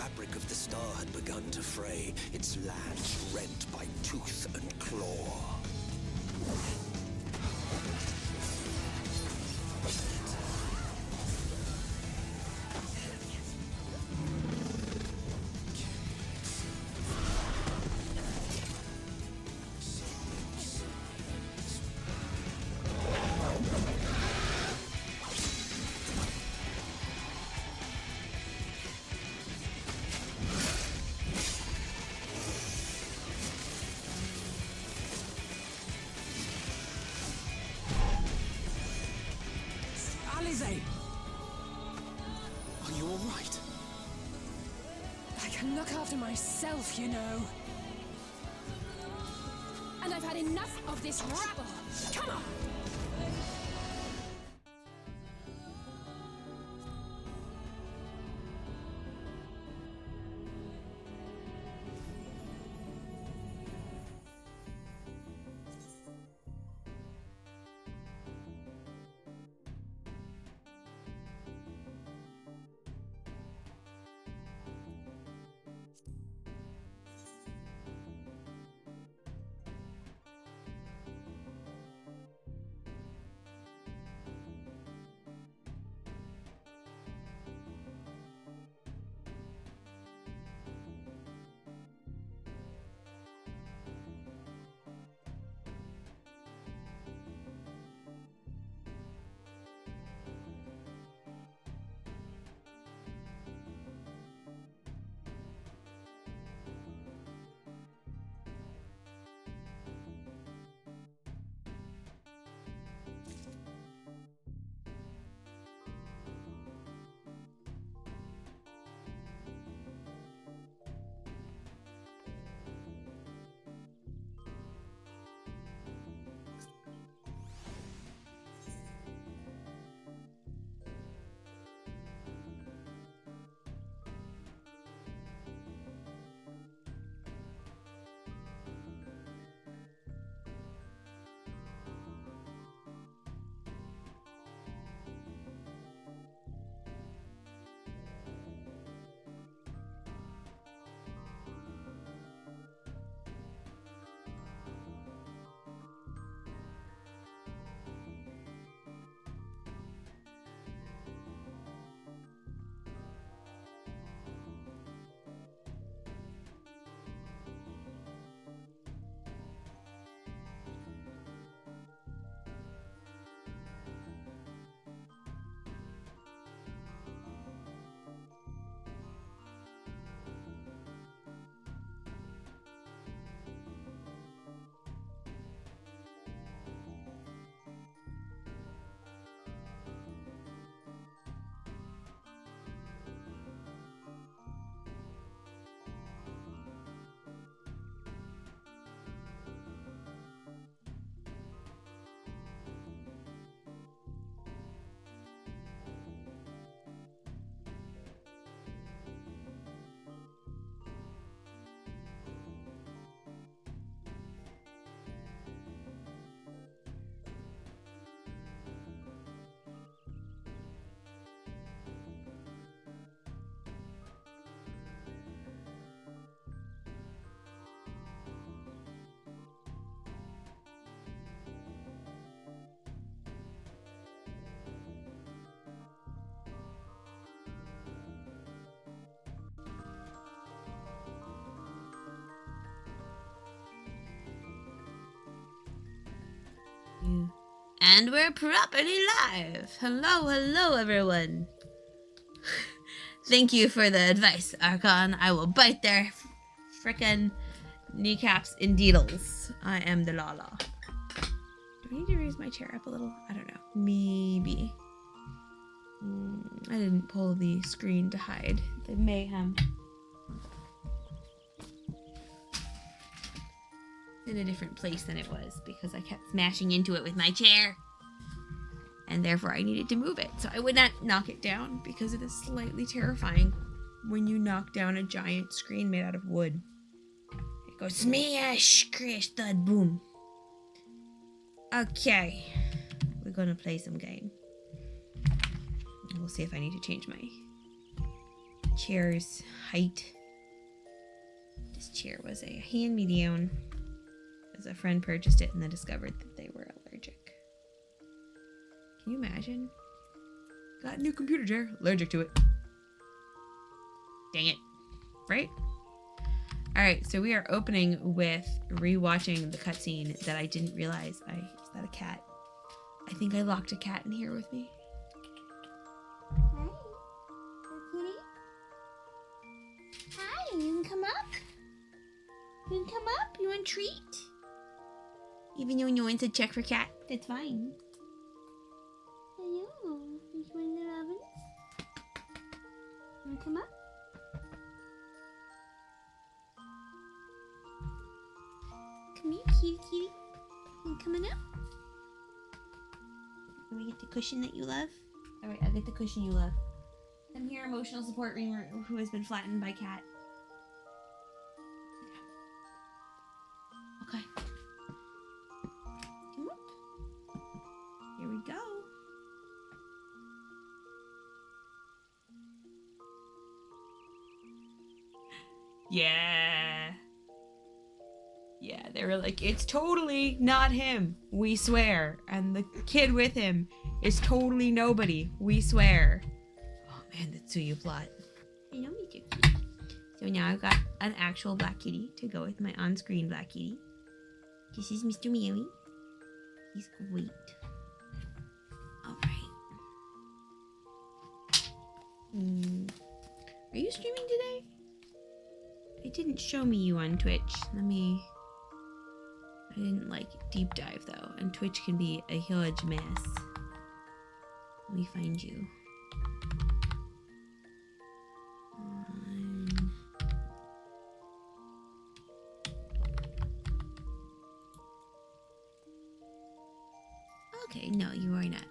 fabric of the star had begun to fray, its lands rent by tooth and claw. Are you all right? I can look after myself, you know. And I've had enough of this rabble. Come on! And we're properly live! Hello, everyone! Thank you for the advice, Archon. I will bite their frickin' kneecaps in deedles. I am the Lala. Do I need to raise my chair up a little? I don't know. Maybe. I didn't pull the screen to hide the mayhem. In a different place than it was because I kept smashing into it with my chair. And therefore I needed to move it. So I would not knock it down because it is slightly terrifying when you knock down a giant screen made out of wood. It goes smash, crash, thud, boom. Okay. We're gonna play some game. We'll see if I need to change my chair's height. This chair was a hand-me-down, as a friend purchased it and then discovered that they were allergic. Can you imagine? Got a new computer chair, allergic to it. Dang it. Right? Alright, so we are opening with rewatching the cutscene that I didn't realize. Is that a cat? I think I locked a cat in here with me. Hi. Kitty? Hi, you can come up? You can come up? You want a treat? Even though no one said check for cat, that's fine. Hello. You want the robins? You want to come up? Come here, kitty, kitty. You coming up? Can we get the cushion that you love? Alright, I'll get the cushion you love. I'm here, emotional support reamer who has been flattened by cat. Okay. Come up. Here we go. Yeah. Yeah, they were like, it's totally not him, we swear. And the kid with him is totally nobody, we swear. Oh man, that's who you plot. I know, Mr. Kitty. So now I've got an actual black kitty to go with my on-screen black kitty. This is Mr. Meowie. He's great. Alright. Are you streaming today? It didn't show me you on Twitch. I didn't like deep dive though, and Twitch can be a huge mess. Let me find you. Okay, no, you are not.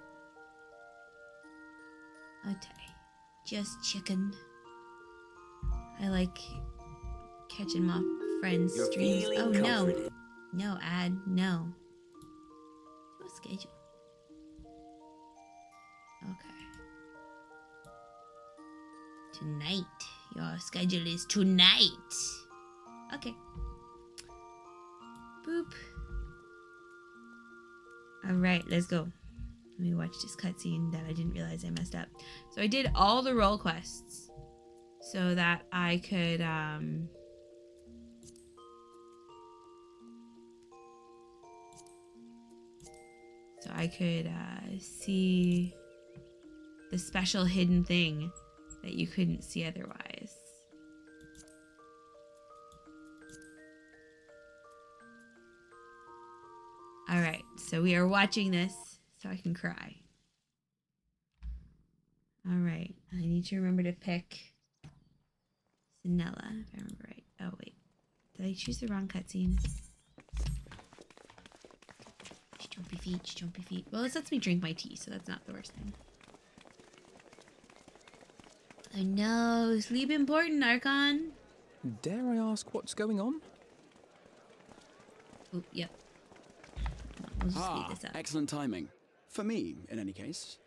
Okay, just chicken. I like catching my friends' streams. Oh no. No, ad, no. No schedule. Okay. Tonight. Your schedule is tonight. Okay. Boop. Alright, let's go. Let me watch this cutscene that I didn't realize I messed up. So I did all the role quests so that I could, see the special hidden thing that you couldn't see otherwise. Alright, so we are watching this so I can cry. Alright, I need to remember to pick Sinella, if I remember right. Oh wait, did I choose the wrong cutscene? Jumpy feet, jumpy feet. Well, this lets me drink my tea, so that's not the worst thing. Oh no, sleep important, Archon. Dare I ask what's going on? Oh, yep. We'll just speed this up. Excellent timing. For me, in any case.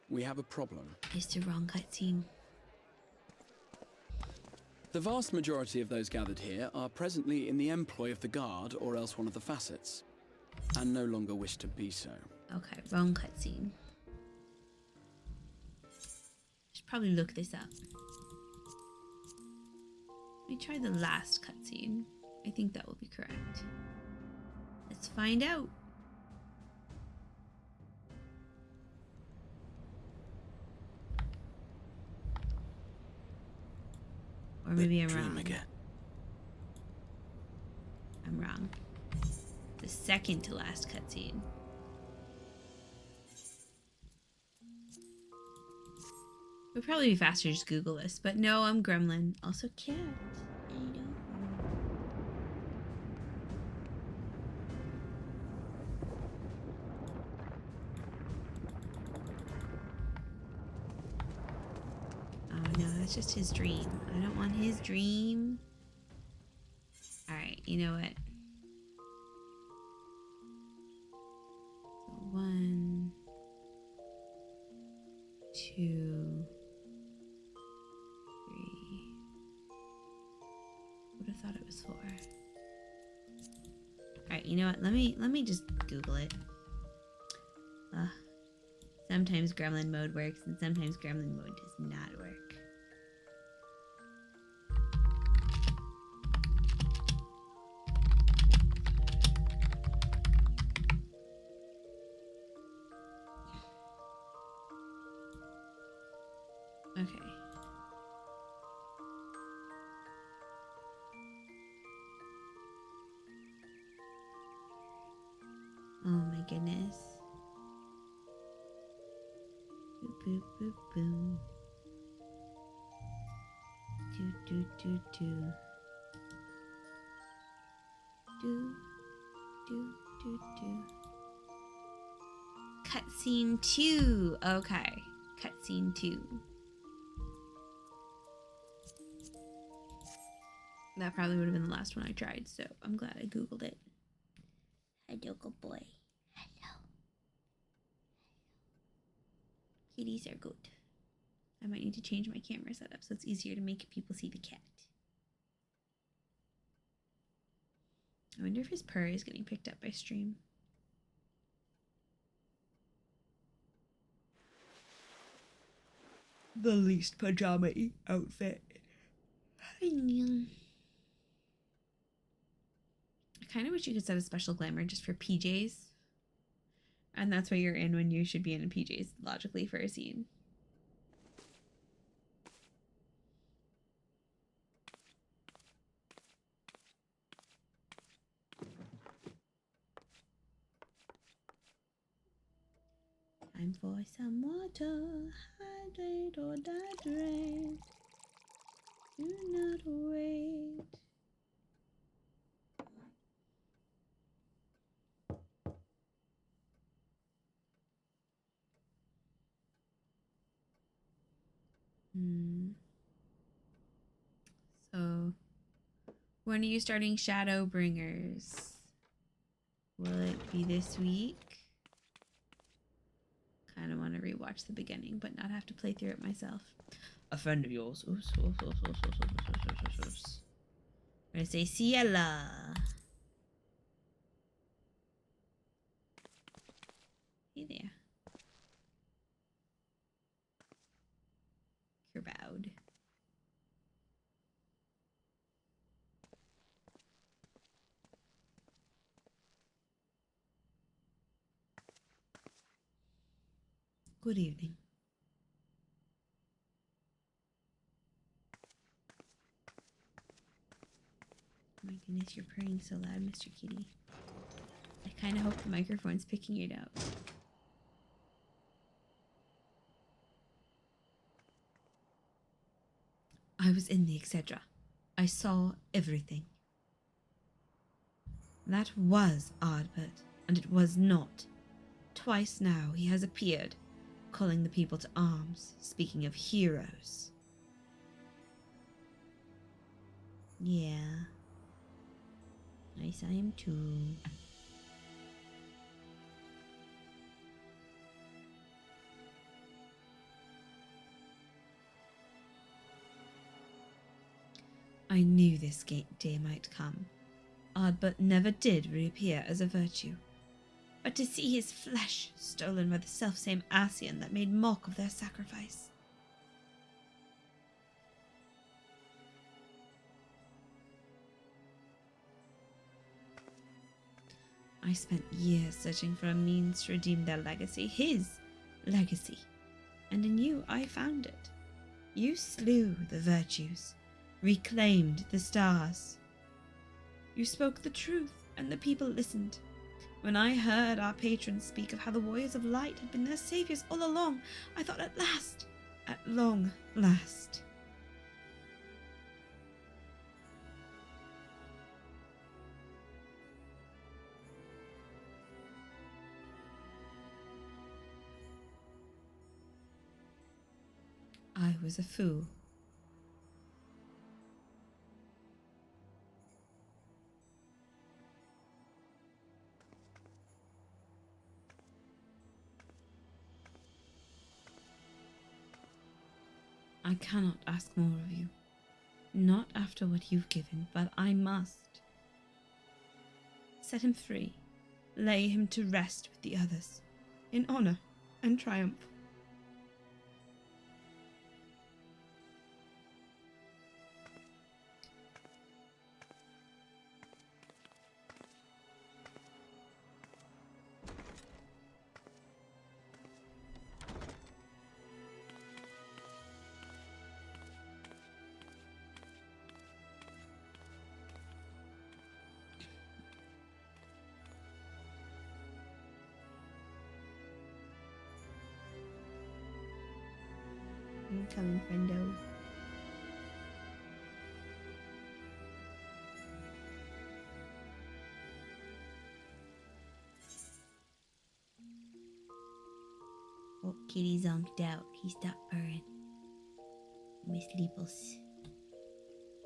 We have a problem. It's the wrong cutscene. The vast majority of those gathered here are presently in the employ of the Guard or else one of the facets, and no longer wish to be so. Okay, wrong cutscene. Should probably look this up. Let me try the last cutscene. I think that will be correct. Let's find out. Or maybe I'm wrong. Again. I'm wrong. The second to last cutscene. It would probably be faster to just Google this, but no, I'm Gremlin. Also cat. Oh no, that's just his dream. I don't want his dream. Alright, you know what? 1, 2, 3, thought it was for. Alright, you know what? Let me just Google it. Sometimes gremlin mode works and sometimes gremlin mode does not work. Okay. Oh my goodness. Boop, boop, boop, boom. Do, do, do, do. Do, do, do, do. Cutscene 2. Okay. Cutscene 2. That probably would have been the last one I tried, so I'm glad I Googled it. Hello, good boy. Hello. Kitties are good. I might need to change my camera setup so it's easier to make people see the cat. I wonder if his purr is getting picked up by stream. The least pajama-y outfit. I kind of wish you could set a special glamour just for PJs. And that's what you're in when you should be in PJs, logically, for a scene. Time for some water. Hydrate or dehydrate. Do not wait. So, when are you starting ShadowBringers? Will it be this week? Kind of want to rewatch the beginning, but not have to play through it myself. A friend of yours. I'm gonna say Ciela. Hey there. Kerbowed. Good evening. Oh my goodness, you're purring so loud, Mr. Kitty. I kind of hope the microphone's picking it up. I was in the etc. I saw everything. That was Ardbert, and it was not. Twice now he has appeared, calling the people to arms, speaking of heroes. Yeah. I saw him too. I knew this day might come. Ardbert never did reappear as a virtue. But to see his flesh stolen by the selfsame Ascian that made mock of their sacrifice. I spent years searching for a means to redeem their legacy, his legacy. And in you I found it. You slew the virtues, reclaimed the stars. You spoke the truth, and the people listened. When I heard our patrons speak of how the warriors of light had been their saviors all along, I thought at last, at long last. I was a fool. I cannot ask more of you. Not after what you've given, but I must. Set him free. Lay him to rest with the others, in honor and triumph. I'm coming, friendo. Oh, kitty zonked out. He stopped purring. Miss Leeples.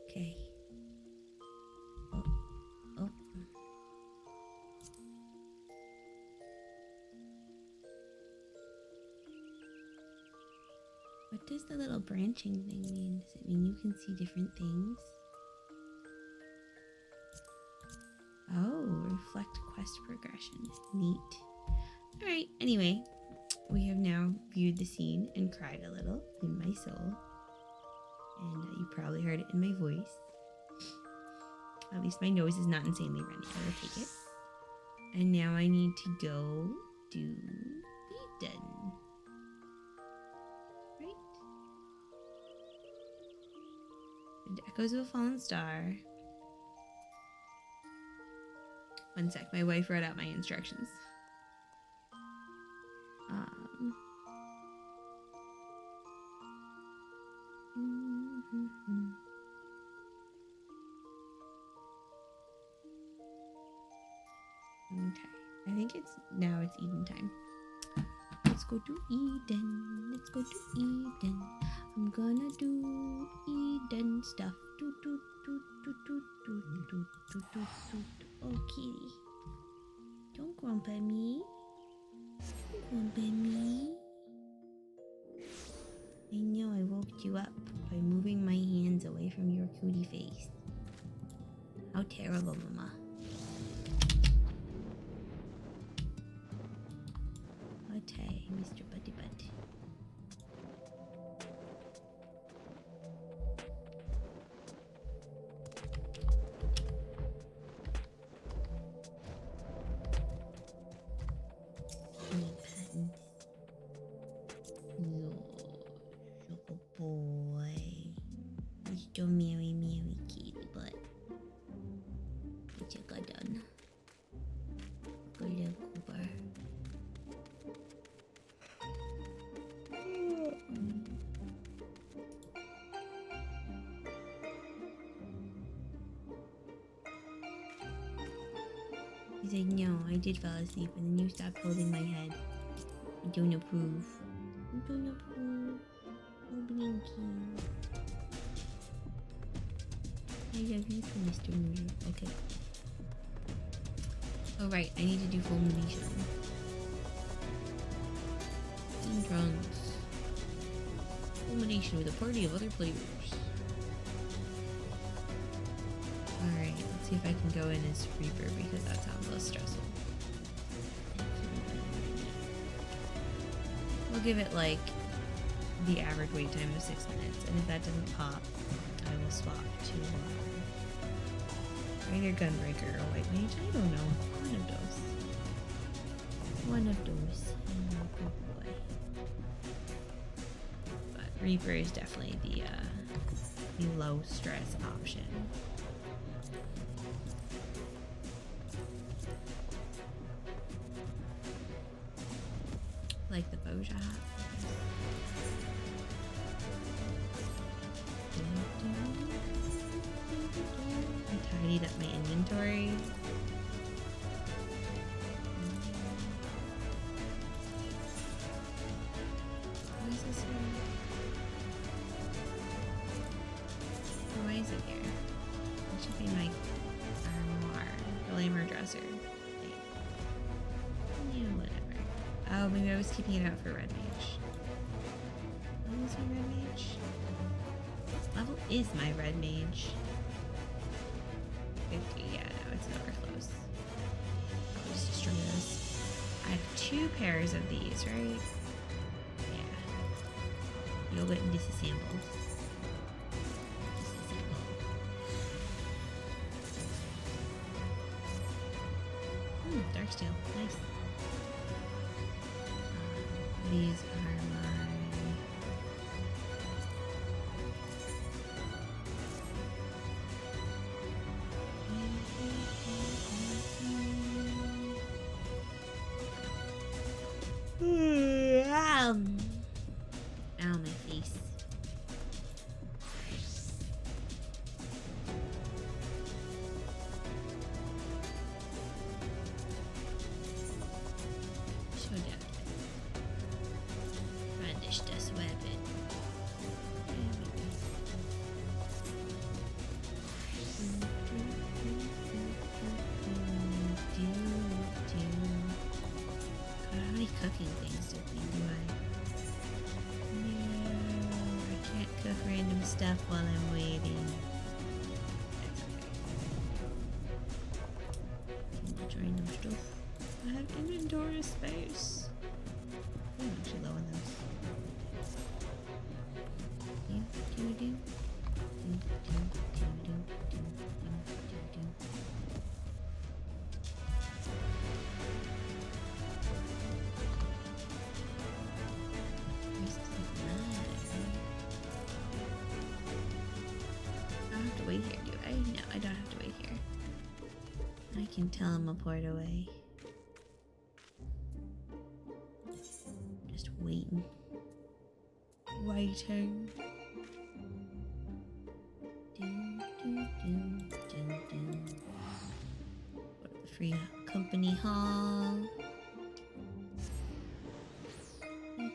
Okay. Oh. Oh. What does the little branching thing mean? Does it mean you can see different things? Oh, reflect quest progression. Neat. Alright, anyway. We have now viewed the scene and cried a little in my soul. And you probably heard it in my voice. At least my nose is not insanely runny. I will take it. And now I need to go do Eden. Right? And Echoes of a Fallen Star. One sec, my wife wrote out my instructions. Okay, I think it's Eden time. Let's go to Eden. Let's go to Eden. I'm gonna do Eden stuff. Do do do do do do do do do do. Oh, kitty, don't grump at me. Don't grump at me. I know I woke you up by moving my hands away from your cootie face. How terrible, Mama. Okay, Mr. Buddy Butt. Boy, Mr. Mary kitty butt. What you got done? Good little Cooper. He's like, no, I did fall asleep and then you stopped holding my head. I don't approve. I don't approve. Blinky. I love you too, Mr. Moon. Okay. Oh right, I need to do fulmination. And drums. Fulmination with a party of other players. Alright, let's see if I can go in as Reaper because that sounds less stressful. We'll give it like the average wait time of 6 minutes, and if that doesn't pop, I will swap to either Gunbreaker or White Mage. I don't know. One of those. One of those. Oh, good boy. But Reaper is definitely the low stress option. Like the bow shot. I tidied up my inventory. What is this here? Why is it here? It should be my armoire. Glamour dresser. Wait. Yeah, whatever. Oh, maybe I was keeping it out for Red Mage. What was my Red Mage? level is my red mage? 50, yeah, no, it's nowhere close. I'll just destroy those. I have 2 pairs of these, right? Yeah. You'll get disassembled. Darksteel, nice. These are ow, my face. So delicate. Brandish this weapon. God, how many cooking things do I? No, I can't cook random stuff while I'm waiting. That's okay. Too much random stuff. I have inventory space. I'm actually low on those. I don't have to wait here, do I? No, I don't have to wait here. I can teleport away. Just waiting. Waiting. Go to the free company hall. Oh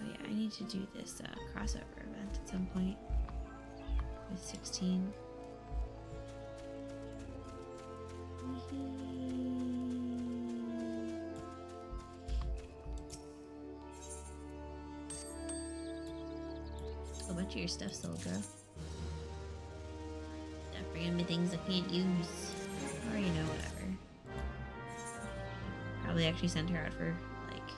yeah, I need to do this crossover event at some point with 16. A bunch of your stuff sold, girl. Stop bringing me things I can't use. Or, you know, whatever. Probably actually sent her out for, like,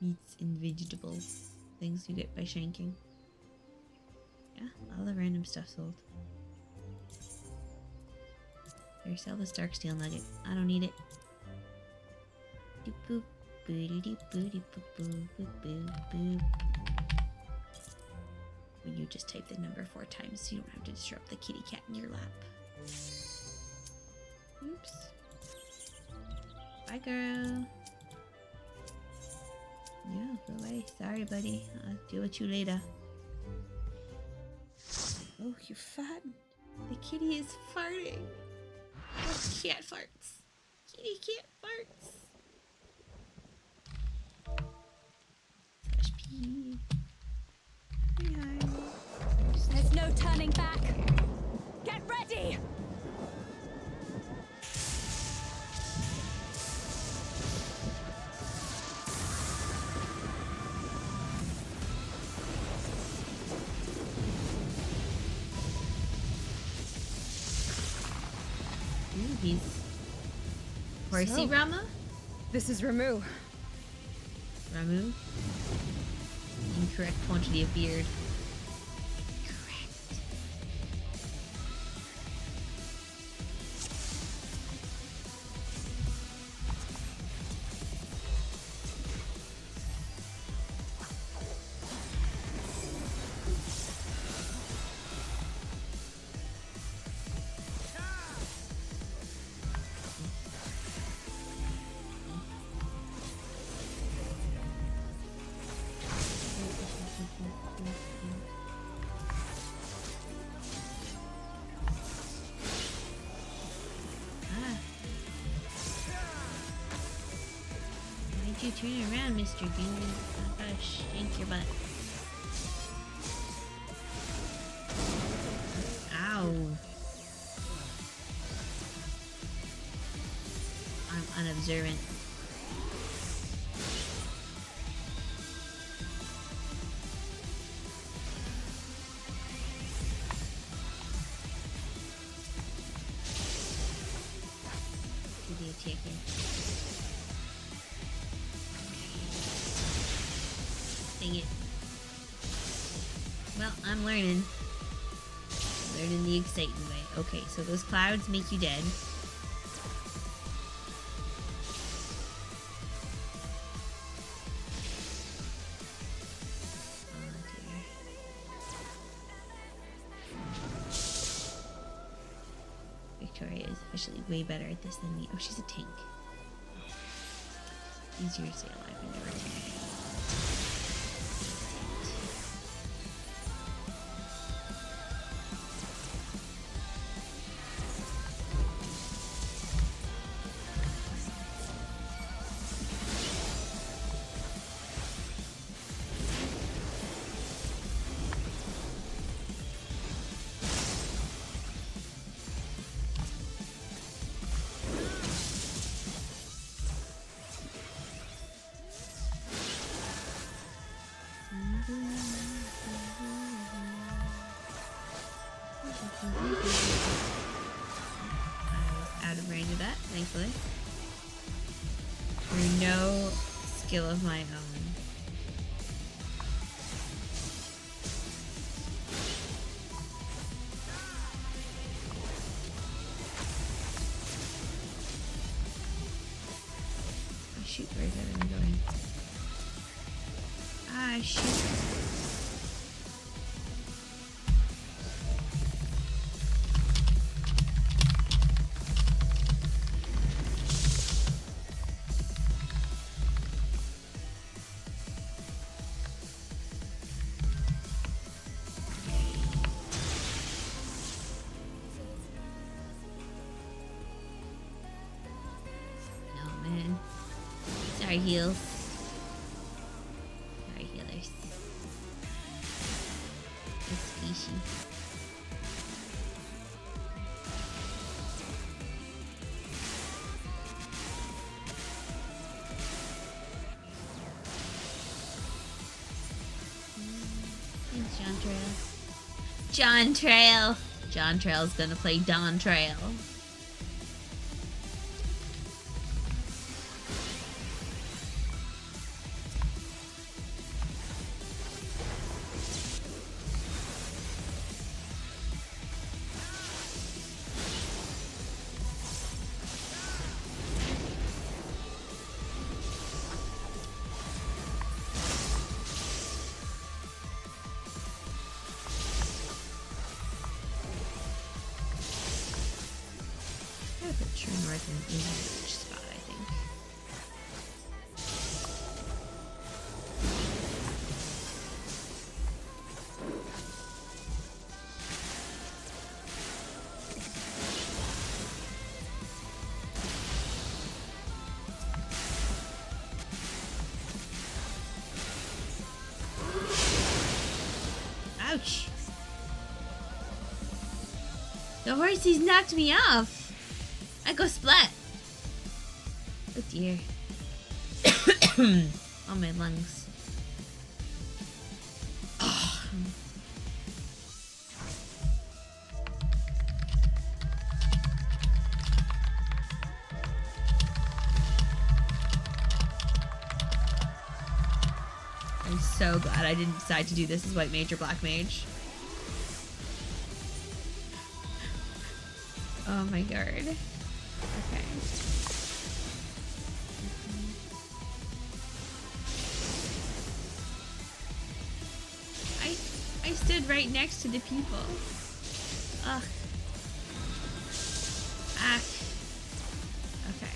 meats and vegetables. Things you get by shanking. Yeah, all the random stuff sold. Here, sell this dark steel nugget. I don't need it. Doop boop. Boop doop boop boop boop boop. When you just type the number 4 times so you don't have to disrupt the kitty cat in your lap. Oops. Bye, girl. Yeah, go away. Sorry, buddy. I'll deal with you later. Oh, you're fat. The kitty is farting. Oh, cat farts. Kitty cat farts. Slash pee. Hi. There's no turning back. Get ready! Ooh, he's horsey So- Rama? This is Ramu. Ramu? Incorrect quantity of beard. Correct. Why'd you turn around, Mr. Bean? I gotta shank your butt. Ow. I'm unobservant. okay. Dang it. Well, I'm learning. Learning the exciting way. Okay, so those clouds make you dead. Victoria is officially way better at this than me. Oh, she's a tank. Easier to stay alive when you're a tank. Out of range of that, thankfully. Through no skill of my own. Oh shoot, where's everyone going? Ah, shoot. Sorry, heals. Sorry, healers. It's squishy. Thanks, John Trail. John Trail! John Trail's gonna play Don Trail. True north and east spot, I think. Ouch! The horsies knocked me off! I go splat! Oh dear. Oh, my lungs. I'm so glad I didn't decide to do this as white mage or black mage. Oh my god. Okay. I stood right next to the people. Ugh. Ah. Okay.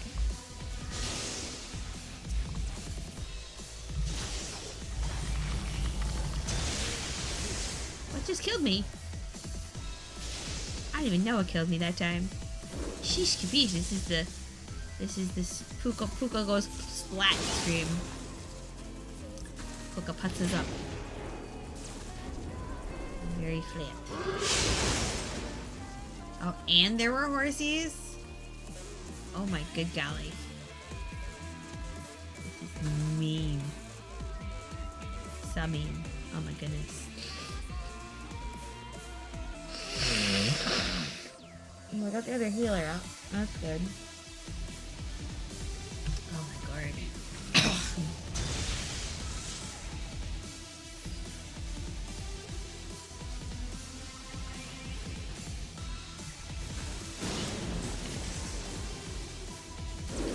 What just killed me? I didn't even know what killed me that time. Sheesh capiche, this is this Pooka goes splat stream. Pooka puts us up. Very flat. Oh, and there were horsies? Oh my good golly. This is mean. So mean. Oh my goodness. Oh, I got the other healer out. That's good.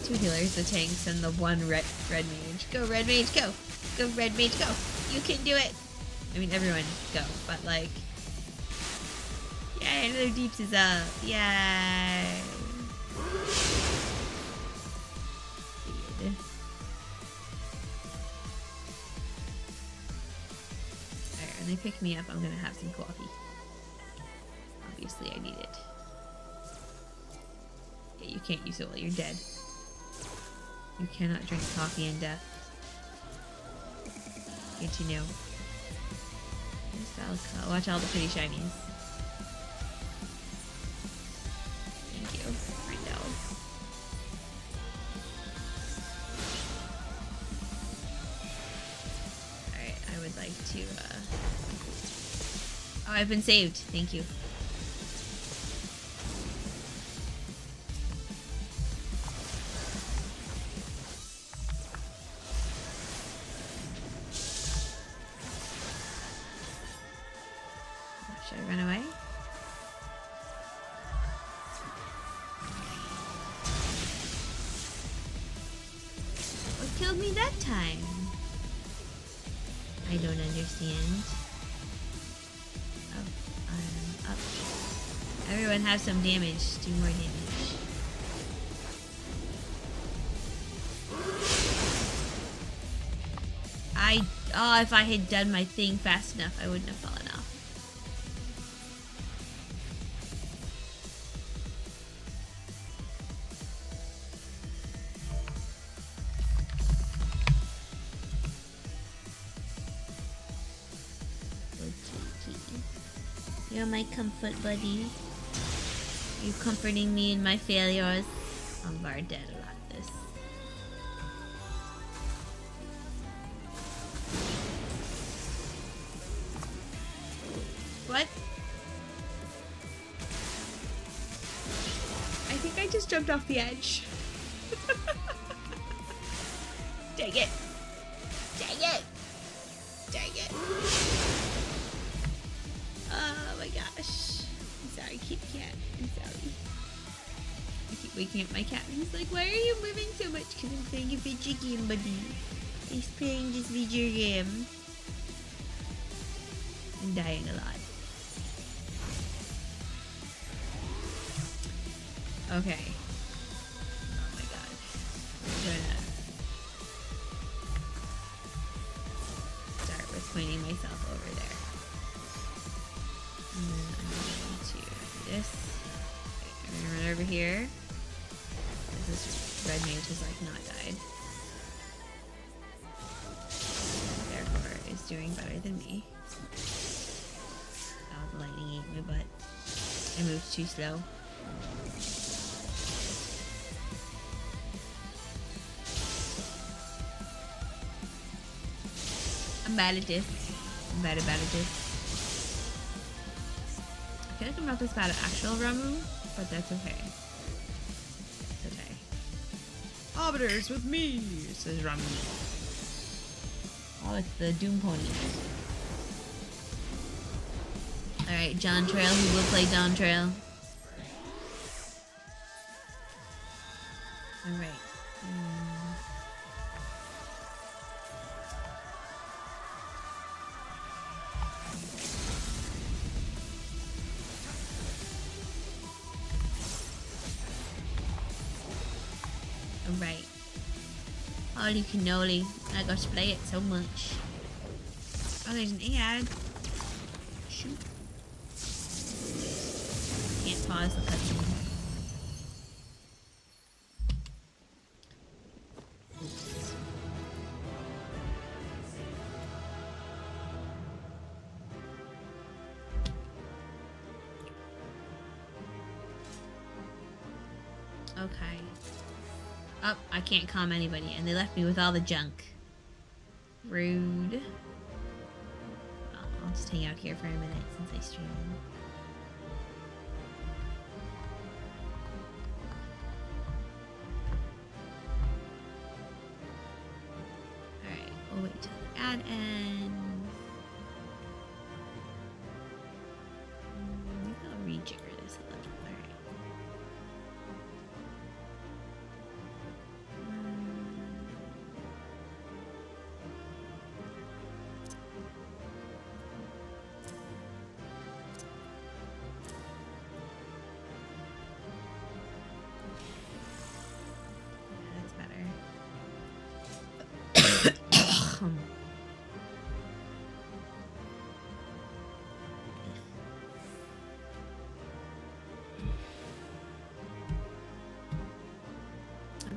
2 healers, the tanks, and the 1 red mage. Go, red mage, go! Go, red mage, go! You can do it! I mean, everyone go, but like... Yay, another deeps is up! Yay! Alright, when they pick me up, I'm gonna have some coffee. Obviously, I need it. Yeah, you can't use it while you're dead. You cannot drink coffee in death. Good to know. Watch all the pretty shinies. Thank you. Friendo. Alright, I would like to, Oh, I've been saved. Thank you. Should I run away? What killed me that time? I don't understand. Up. Everyone have some damage. Do more damage. Oh, if I had done my thing fast enough, I wouldn't have fallen off. You're my comfort buddy. You comforting me in my failures. I'm very dead a lot this. What? I think I just jumped off the edge. Dang it. Dang it. Dang it. Oh my gosh. I'm sorry, Kit Kat. I'm sorry. I keep waking up my cat and he's like, why are you moving so much? Because I'm playing a video game, buddy. He's playing this video game. I'm dying a lot. Okay. Oh my god. I'm gonna start with pointing myself over there. And then I'm going to do this. Okay, I'm gonna run over here. This red mage has like not died. Therefore is doing better than me. Oh, the lightning ate me, but I moved too slow. I'm bad at this. I'm bad at this. I feel like I'm not this bad at actual Ramu, but that's okay. It's okay. Arbiters with me, says Ramu. Oh, it's the Doom Pony. Alright, John Trail, who will play John Trail? Alright. Alright. Holy cannoli. I got to play it so much. Oh, there's an ad. Shoot. Can't pause the cutscene. Okay. Oh, I can't calm anybody, and they left me with all the junk. Rude. Well, I'll just hang out here for a minute since I stream. Alright, we'll wait till the ad ends. Maybe I'll rejigger this a little. Alright.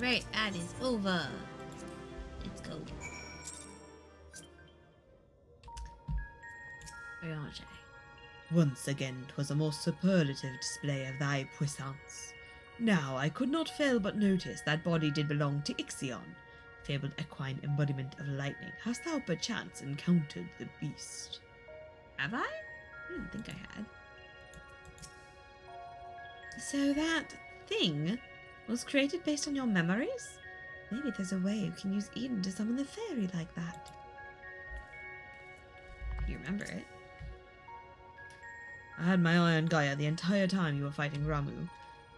Right, that is over. Let's go. Rewatching. Once again 'twas a most superlative display of thy puissance. Now I could not fail but notice that body did belong to Ixion, fabled equine embodiment of lightning. Hast thou perchance encountered the beast? Have I? I didn't think I had. So that thing was created based on your memories? Maybe there's a way you can use Eden to summon the fairy like that. You remember it? I had my eye on Gaia the entire time you were fighting Ramu,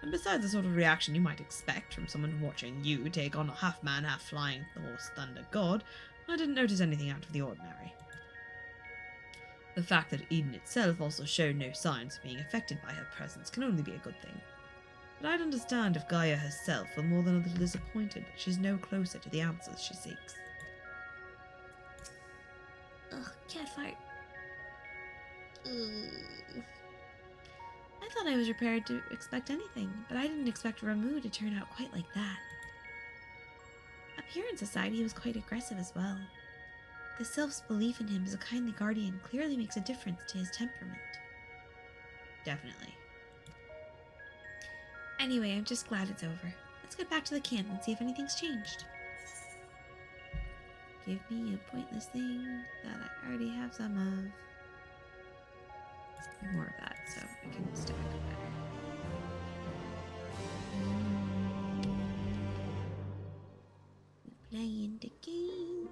and besides the sort of reaction you might expect from someone watching you take on a half-man, half-flying horse thunder god, I didn't notice anything out of the ordinary. The fact that Eden itself also showed no signs of being affected by her presence can only be a good thing. But I'd understand if Gaia herself were more than a little disappointed that she's no closer to the answers she seeks. Ugh, cat fart. Ugh. I thought I was prepared to expect anything, but I didn't expect Ramu to turn out quite like that. Appearance aside, he was quite aggressive as well. The sylph's belief in him as a kindly guardian clearly makes a difference to his temperament. Definitely. Anyway, I'm just glad it's over. Let's get back to the camp and see if anything's changed. Give me a pointless thing that I already have some of. More of that, so I can stack better. Playing the game.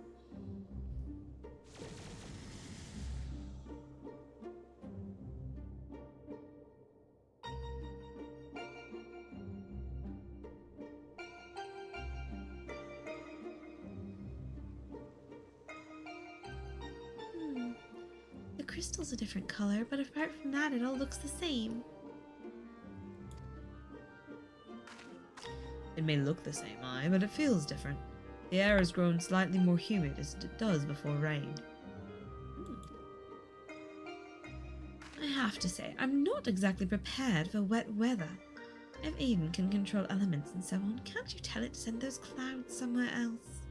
The crystal's a different color, but apart from that, it all looks the same. It may look the same, aye, but it feels different. The air has grown slightly more humid as it does before rain. I have to say, I'm not exactly prepared for wet weather. If Eden can control elements and so on, can't you tell it to send those clouds somewhere else?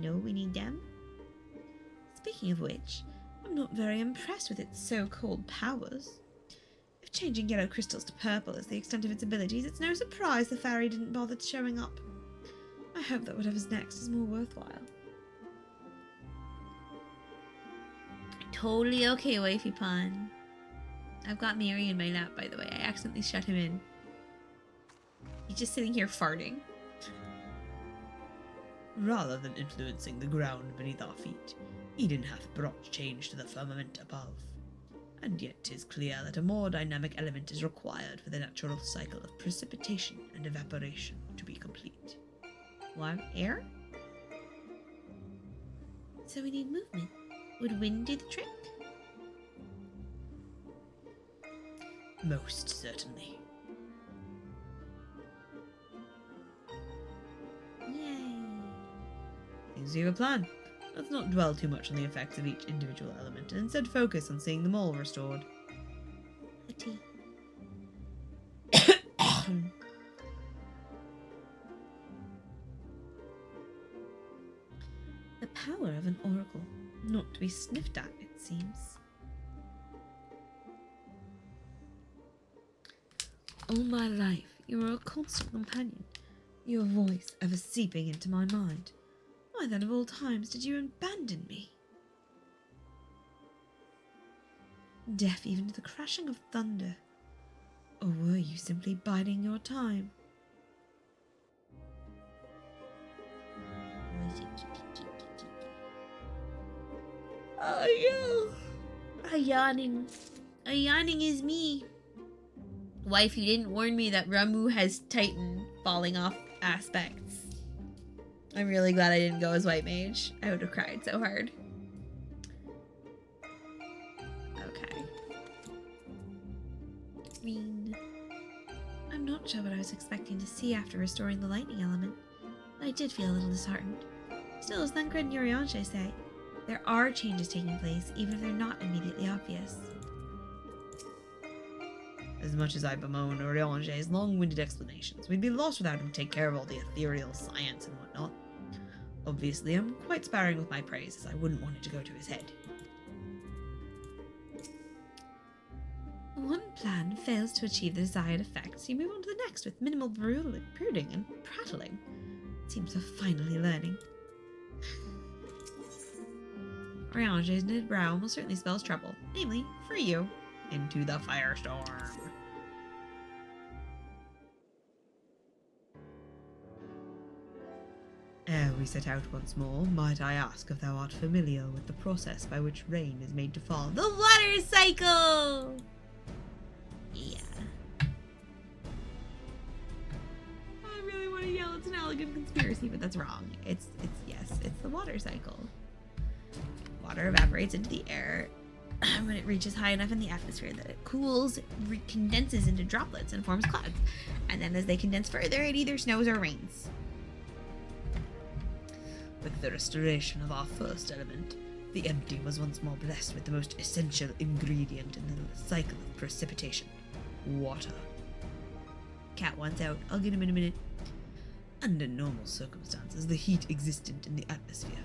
No, we need them. Speaking of which, I'm not very impressed with its so-called powers. If changing yellow crystals to purple is the extent of its abilities, it's no surprise the fairy didn't bother showing up. I hope that whatever's next is more worthwhile. Totally okay, wifey pun. I've got Mary in my lap, by the way. I accidentally shut him in. He's just sitting here farting. Rather than influencing the ground beneath our feet, Eden hath brought change to the firmament above. And yet 'tis clear that a more dynamic element is required for the natural cycle of precipitation and evaporation to be complete. What? Air? So we need movement. Would wind do the trick? Most certainly. Yay. Seems you have a plan. Let's not dwell too much on the effects of each individual element, and instead focus on seeing them all restored. A tea. The power of an oracle, not to be sniffed at, it seems. All my life, you were a constant companion, your voice ever seeping into my mind. Why then of all times did you abandon me? Deaf even to the crashing of thunder. Or were you simply biding your time? Oh, yeah. A yawning is me. Wife, you didn't warn me that Ramu has Titan falling off aspects. I'm really glad I didn't go as White Mage. I would have cried so hard. Okay. I'm not sure what I was expecting to see after restoring the lightning element, but I did feel a little disheartened. Still, as Thancred and Yorianche say, there are changes taking place, even if they're not immediately obvious. As much as I bemoan Oriange's long-winded explanations, we'd be lost without him to take care of all the ethereal science and whatnot. Obviously, I'm quite sparing with my praise, as I wouldn't want it to go to his head. One plan fails to achieve the desired effects, you move on to the next with minimal brooding and prattling. Seems we're finally learning. Oriange's knitted brow almost certainly spells trouble, namely, for you, into the firestorm. Ere we set out once more, might I ask if thou art familiar with the process by which rain is made to fall? The water cycle! Yeah. I really want to yell it's an elegant conspiracy, but that's wrong. It's the water cycle. Water evaporates into the air when it reaches high enough in the atmosphere that it cools, condenses into droplets and forms clouds. And then as they condense further, it either snows or rains. With the restoration of our first element, the empty was once more blessed with the most essential ingredient in the cycle of precipitation: water. Cat wants out. I'll get him in a minute. Under normal circumstances, the heat existent in the atmosphere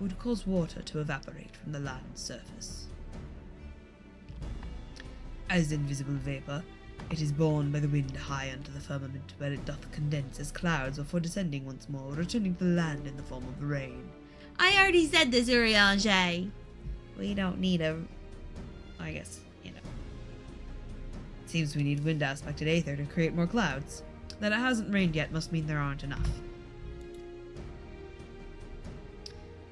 would cause water to evaporate from the land's surface. As invisible vapour, it is borne by the wind high unto the firmament, where it doth condense as clouds before descending once more, returning to the land in the form of rain. I already said this, Urianger! We don't need I guess, you know. It seems we need wind-aspected aether to create more clouds. That it hasn't rained yet must mean there aren't enough.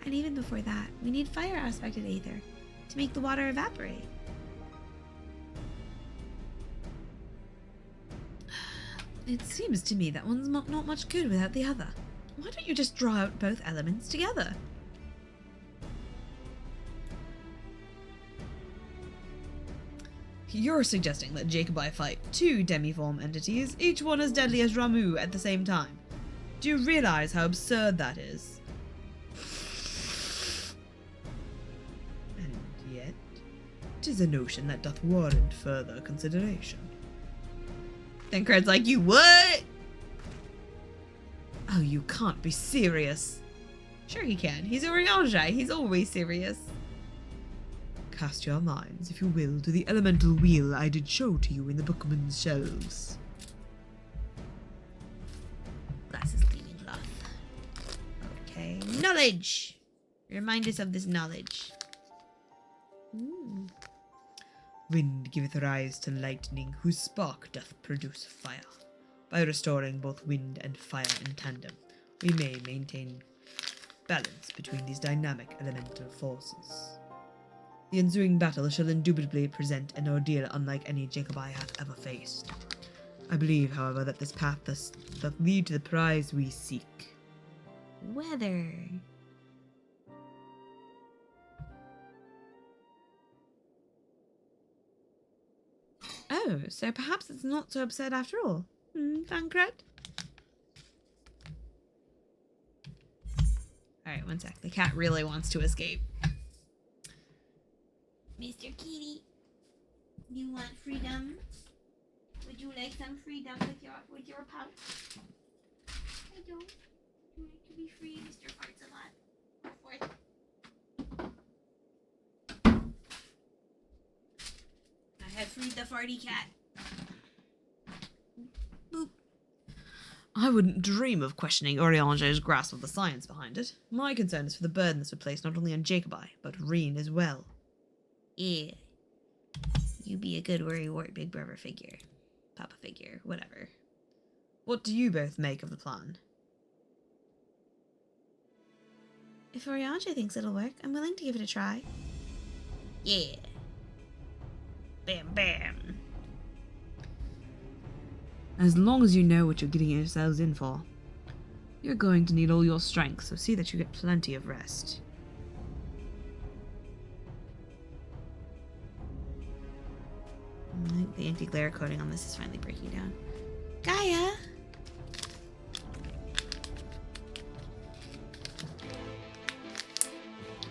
And even before that, we need fire-aspected aether to make the water evaporate. It seems to me that one's not much good without the other. Why don't you just draw out both elements together? You're suggesting that Jacobi fight two demiform entities, each one as deadly as Ramuh at the same time. Do you realize how absurd that is? And yet, 'tis a notion that doth warrant further consideration. Thancred's like, you what? Oh, you can't be serious. Sure he can. He's Urianger. He's always serious. Cast your minds, if you will, to the elemental wheel I did show to you in the bookman's shelves. Glasses gleaming cloth. Okay. Knowledge! Remind us of this knowledge. Wind giveth rise to lightning, whose spark doth produce fire. By restoring both wind and fire in tandem, we may maintain balance between these dynamic elemental forces. The ensuing battle shall indubitably present an ordeal unlike any Jacobi hath ever faced. I believe, however, that this path doth lead to the prize we seek. Weather. Oh, so perhaps it's not so absurd after all. Thancred? Alright, one sec. The cat really wants to escape. Mr. Kitty, you want freedom? Would you like some freedom with your pouch? I don't. You like to be free, Mr. Farts-a-lot. Fourth. I have freed the farty cat. Boop. I wouldn't dream of questioning Urianger's grasp of the science behind it. My concern is for the burden this would place not only on Jacobi, but Reen as well. Yeah. You be a good worrywart big brother figure. Papa figure, whatever. What do you both make of the plan? If Urianger thinks it'll work, I'm willing to give it a try. Yeah. Bam bam. As long as you know what you're getting yourselves in for. You're going to need all your strength, so see that you get plenty of rest. I think the anti-glare coating on this is finally breaking down. Gaia!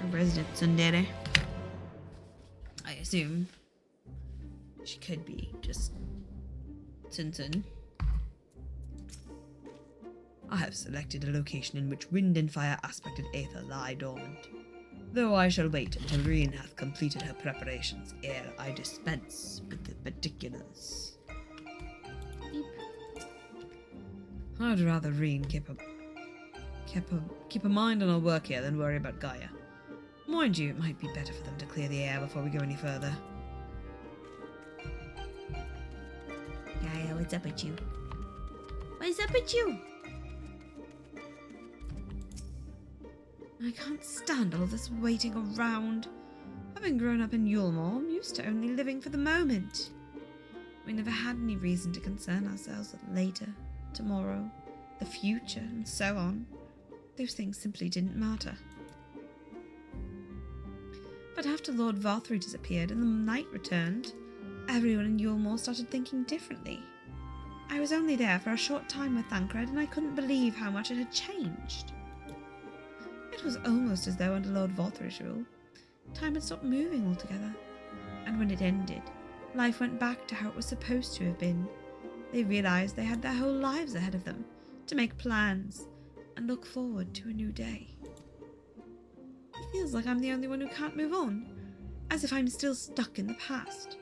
Our resident tsundere. I assume she could be just Tintin. I have selected a location in which wind and fire aspected aether lie dormant. Though I shall wait until Reen hath completed her preparations ere I dispense with the particulars. I'd rather Reen keep a mind on our work here than worry about Gaia. Mind you, it might be better for them to clear the air before we go any further. Gaia, what's up with you? What's up with you? I can't stand all this waiting around. Having grown up in Yulmore, I'm used to only living for the moment. We never had any reason to concern ourselves with later, tomorrow, the future, and so on. Those things simply didn't matter. But after Lord Vothru disappeared and the night returned, everyone in Yulmore started thinking differently. I was only there for a short time with Thancred, and I couldn't believe how much it had changed. It was almost as though under Lord Vothru's rule, time had stopped moving altogether. And when it ended, life went back to how it was supposed to have been. They realised they had their whole lives ahead of them, to make plans, and look forward to a new day. It feels like I'm the only one who can't move on, as if I'm still stuck in the past.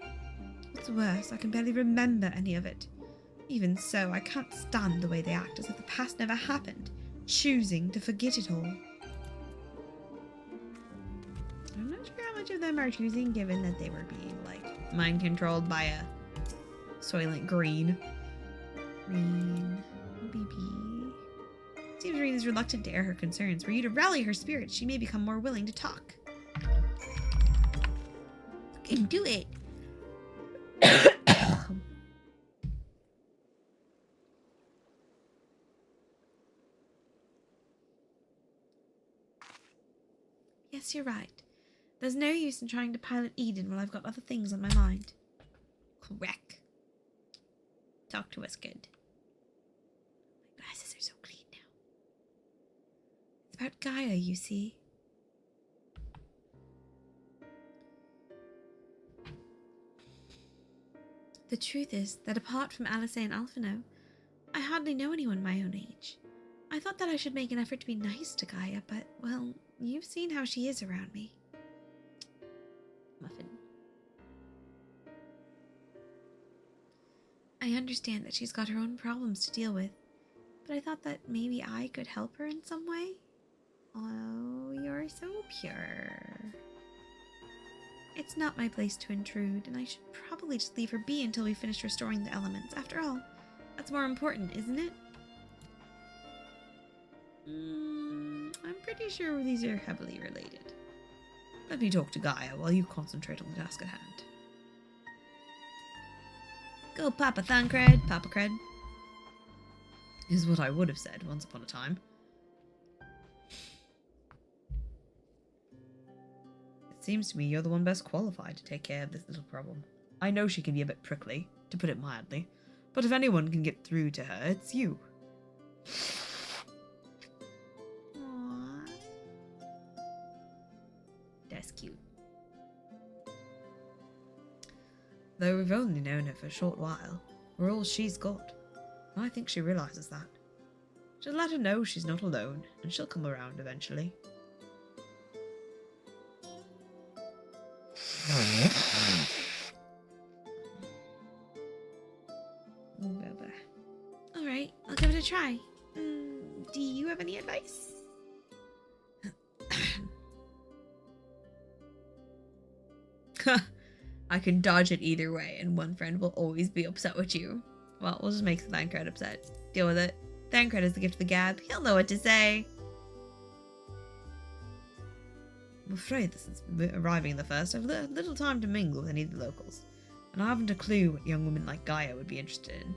What's worse, I can barely remember any of it. Even so, I can't stand the way they act as if the past never happened, choosing to forget it all. I'm not sure how much of them are choosing, given that they were being, mind-controlled by a Soylent Green. Green. BB. Seems Reen is reluctant to air her concerns. Were you to rally her spirits, she may become more willing to talk. Fucking do it. Yes, you're right. There's no use in trying to pilot Eden while I've got other things on my mind. Correct. Talk to us good. My glasses are so clean now. It's about Gaia, you see. The truth is that apart from Alice and Alphino, I hardly know anyone my own age. I thought that I should make an effort to be nice to Gaia, but, well, you've seen how she is around me. Muffin. I understand that she's got her own problems to deal with, but I thought that maybe I could help her in some way. Oh, you're so pure. It's not my place to intrude, and I should probably just leave her be until we finish restoring the elements. After all, that's more important, isn't it? I'm pretty sure these are heavily related. Let me talk to Gaia while you concentrate on the task at hand. Go Papa Thancred, Papa Cred. Is what I would have said once upon a time. It seems to me you're the one best qualified to take care of this little problem. I know she can be a bit prickly, to put it mildly, but if anyone can get through to her, it's you. Aww. That's cute. Though we've only known her for a short while, we're all she's got. And I think she realises that. Just let her know she's not alone, and she'll come around eventually. Alright, I'll give it a try. Do you have any advice? I can dodge it either way, and one friend will always be upset with you. Well, we'll just make Thancred upset. Deal with it. Thancred is the gift of the gab. He'll know what to say. I'm afraid this is arriving in the first. I've little time to mingle with any of the locals, and I haven't a clue what young women like Gaia would be interested in.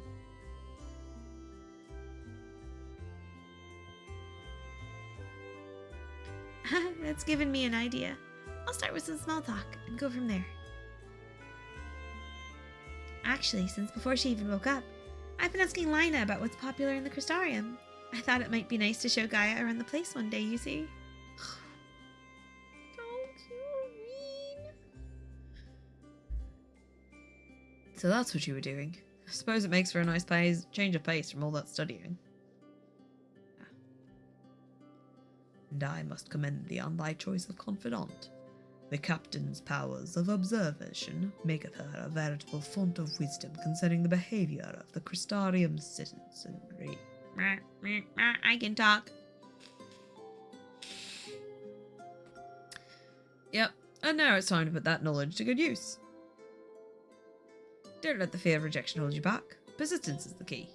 That's given me an idea. I'll start with some small talk and go from there. Actually, since before she even woke up, I've been asking Lina about what's popular in the Crystarium. I thought it might be nice to show Gaia around the place one day, you see. So that's what you were doing. suppose it makes for a nice change of pace from all that studying. And I must commend thee on thy choice of confidant. The captain's powers of observation maketh her a veritable font of wisdom concerning the behaviour of the Crystarium citizenry. I can talk. Yep, and now it's time to put that knowledge to good use. Don't let the fear of rejection hold you back. Persistence is the key.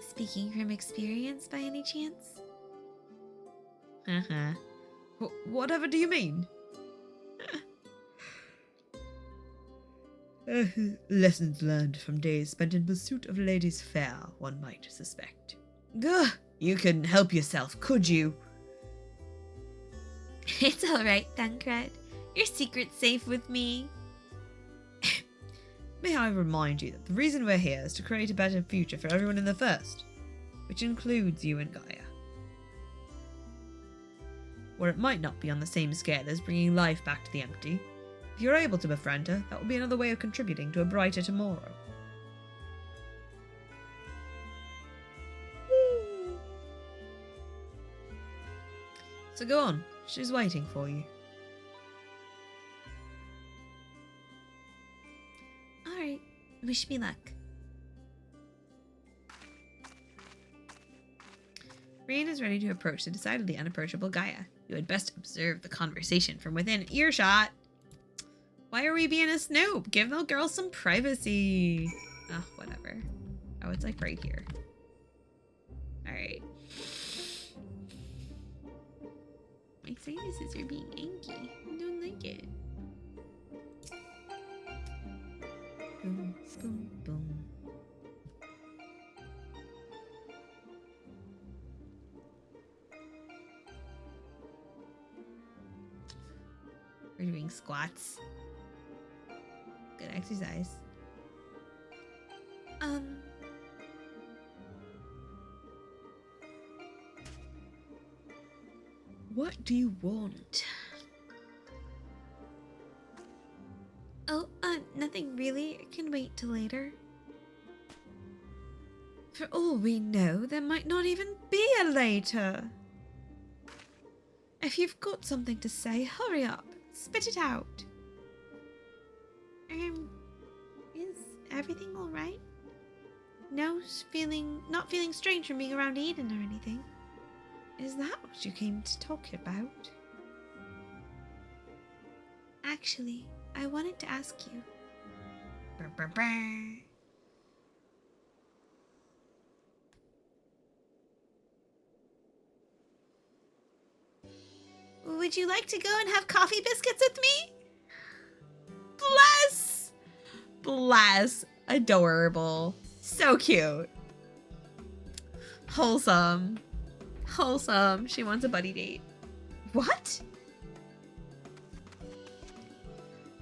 Speaking from experience by any chance? Whatever do you mean? Lessons learned from days spent in pursuit of ladies fair, one might suspect. Gah! You couldn't help yourself, could you? It's alright, Thancred. Your secret's safe with me. May I remind you that the reason we're here is to create a better future for everyone in the First, which includes you and Gaia. Where it might not be on the same scale as bringing life back to the empty, if you're able to befriend her, that will be another way of contributing to a brighter tomorrow. So go on, she's waiting for you. Alright, wish me luck. Rian is ready to approach the decidedly unapproachable Gaia. You had best observe the conversation from within earshot. Why are we being a snoop? Give the girl some privacy. Oh, whatever. Oh, it's like right here. Alright. My sinuses are being anky. I don't like it. Boom, boom, boom. We're doing squats. Good exercise. What do you want? Oh, nothing really. It can wait till later. For all we know, there might not even be a later. If you've got something to say, hurry up. Spit it out. Is everything alright? Not feeling strange from being around Eden or anything. Is that what you came to talk about? Actually, I wanted to ask you. Brr, brr, brr. Would you like to go and have coffee biscuits with me? Bless! Bless. Adorable. So cute. Wholesome. Wholesome. She wants a buddy date. What?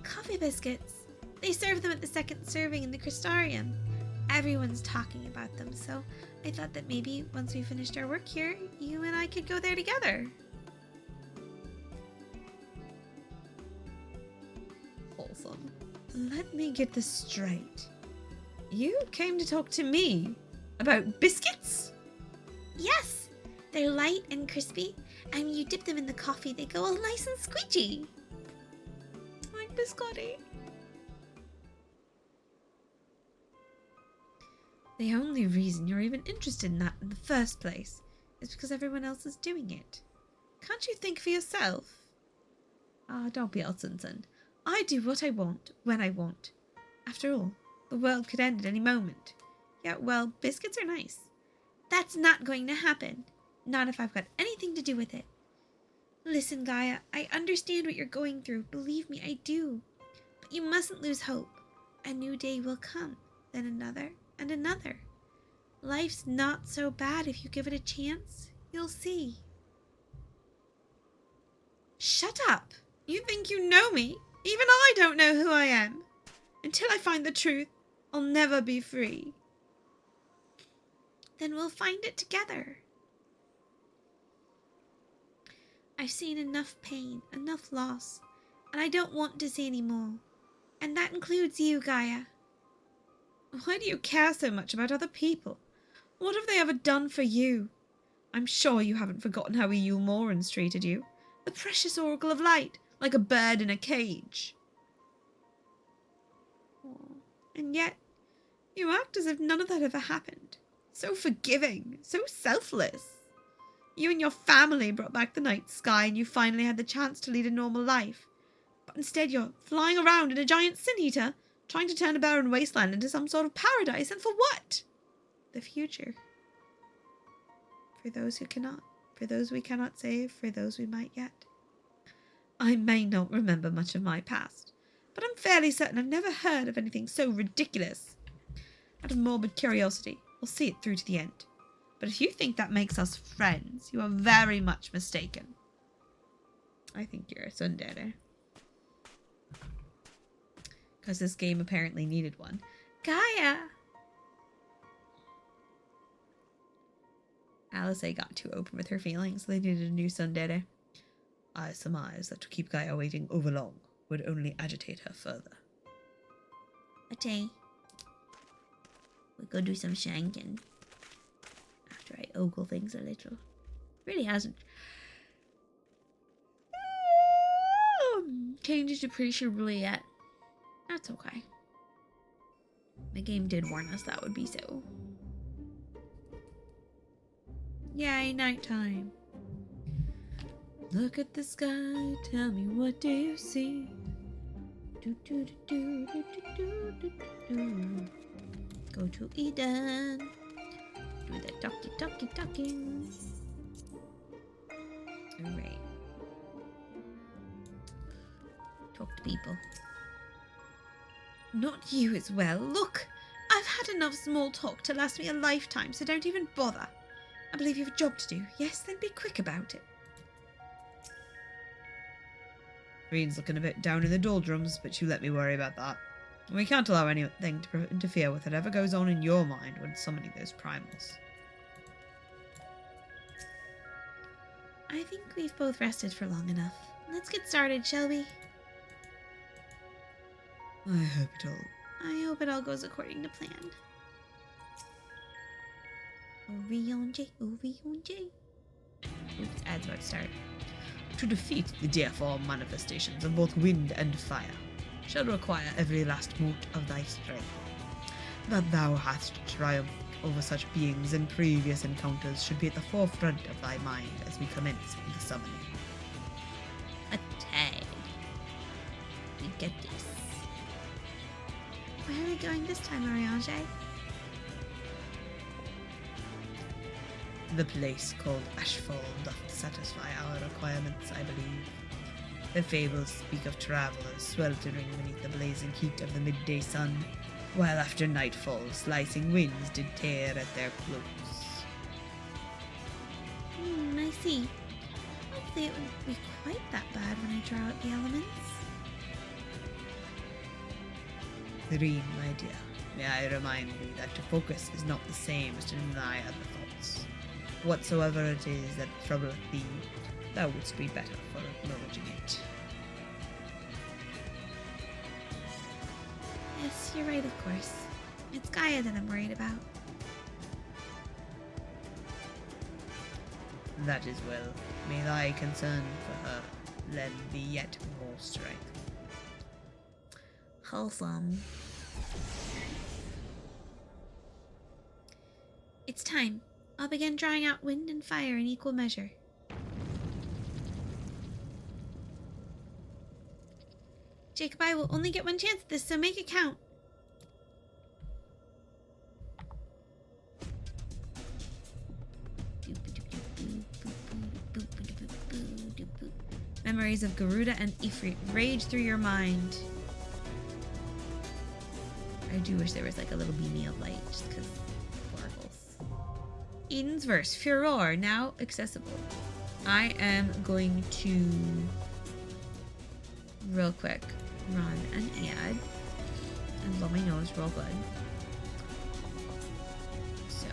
Coffee biscuits. They serve them at the second serving in the Crystarium. Everyone's talking about them, so I thought that maybe once we finished our work here, you and I could go there together. Wholesome. Let me get this straight. You came to talk to me about biscuits? Yes, they're light and crispy, and when you dip them in the coffee, they go all nice and squeegee. Like biscotti. The only reason you're even interested in that in the first place is because everyone else is doing it. Can't you think for yourself? Ah, don't be Elsinson. I do what I want, when I want. After all, the world could end at any moment. Yeah, well, biscuits are nice. That's not going to happen. Not if I've got anything to do with it. Listen, Gaia, I understand what you're going through. Believe me, I do. But you mustn't lose hope. A new day will come, then another, and another. Life's not so bad if you give it a chance. You'll see. Shut up! You think you know me? Even I don't know who I am. Until I find the truth, I'll never be free. Then we'll find it together. I've seen enough pain, enough loss, and I don't want to see any more. And that includes you, Gaia. Why do you care so much about other people? What have they ever done for you? I'm sure you haven't forgotten how we Morans treated you. The precious Oracle of Light, like a bird in a cage. And yet, you act as if none of that ever happened. So forgiving, so selfless. You and your family brought back the night sky and you finally had the chance to lead a normal life. But instead you're flying around in a giant sin-eater, trying to turn a barren wasteland into some sort of paradise, and for what? The future. For those who cannot. For those we cannot save. For those we might yet. I may not remember much of my past, but I'm fairly certain I've never heard of anything so ridiculous. Out of morbid curiosity, I'll see it through to the end. But if you think that makes us friends, you are very much mistaken. I think you're a tsundere. Because this game apparently needed one. Gaia! Alice got too open with her feelings, so they needed a new tsundere. I surmise that to keep Gaia waiting overlong would only agitate her further. Okay. We'll go do some shanking. After I ogle things a little. Really hasn't changed appreciably yet. That's okay. The game did warn us that would be so. Yay, nighttime. Look at the sky, tell me what do you see? Do, do, do, do, do, do, do, do. Go to Eden. Do the talking. Alright. Talk to people. Not you as well. Look, I've had enough small talk to last me a lifetime, so don't even bother. I believe you have a job to do. Yes, then be quick about it. Green's looking a bit down in the doldrums, but you let me worry about that. We can't allow anything to interfere with whatever goes on in your mind when summoning those primals. I think we've both rested for long enough. Let's get started, shall we? I hope it all goes according to plan. Orionje. Oops, ads about to start. To defeat the deiform manifestations of both wind and fire shall require every last mote of thy strength. That thou hast triumphed over such beings in previous encounters should be at the forefront of thy mind as we commence the summoning. A tag. We get this. Where are we going this time, Oriange? The place called Ashfall doth satisfy our requirements, I believe. The fables speak of travelers sweltering beneath the blazing heat of the midday sun, while after nightfall slicing winds did tear at their cloaks. I see. Hopefully it wouldn't be quite that bad when I draw out the elements. Green, my dear, may I remind thee that to focus is not the same as to deny other thoughts. Whatsoever it is that troubleth thee, thou wouldst be better for acknowledging it. Yes, you're right, of course. It's Gaia that I'm worried about. That is well. May thy concern for her lend thee yet more strength. Wholesome. It's time. I'll begin drawing out wind and fire in equal measure. Jacob, I will only get one chance at this, so make it count. Memories of Garuda and Ifrit rage through your mind. I do wish there was like a little beanie of light, just because sparkles. Eden's verse, Furor, now accessible. I am going to, real quick, run an ad and blow my nose real good. So,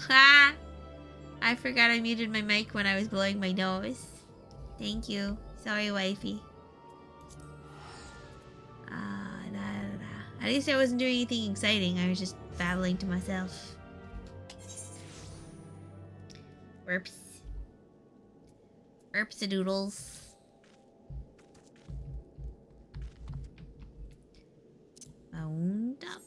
Ha! I forgot I muted my mic when I was blowing my nose. Thank you. Sorry, wifey. At least I wasn't doing anything exciting. I was just babbling to myself. Burps. Burps-a-doodles. Wound up.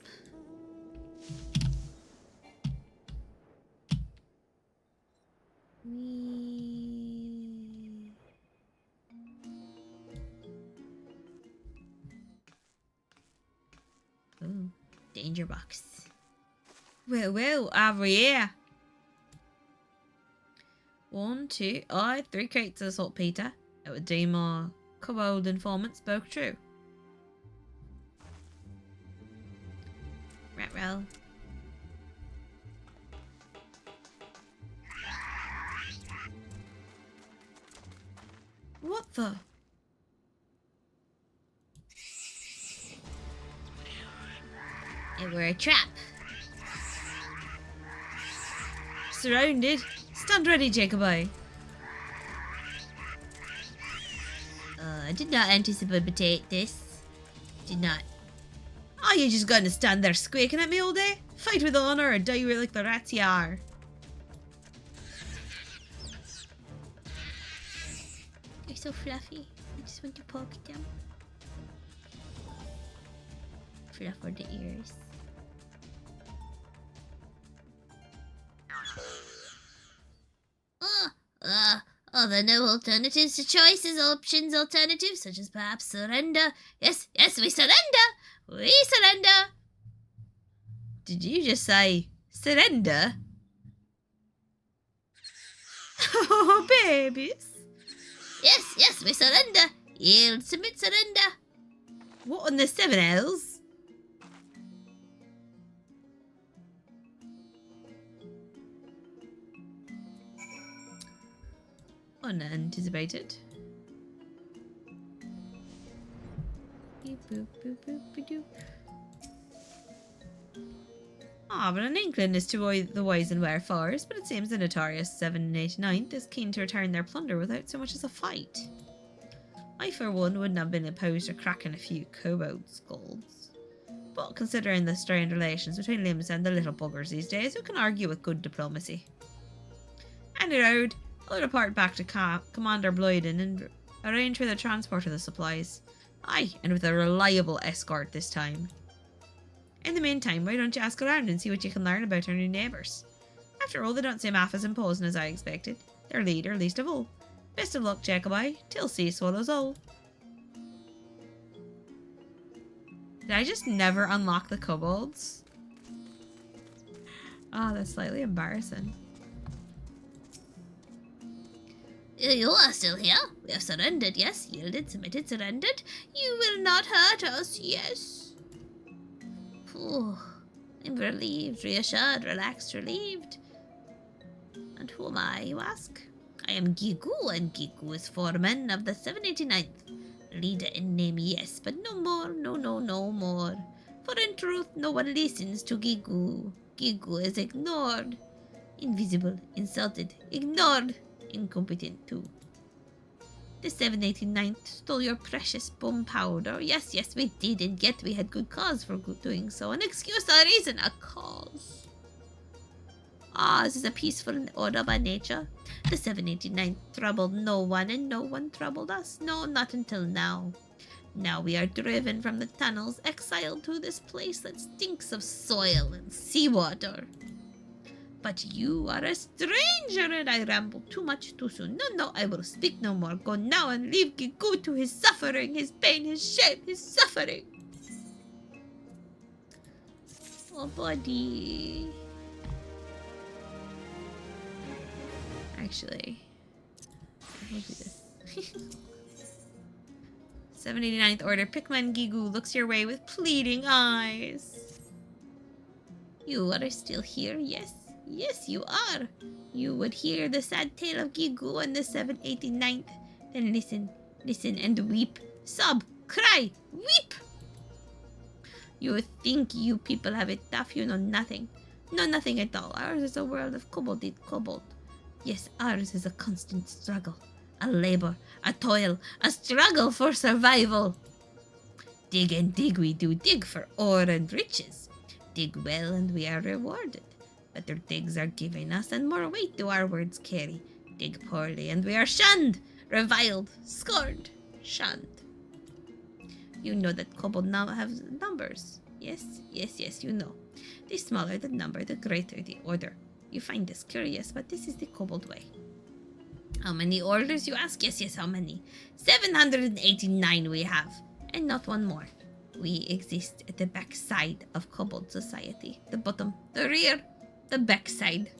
Ooh, danger box. Well, over here. 1, 2, 3 crates of saltpeter. It would deem our kobold informant spoke true. Rat roll. What the? It were a trap. Surrounded. Stand ready, Jacobi. I did not anticipate this. Did not. Oh, you just gonna stand there squeaking at me all day? Fight with honor or die like the rats you are. They're so fluffy. I just want to poke them. Fluff for the ears. Are there no alternatives to choices, options, alternatives, such as perhaps surrender? Yes, we surrender! We surrender! Did you just say surrender? Oh, babies. Yes, we surrender. Yield, submit, surrender. What on the 7 L's? Unanticipated. But an inkling as to the whys and wherefores, but it seems the notorious 789th is keen to return their plunder without so much as a fight. I, for one, wouldn't have been opposed to cracking a few kobold skulls. But considering the strained relations between Limbs and the little buggers these days, who can argue with good diplomacy? Any road, I'll report back to Commander Blyden and arrange for the transport of the supplies. Aye, and with a reliable escort this time. In the meantime, why don't you ask around and see what you can learn about our new neighbours? After all, they don't seem half as imposing as I expected. Their leader, least of all. Best of luck, Jacobi, till sea swallows all. Did I just never unlock the kobolds? Oh, that's slightly embarrassing. You are still here. We have surrendered, yes. Yielded, submitted, surrendered. You will not hurt us, yes. Phew. I'm relieved, reassured, relaxed, relieved. And who am I, you ask? I am Gigu, and Gigu is foreman of the 789th. Leader in name, yes, but no more, no more. For in truth, no one listens to Gigu. Gigu is ignored. Invisible, insulted, ignored. Incompetent too. The 789th stole your precious bomb powder. Yes, we did, and yet we had good cause for doing so. An excuse, a reason, a cause. Ours is a peaceful order by nature. The 789th troubled no one, and no one troubled us. No, not until now. Now we are driven from the tunnels, exiled to this place that stinks of soil and seawater. But you are a stranger, and I rambled too much too soon. No, I will speak no more. Go now and leave Gigu to his suffering, his pain, his shame, his suffering. Oh, buddy. Actually, we'll do this. 789th Order, Pickman Gigu looks your way with pleading eyes. You are still here, yes? Yes, you are. You would hear the sad tale of Gigu and the 789th. Then listen and weep. Sob, cry, weep. You think you people have it tough, you know nothing. No, nothing at all. Ours is a world of kobold eat kobold. Yes, ours is a constant struggle. A labor, a toil, a struggle for survival. Dig and dig we do, dig for ore and riches. Dig well and we are rewarded. Better digs are given us and more weight do our words carry. Dig poorly and we are shunned, reviled, scorned, shunned. You know that kobold now have numbers. Yes, you know. The smaller the number, the greater the order. You find this curious, but this is the kobold way. How many orders, you ask? Yes, how many? 789 we have, and not one more. We exist at the backside of kobold society. The bottom, the rear, the backside.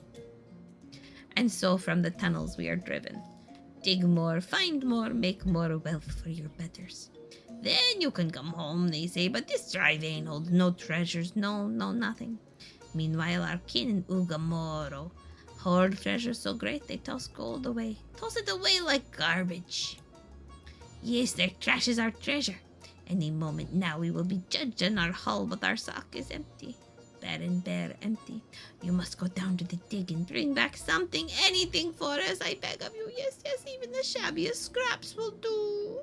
And so from the tunnels we are driven. Dig more, find more, make more wealth for your betters. Then you can come home, they say, but this dry vein holds no treasures, no, nothing. Meanwhile, our kin in Ugamoro hoard treasures so great they toss gold away. Toss it away like garbage. Yes, their trash is our treasure. Any moment now we will be judged and our hull, but our sock is empty. Barren, bare, empty. You must go down to the dig and bring back something, anything for us, I beg of you. Yes, even the shabbiest scraps will do.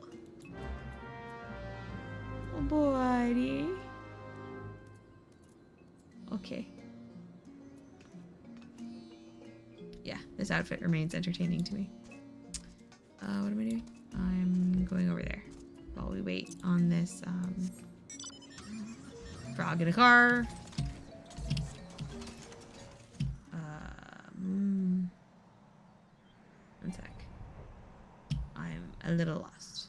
Oh, buddy. Okay. Yeah, this outfit remains entertaining to me. What am I doing? I'm going over there while we wait on this frog in a car. One sec. I'm a little lost.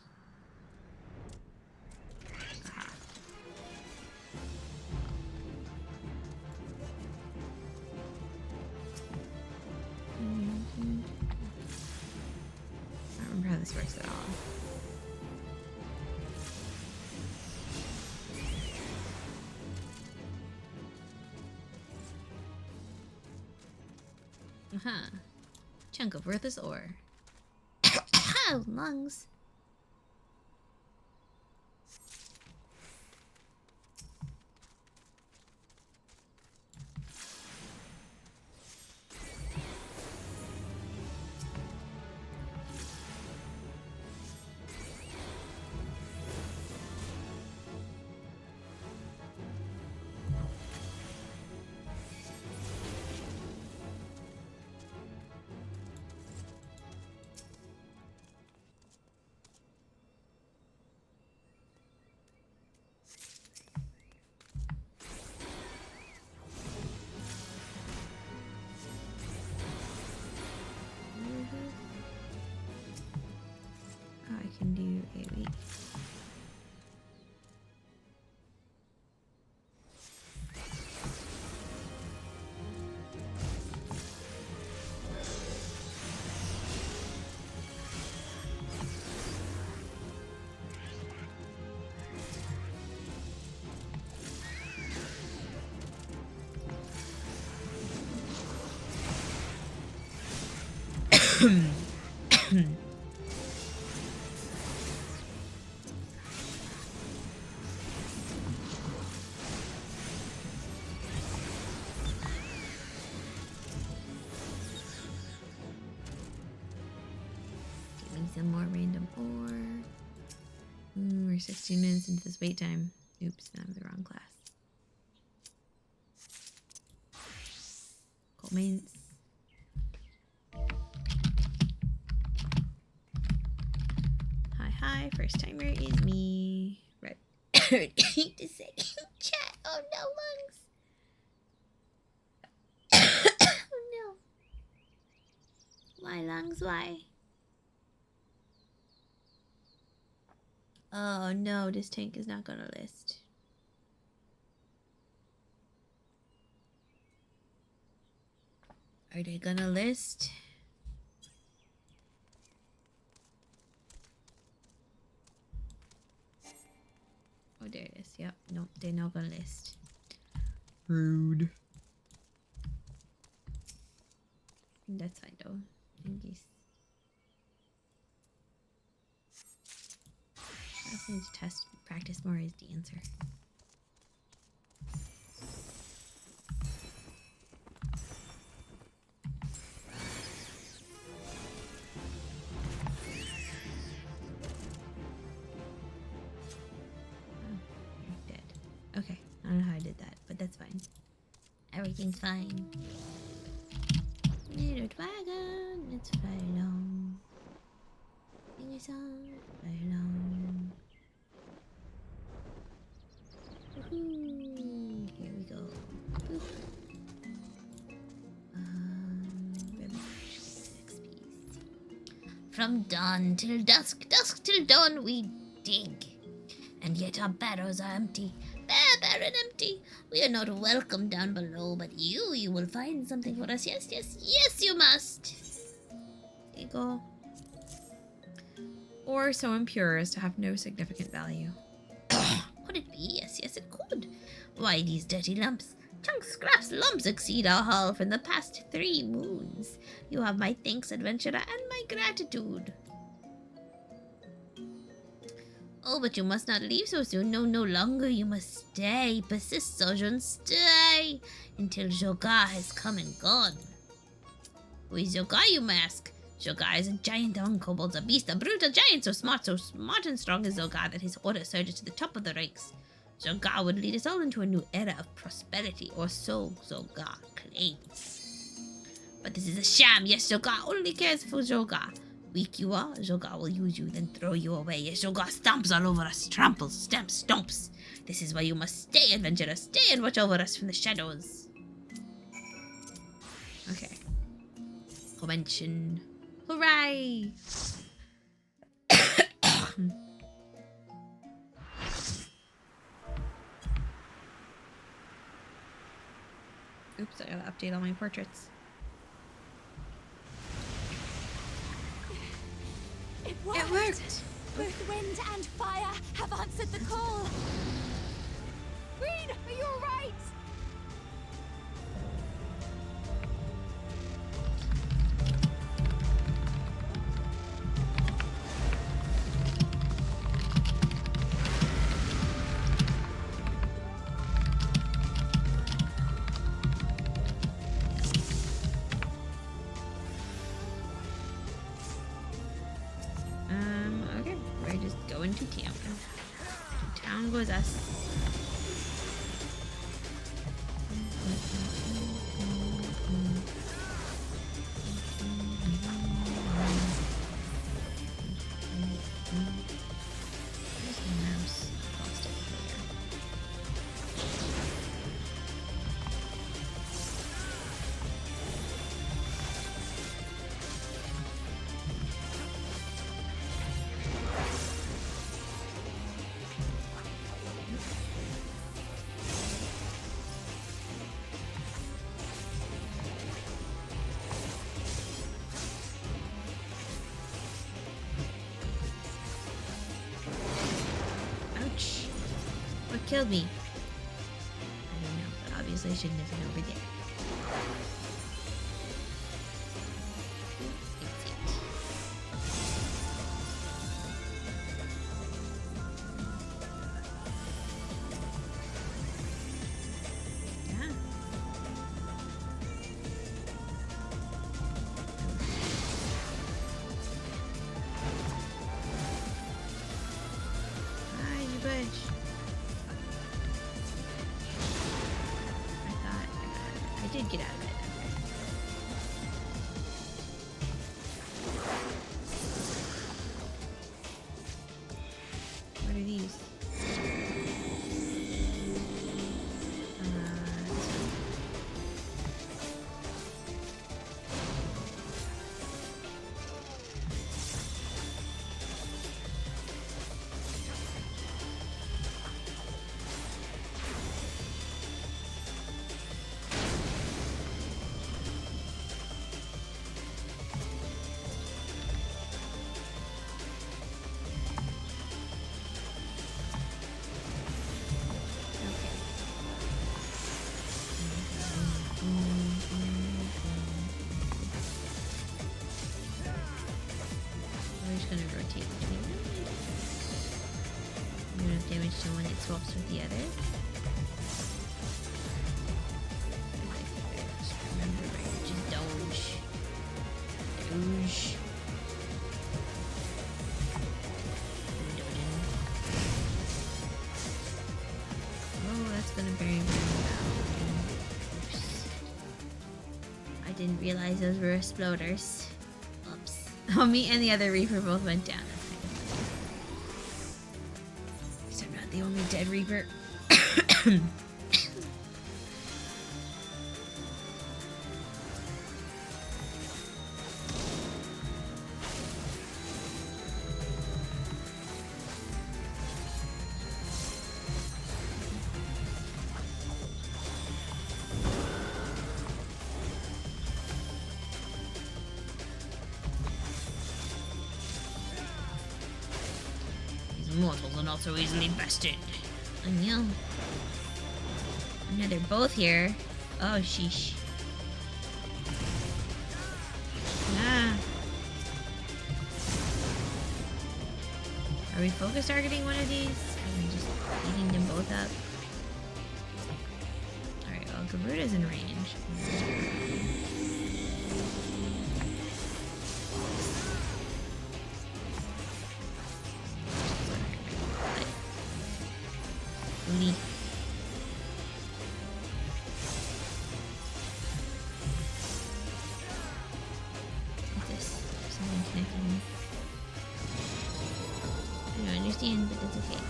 Aha. I don't remember how this works at all. Chunk of worthless ore. Lungs. I can do a week. Some more random ore. We're 16 minutes into this wait time. Oops, I'm the wrong class. Coal mains. Hi, first timer is me. Right. Hate to say chat. Oh no, lungs. Oh no. Why lungs? Why? Oh no, this tank is not gonna list. Are they gonna list? Oh, there it is. Yep. Nope, they're not gonna list. Rude. That's fine though. In case. I just need to practice more as the answer. Okay, I don't know how I did that, but that's fine. Everything's fine. Little dragon, let's fly along. Sing a song, fly along. Woohoo! Here we go. Boop. From dawn till dusk, dusk till dawn we dig. And yet our barrows are empty, bare and empty. We are not welcome down below, but you will find something for us. Yes, yes, yes, you must. There you go. Or so impure as to have no significant value. Could it be? Yes, yes, it could. Why, these dirty lumps, chunks, scraps, lumps exceed our haul from the past 3 moons. You have my thanks, adventurer, and my gratitude. Oh, but you must not leave so soon. No, no longer. You must stay. Persist, Sojourn. Stay until Jogar has come and gone. Who is Jogar, you may ask? Jogar is a giant among kobolds, a beast, a brute, a giant so smart and strong is Jogar that his order surges to the top of the ranks. Jogar would lead us all into a new era of prosperity, or so Jogar claims. But this is a sham. Yes, Jogar only cares for Jogar. Weak you are, Jogar will use you, then throw you away. Yes, Jogar stomps all over us, tramples, stamps, stomps. This is why you must stay, adventurer. Stay and watch over us from the shadows. Okay. Convention. Hooray! Oops, I gotta update all my portraits. It worked! It worked! Both wind and fire have answered the call. Green, are you alright? Okay, we're just going to town. To town goes us. Where's the mouse? Lost it earlier. Ouch. What killed me? I don't know, but obviously I shouldn't have been over there. Exit. Yeah. Hi, you bitch. I did get out of it. Okay. What are these? This one. We're just gonna rotate between them. You don't have damage to one, it swaps with the other. Just remember, right? Just dodge. Dodge. Dodging. Oh, gonna burn down. Oops. I didn't realize those were exploders. Oops. Oh, me and the other Reaper both went down. That's kind of funny. So I'm not the only dead Reaper. Mortals are not so easily bested. I know. I know they're both here. Oh, sheesh. Ah. Are we focus targeting one of these? Are we just eating them both up? Alright, well, Garuda's in range. Booty. What's this? There's something connecting me. I don't understand, but that's okay.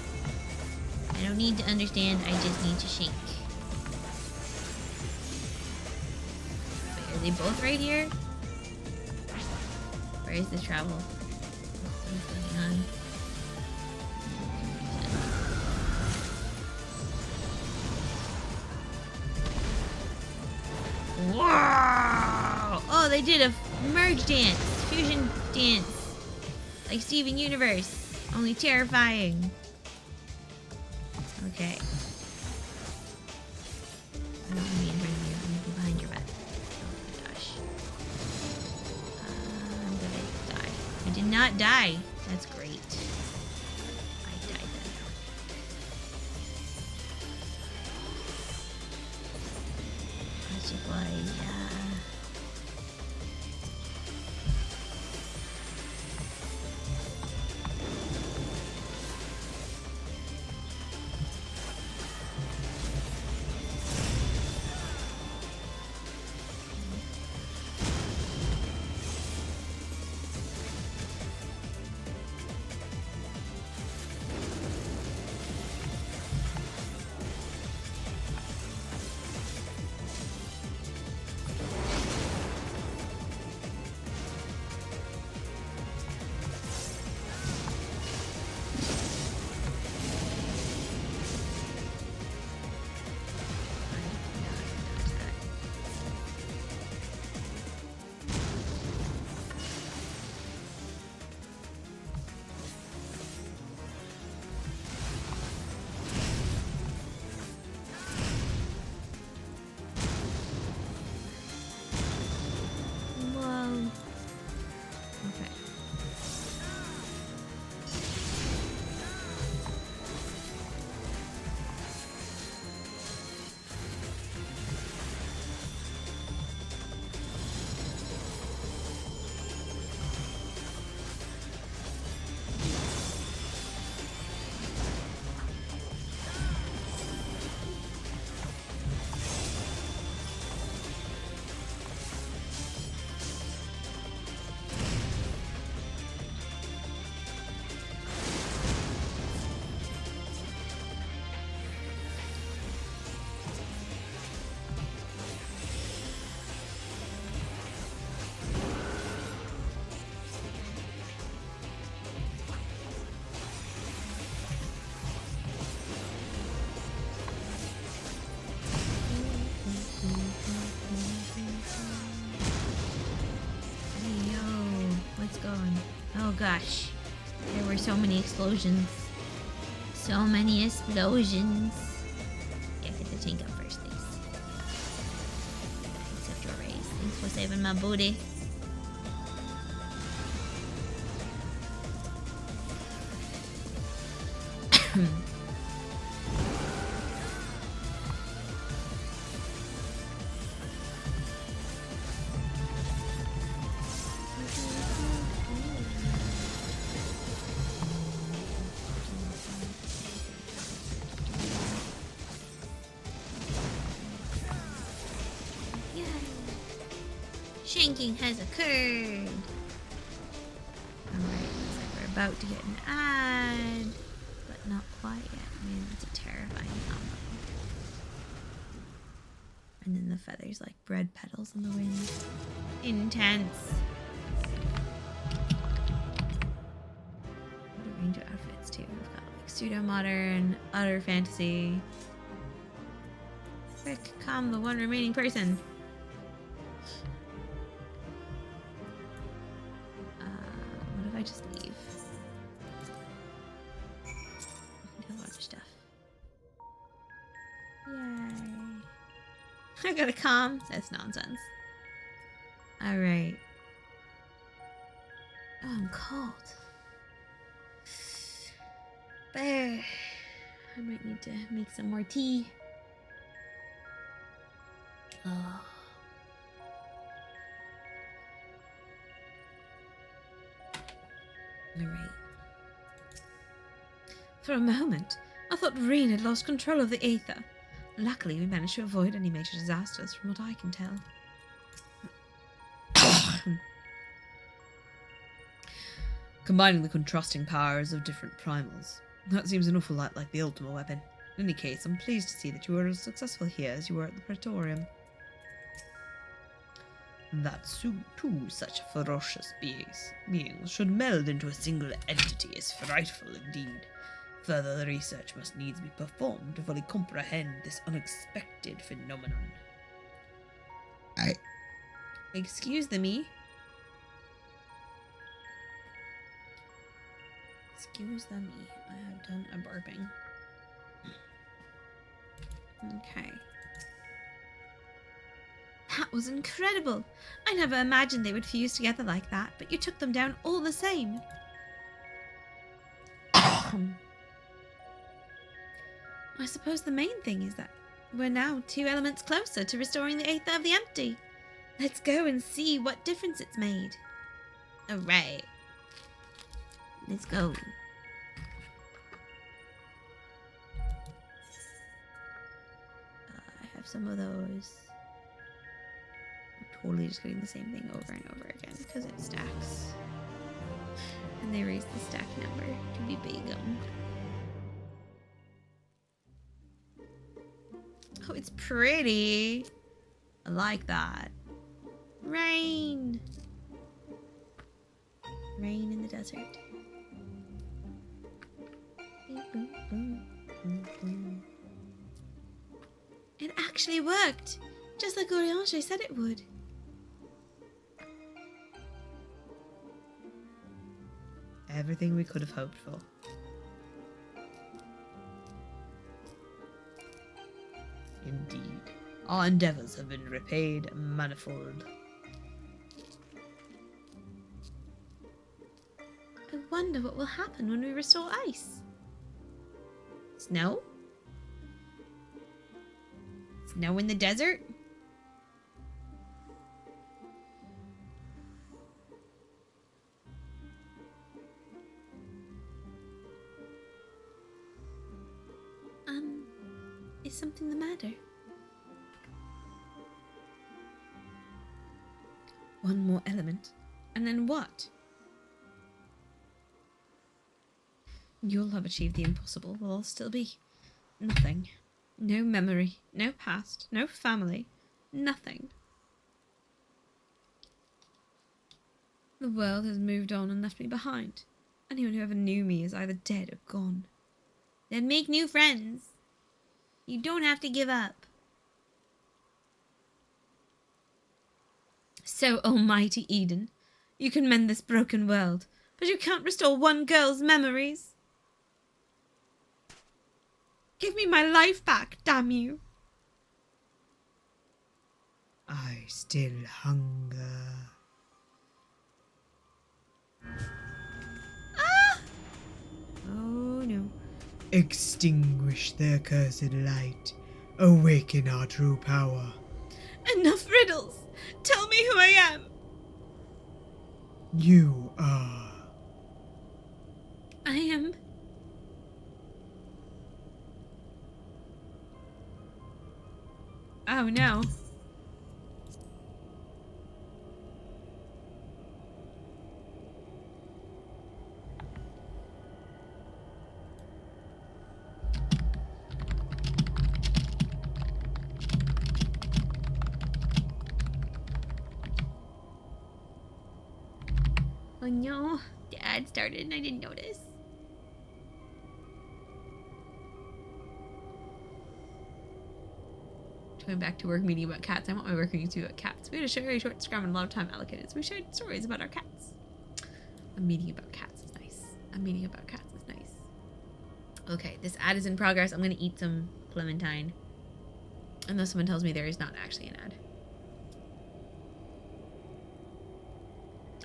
I don't need to understand, I just need to shake. Wait, are they both right here? Where is the travel? What's going on? Whoa! Oh, they did a merge dance, fusion dance, like Steven Universe, only terrifying. Okay. I don't want to be in front of you. I'm gonna be behind your back. Oh my gosh. I'm gonna die. I did not die. That's great. I died then. Supply, yeah. Oh gosh, there were so many explosions. So many explosions. Yeah, get the tank up first, thanks. Accept your raise. Thanks for saving my booty. Shanking has occurred. Alright, looks like we're about to get an ad. But not quite yet. Man, that's a terrifying combo. And then the feathers like bread petals in the wind. Intense. What a range of outfits too. We've got like pseudo modern, utter fantasy. Quick, calm the one remaining person. What if I just leave? I can do other stuff. Yay. I gotta calm. That's nonsense. Alright. Oh, I'm cold. There. I might need to make some more tea. Oh. Alright. For a moment, I thought Reen had lost control of the Aether. Luckily, we managed to avoid any major disasters from what I can tell. Combining the contrasting powers of different primals. That seems an awful lot like the ultimate weapon. In any case, I'm pleased to see that you were as successful here as you were at the Praetorium. That two such ferocious beings should meld into a single entity is frightful indeed. Further research must needs be performed to fully comprehend this unexpected phenomenon. Excuse me. Excuse the me. I have done a burping. Okay. That was incredible. I never imagined they would fuse together like that, but you took them down all the same. I suppose the main thing is that we're now 2 elements closer to restoring the Aether of the Empty. Let's go and see what difference it's made. Alright. Let's go. I have some of those. I'm totally just getting the same thing over and over again because it stacks. And they raise the stack number to be big. Oh, it's pretty. I like that. Rain. Rain in the desert. It actually worked, just like Oriange said it would. Everything we could have hoped for. Indeed, our endeavors have been repaid manifold. I wonder what will happen when we restore ice. Snow? Snow in the desert? Is something the matter? One more element, and then what? You'll have achieved the impossible, while I'll still be nothing. No memory, no past, no family, nothing. The world has moved on and left me behind. Anyone who ever knew me is either dead or gone. Then make new friends. You don't have to give up. So, almighty Eden, you can mend this broken world, but you can't restore one girl's memories. Give me my life back, damn you. I still hunger. Ah! Oh no. Extinguish the accursed light. Awaken our true power. Enough riddles. Tell me who I am. You are... I am... Oh no. Oh no, the ad started and I didn't notice. Going back to work meeting about cats. I want my work meeting to be about cats. We had a very short scrum and a lot of time allocated, so we shared stories about our cats. A meeting about cats is nice. A meeting about cats is nice. Okay, this ad is in progress. I'm gonna eat some clementine. Unless someone tells me there is not actually an ad.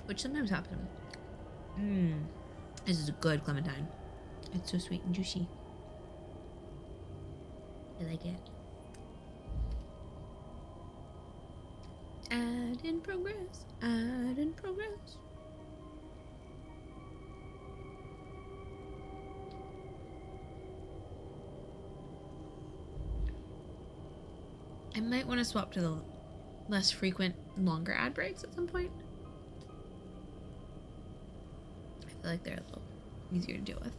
Which sometimes happens. This is a good clementine. It's so sweet and juicy. I like it. Ad in progress. Ad in progress. I might want to swap to the less frequent, longer ad breaks at some point. I feel like they're a little easier to deal with.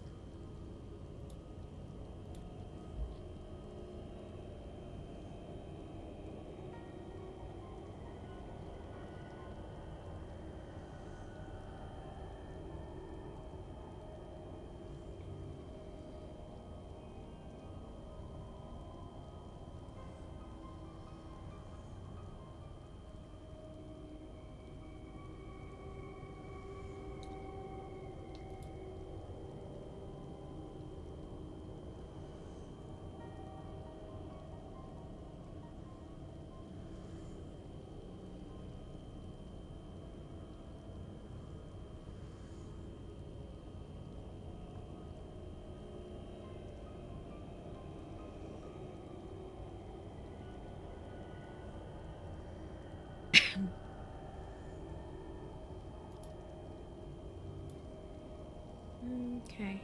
Okay.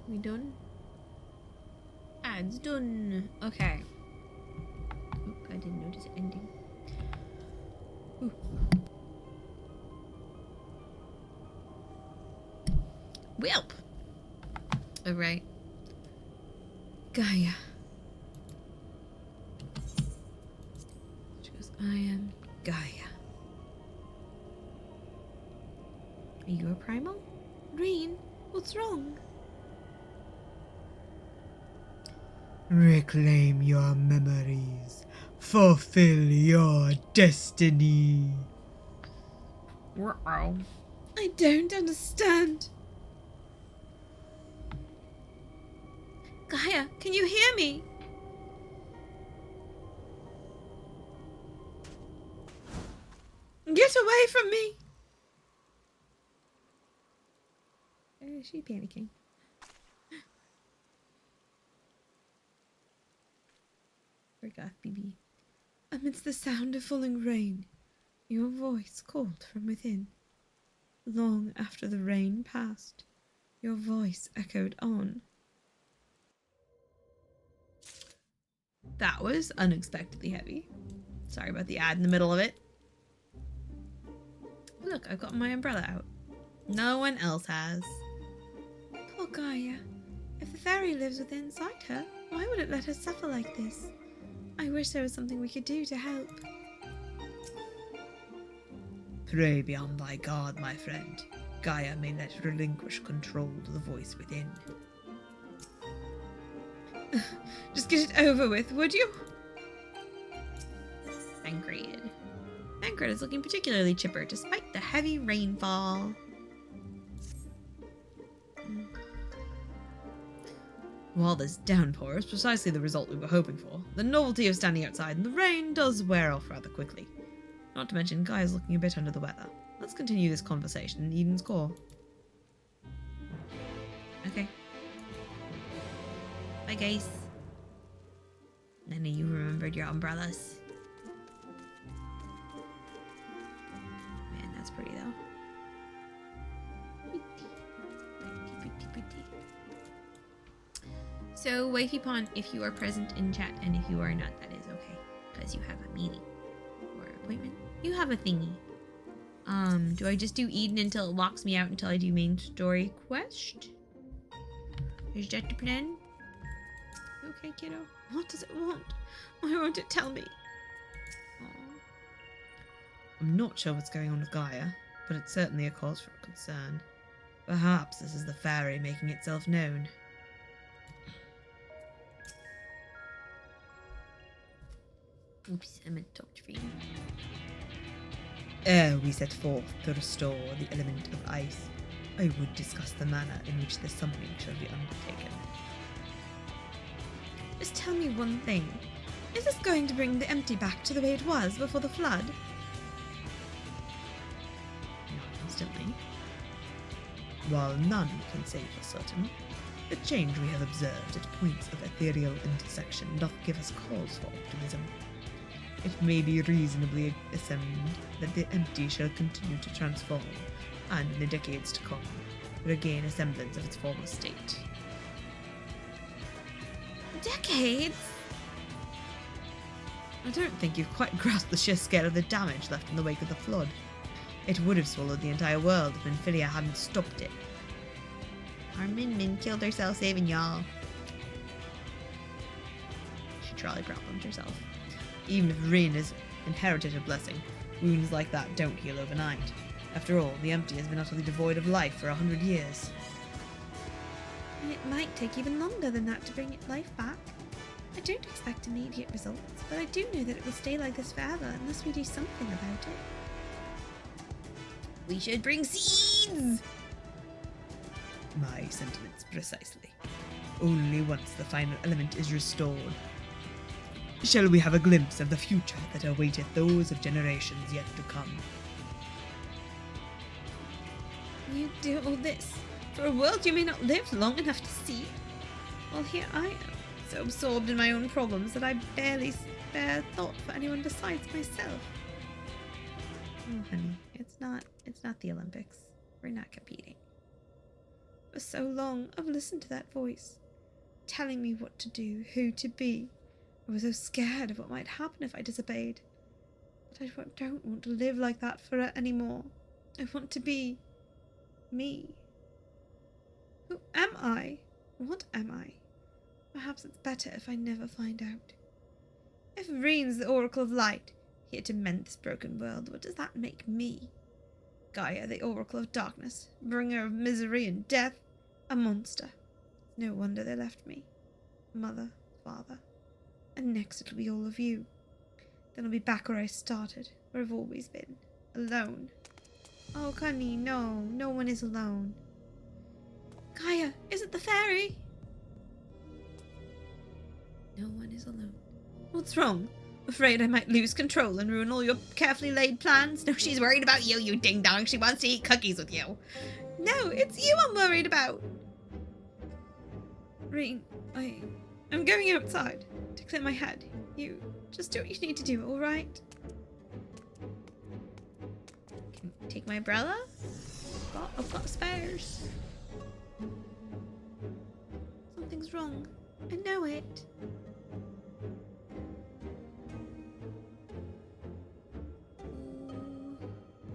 We done? Ads done. Okay. Oop, I didn't notice it ending. Ooh. Welp. Alright. Gaia. She goes, I am Gaia. Are you a primal? Rain, what's wrong? Reclaim your memories. Fulfill your destiny. Ruh-oh. I don't understand. Gaia, can you hear me? Get away from me. Is she panicking? Forgot, BB. Amidst the sound of falling rain, your voice called from within. Long after the rain passed, your voice echoed on. That was unexpectedly heavy. Sorry about the ad in the middle of it. Look, I've got my umbrella out. No one else has. Poor Gaia. If the fairy lives within inside her, why would it let her suffer like this? I wish there was something we could do to help. Pray beyond thy God, my friend. Gaia may let relinquish control to the voice within. Just get it over with, would you? Thancred. Thancred is looking particularly chipper despite the heavy rainfall. While this downpour is precisely the result we were hoping for, the novelty of standing outside in the rain does wear off rather quickly. Not to mention, Gaia's looking a bit under the weather. Let's continue this conversation in Eden's Core. Okay. Bye, guys. None of you remembered your umbrellas. Man, that's pretty, though. So, Wifey Pond, if you are present in chat, and if you are not, that is okay. Because you have a meeting. Or appointment. You have a thingy. Do I just do Eden until it locks me out until I do main story quest? Is that the plan? You okay, kiddo? What does it want? Why won't it tell me? I'm not sure what's going on with Gaia, but it's certainly a cause for concern. Perhaps this is the fairy making itself known. Oops, I meant to talk to Reed. Ere we set forth to restore the element of ice, I would discuss the manner in which the summoning shall be undertaken. Just tell me one thing. Is this going to bring the empty back to the way it was before the flood? Not instantly. While none can say for certain, the change we have observed at points of ethereal intersection doth give us cause for optimism. It may be reasonably assumed that the empty shall continue to transform, and in the decades to come, regain a semblance of its former state. Decades? I don't think you've quite grasped the sheer scale of the damage left in the wake of the flood. It would have swallowed the entire world if Minfilia hadn't stopped it. Our Min killed herself saving y'all. She Charlie problemed herself. Even if Rin has inherited a blessing, wounds like that don't heal overnight. After all, the empty has been utterly devoid of life for 100 years. And it might take even longer than that to bring its life back. I don't expect immediate results, but I do know that it will stay like this forever unless we do something about it. We should bring seeds! My sentiments precisely. Only once the final element is restored shall we have a glimpse of the future that awaiteth those of generations yet to come. You do all this for a world you may not live long enough to see. Well, here I am, so absorbed in my own problems that I barely spare thought for anyone besides myself. Oh, honey, it's not the Olympics. We're not competing. For so long, I've listened to that voice, telling me what to do, who to be. I was so scared of what might happen if I disobeyed. But I don't want to live like that for anymore. I want to be me. Who am I? What am I? Perhaps it's better if I never find out. If Reen's the Oracle of Light, here to mend this broken world, what does that make me? Gaia, the Oracle of Darkness, bringer of misery and death, a monster. No wonder they left me. Mother, father. And next it'll be all of you. Then I'll be back where I started, where I've always been. Alone. Oh, Connie, no. No one is alone. Gaia, is it the fairy? No one is alone. What's wrong? Afraid I might lose control and ruin all your carefully laid plans? No, she's worried about you, you ding-dong. She wants to eat cookies with you. No, it's you I'm worried about. Reen, I'm going outside to clear my head. You just do what you need to do, alright? Can you take my umbrella? I've got spares. Something's wrong. I know it.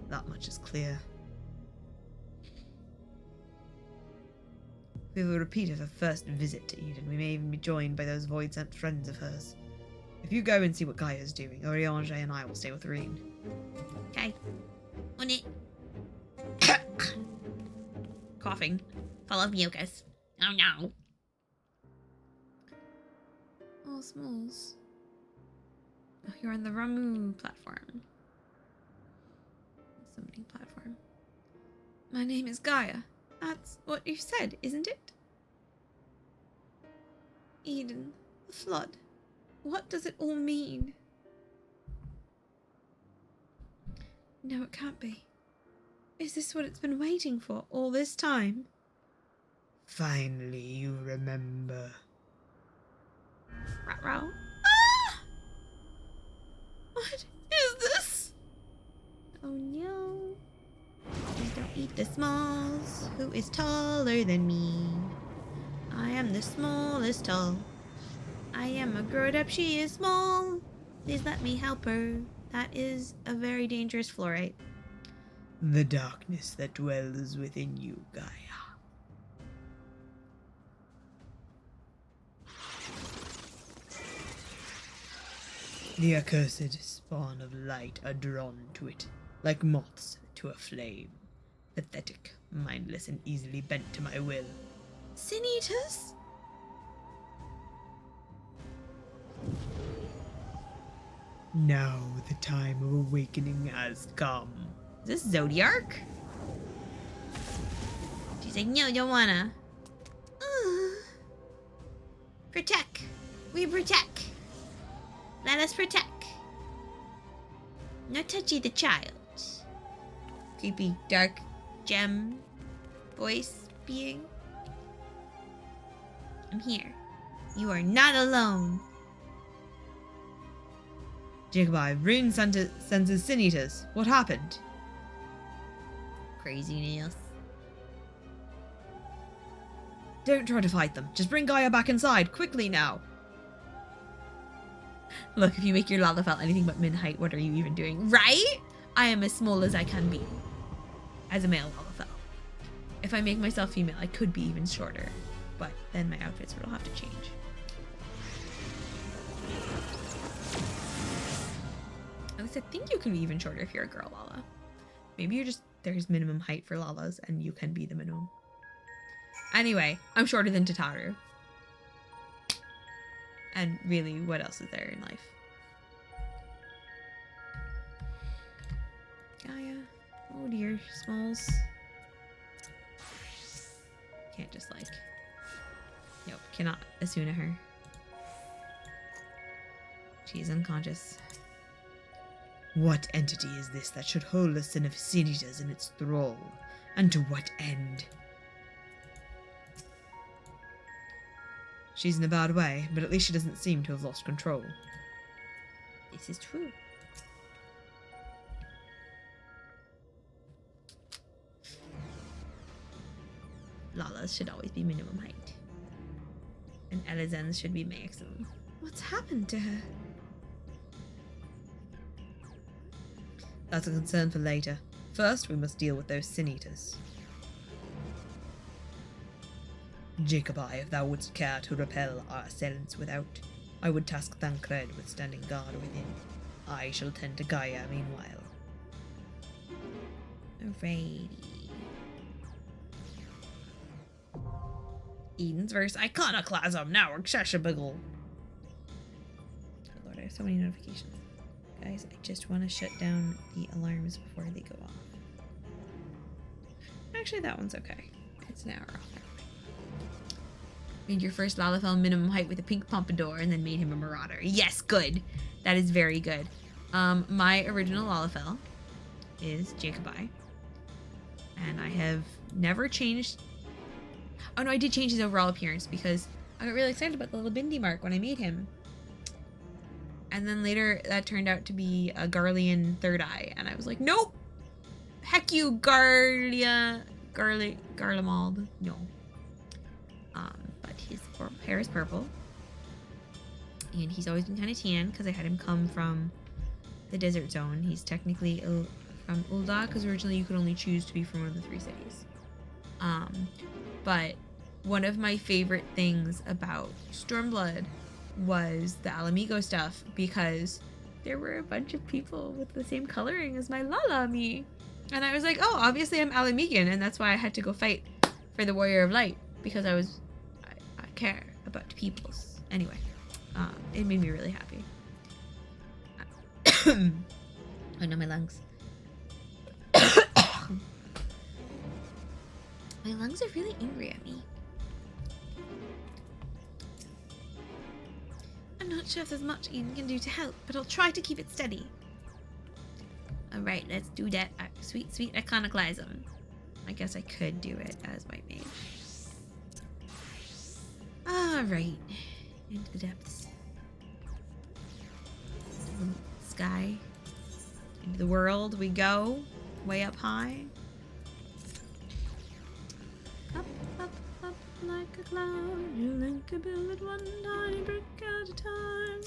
That much is clear. If we have a repeat of her first visit to Eden, we may even be joined by those void-sent friends of hers. If you go and see what Gaia's doing, Oriange and I will stay with Reen. Okay. On it. Coughing. Full of mucus. Oh no. Oh, Smalls. Oh, you're on the Ramu platform. Summoning platform. My name is Gaia. That's what you said, isn't it? Eden, the flood. What does it all mean? No, it can't be. Is this what it's been waiting for all this time? Finally, you remember. Ruh-roh. Ah! What is this? Oh no. Please don't eat the smalls. Who is taller than me? I am the smallest tall. I am a grown up, she is small. Please let me help her. That is a very dangerous fluorite. The darkness that dwells within you, Gaia. The accursed spawn of light are drawn to it, like moths to a flame. Pathetic, mindless, and easily bent to my will. Sin eaters? Now the time of awakening has come. Is this Zodiark? She's like, no, don't wanna. Protect. We protect. Let us protect. No touchy the child. Creepy, dark, gem, voice, being. I'm here. You are not alone. Jacobi, Rune senses Sin Eaters. What happened? Crazy nails. Don't try to fight them. Just bring Gaia back inside, quickly now. Look, if you make your Lalafell anything but min-height, what are you even doing? Right? I am as small as I can be. As a male Lalafell. If I make myself female, I could be even shorter. But then my outfits will have to change. At least I think you can be even shorter if you're a girl Lala. Maybe you're just, there's minimum height for Lalas and you can be the minimum. Anyway, I'm shorter than Tataru. And really, what else is there in life? Gaia. Oh dear, Smalls. Can't just like... Nope, cannot Asuna her. She's unconscious. What entity is this that should hold the sin of Sin Eaters in its thrall? And to what end? She's in a bad way, but at least she doesn't seem to have lost control. This is true. Lala's should always be minimum height. And Elizan's should be maximum. What's happened to her? That's a concern for later. First, we must deal with those Sin Eaters. Jacobi, if thou wouldst care to repel our assailants without, I would task Thancred with standing guard within. I shall tend to Gaia meanwhile. Alrighty. Eden's verse Iconoclasm, now accessible. Oh Lord, I have so many notifications. Guys, I just want to shut down the alarms before they go off. Actually, that one's okay. It's an hour off. Made your first Lalafell minimum height with a pink pompadour and then made him a marauder. Yes, good. That is very good. My original Lalafell is Jacobi. And I have never changed... Oh no, I did change his overall appearance because I got really excited about the little bindi mark when I made him. And then later that turned out to be a Garlean third eye. And I was like, nope! Heck you, Garlemald. No. But his hair is purple. And he's always been kind of tan because I had him come from the desert zone. He's technically from Ul'dah because originally you could only choose to be from one of the 3 cities. But one of my favorite things about Stormblood was the Alamigo stuff because there were a bunch of people with the same coloring as my Lalami. And I was like, oh, obviously I'm Alamigan, and that's why I had to go fight for the Warrior of Light because I care about peoples. Anyway, it made me really happy. Oh no, my lungs. My lungs are really angry at me. I'm not sure if there's much Eden can do to help, but I'll try to keep it steady. Alright, let's do that. Sweet, sweet iconoclasm. I guess I could do it as White Mage. Alright. Into the depths. Sky. Into the world we go. Way up high. Up, up, up like a cloud. You link a build it one tiny brick at a time.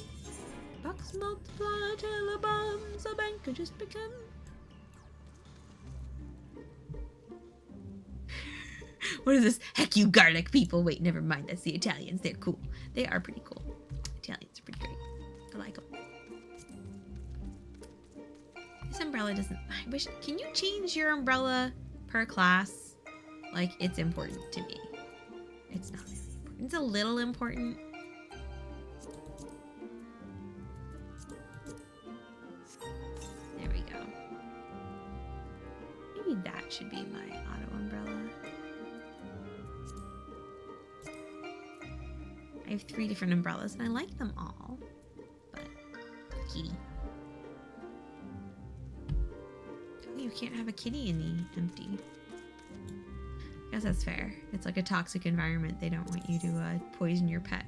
Bucks multiply till a bomb's a bank could just begin. What is this? Heck you garlic people. Wait, never mind. That's the Italians. They're cool. They are pretty cool. Italians are pretty great. I like them. This umbrella doesn't... I wish... Can you change your umbrella per class? Like, it's important to me. It's not really important. It's a little important. There we go. Maybe that should be my auto umbrella. I have 3 different umbrellas and I like them all. But, kitty. Oh, you can't have a kitty in the empty. I guess that's fair. It's like a toxic environment. They don't want you to poison your pets.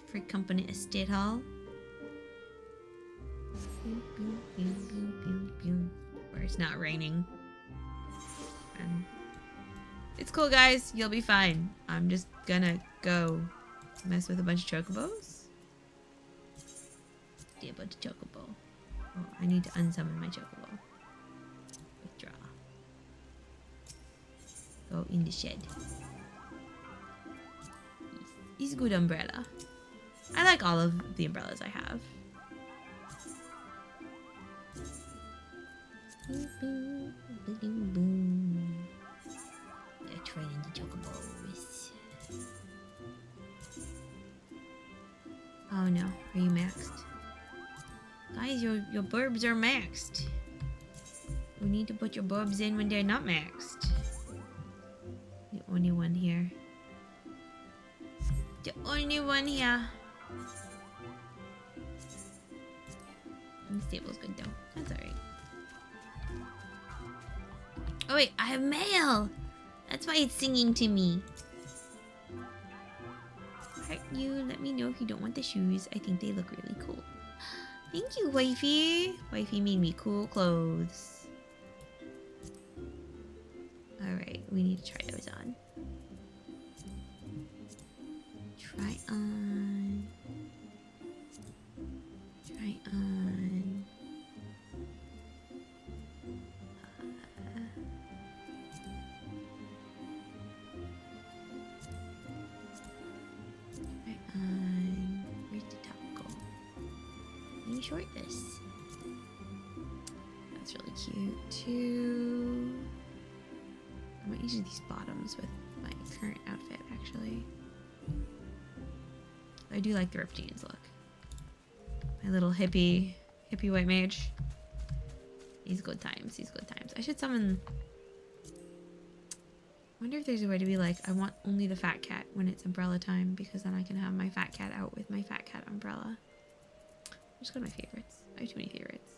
Free company estate hall. Where it's not raining. And it's cool, guys. You'll be fine. I'm just gonna go mess with a bunch of chocobos. Yeah, a bunch of chocobo. Oh, I need to unsummon my chocobo. Withdraw. Go in the shed. He's a good umbrella. I like all of the umbrellas I have. Let's run into chocobos. Oh no, are you maxed? Guys, your burbs are maxed. We need to put your burbs in when they're not maxed. The only one here. The only one here. And the stable's good though. That's alright. Oh wait, I have mail! That's why it's singing to me. Alright, you let me know if you don't want the shoes. I think they look really cool. Thank you, wifey. Wifey made me cool clothes. Alright, we need to try those on. Try on. Try on. Try on. Where's the top go? Let me short this. That's really cute too. I might use these bottoms with my current outfit actually. I do like the ripped jeans look. My little hippie white mage. These good times, these good times. I should summon... I wonder if there's a way to be like, I want only the fat cat when it's umbrella time, because then I can have my fat cat out with my fat cat umbrella. I'll just go to my favorites. I have too many favorites.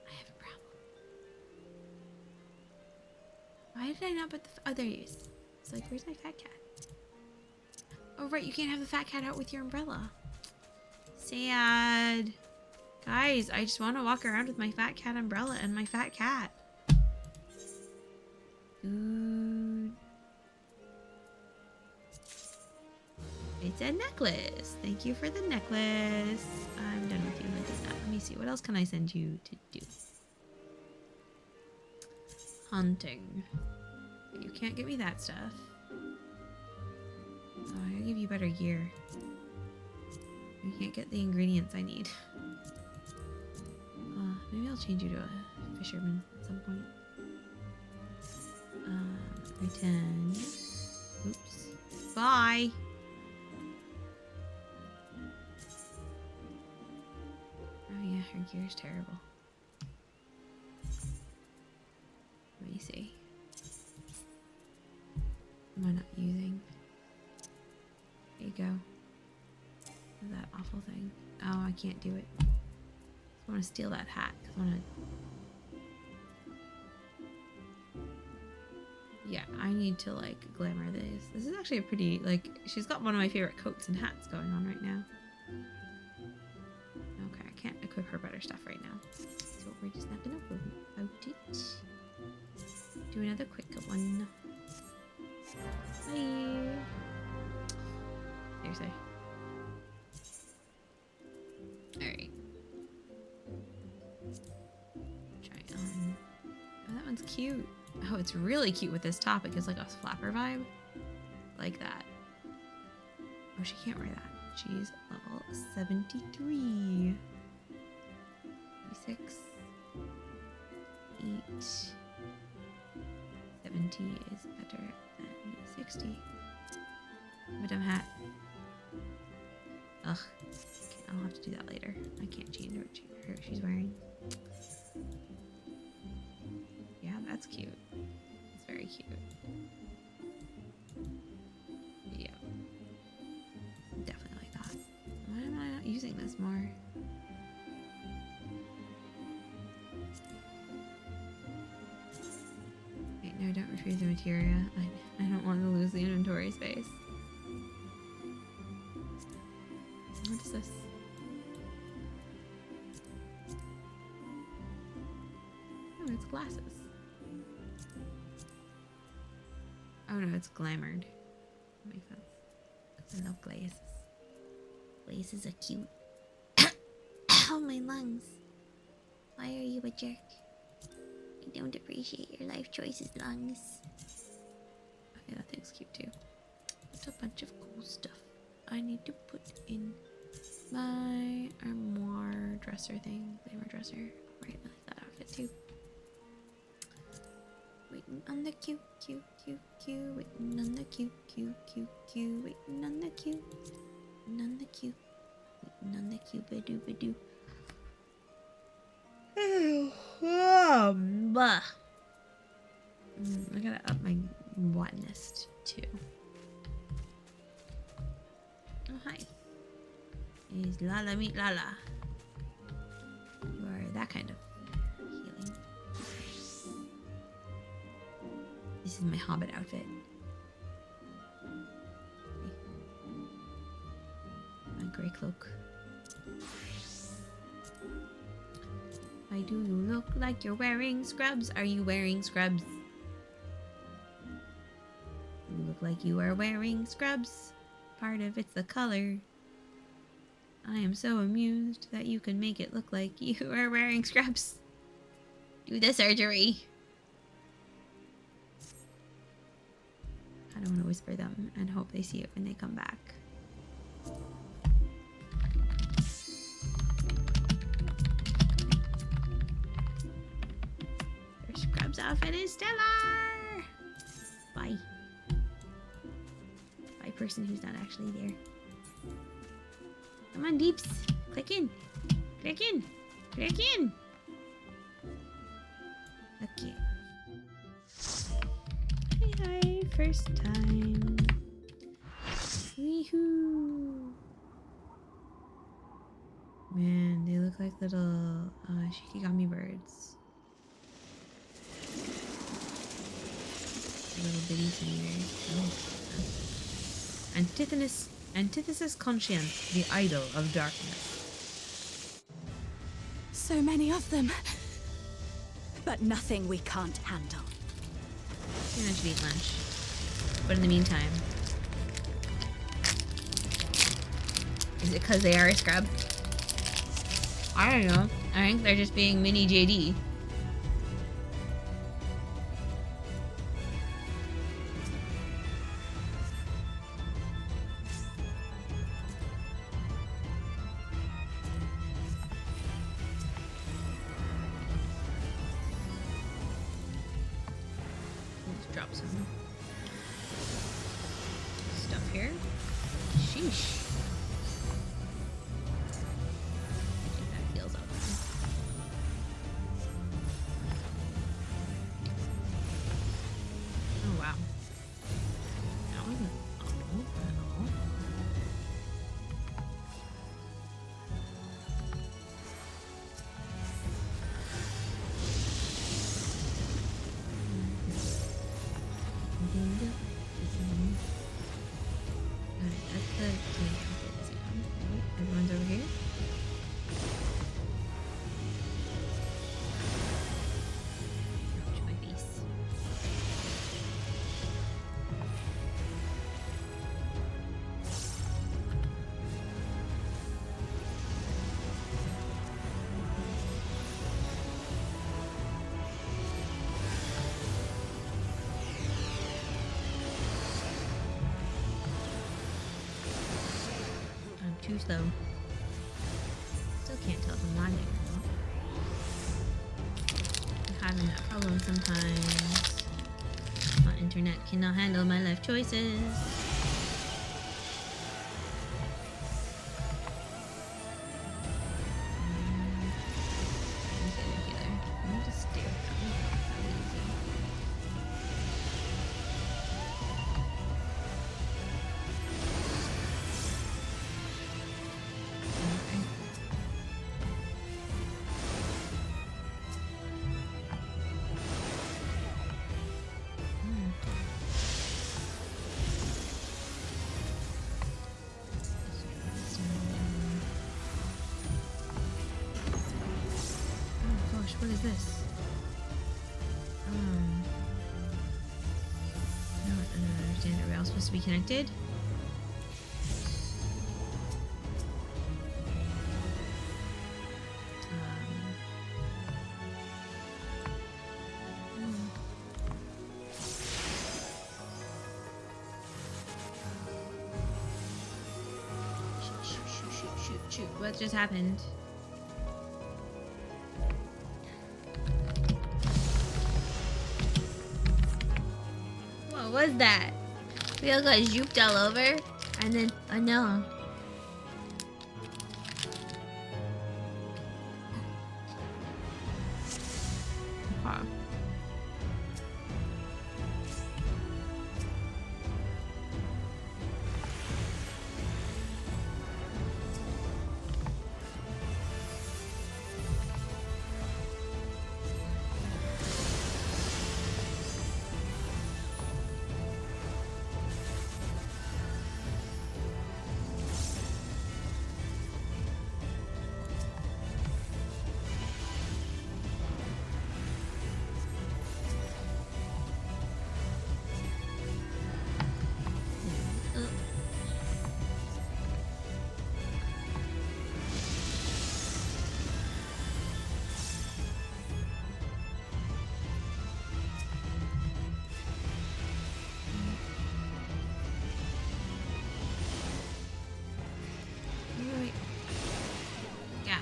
I have a problem. Why did I not put the... Oh, there he is. It's like, where's my fat cat? Oh, right, you can't have the fat cat out with your umbrella. Sad. Guys, I just want to walk around with my fat cat umbrella and my fat cat. Dude. It's a necklace. Thank you for the necklace. I'm done with you. I did that. Let me see. What else can I send you to do? Hunting. You can't get me that stuff. Oh, I gotta give you better gear. I can't get the ingredients I need. Maybe I'll change you to a fisherman at some point. Return. Oops. Bye! Oh yeah, her gear's terrible. Let me see. Am I not using? There you go. That awful thing. Oh, I can't do it. I want to steal that hat because I want to. Yeah, I need to like glamour this. This is actually a pretty like. She's got one of my favorite coats and hats going on right now. Okay, I can't equip her better stuff right now, so we're just not gonna worry about it. Do another quick one. Bye. Seriously. Alright. Try on. Oh, that one's cute. Oh, it's really cute with this top. It gives like a flapper vibe. Like that. Oh, she can't wear that. She's level 73. 6, 8, 70 is better than 60. Madam Hat. Ugh. I'll have to do that later. I can't change what she's wearing. Yeah, that's cute. It's very cute. Yeah. Definitely like that. Why am I not using this more? Wait, no, don't retrieve the materia. I don't want to lose the inventory space. What is this? Oh, it's glasses. Oh no, it's glamoured. That makes sense. I love glasses. Glasses are cute. Oh, my lungs. Why are you a jerk? I don't appreciate your life choices, lungs. Okay, that thing's cute too. It's a bunch of cool stuff I need to put in my armoire dresser thing. Glamour dresser. Right, I like that outfit too. Waiting on the Q. Waiting on the Q. Waiting on the Q. Waiting on the Q. Waiting on the Q. Badoo. Bah. I gotta up my botanist too. Oh, hi. Is Lala meet Lala? You are that kind of healing. This is my hobbit outfit. My grey cloak. Why do you look like you're wearing scrubs? Are you wearing scrubs? You look like you are wearing scrubs. Part of it's the color. I am so amused that you can make it look like you are wearing scrubs. Do the surgery. I don't want to whisper them and hope they see it when they come back. Their scrubs outfit is stellar. Bye. Bye, person who's not actually there. Come on, Deeps. Click in. Click in. Click in. Okay. Hi, first time. Weehoo. Man, they look like little shikigami birds. Little bitty singers. Oh. Antithesis Conscience, the idol of darkness. So many of them. But nothing we can't handle. Maybe I should eat lunch. But in the meantime... Is it because they are a scrub? I don't know. I think they're just being mini JD. Let's drop some stuff here. Sheesh. I think that feels okay. Oh wow. That wasn't awful at all. Alright, that's the tank outfit. Everyone's over here. Ouch, my face. I'm too slow. Still can't tell if I'm lagging or not. having that problem sometimes. My internet cannot handle my life choices. Let me just stay with that one. That was easy. What is this? I don't understand. Are we all supposed to be connected? Shoot. What just happened? What was that? We all got zooped all over, and then oh no. Huh. Yeah.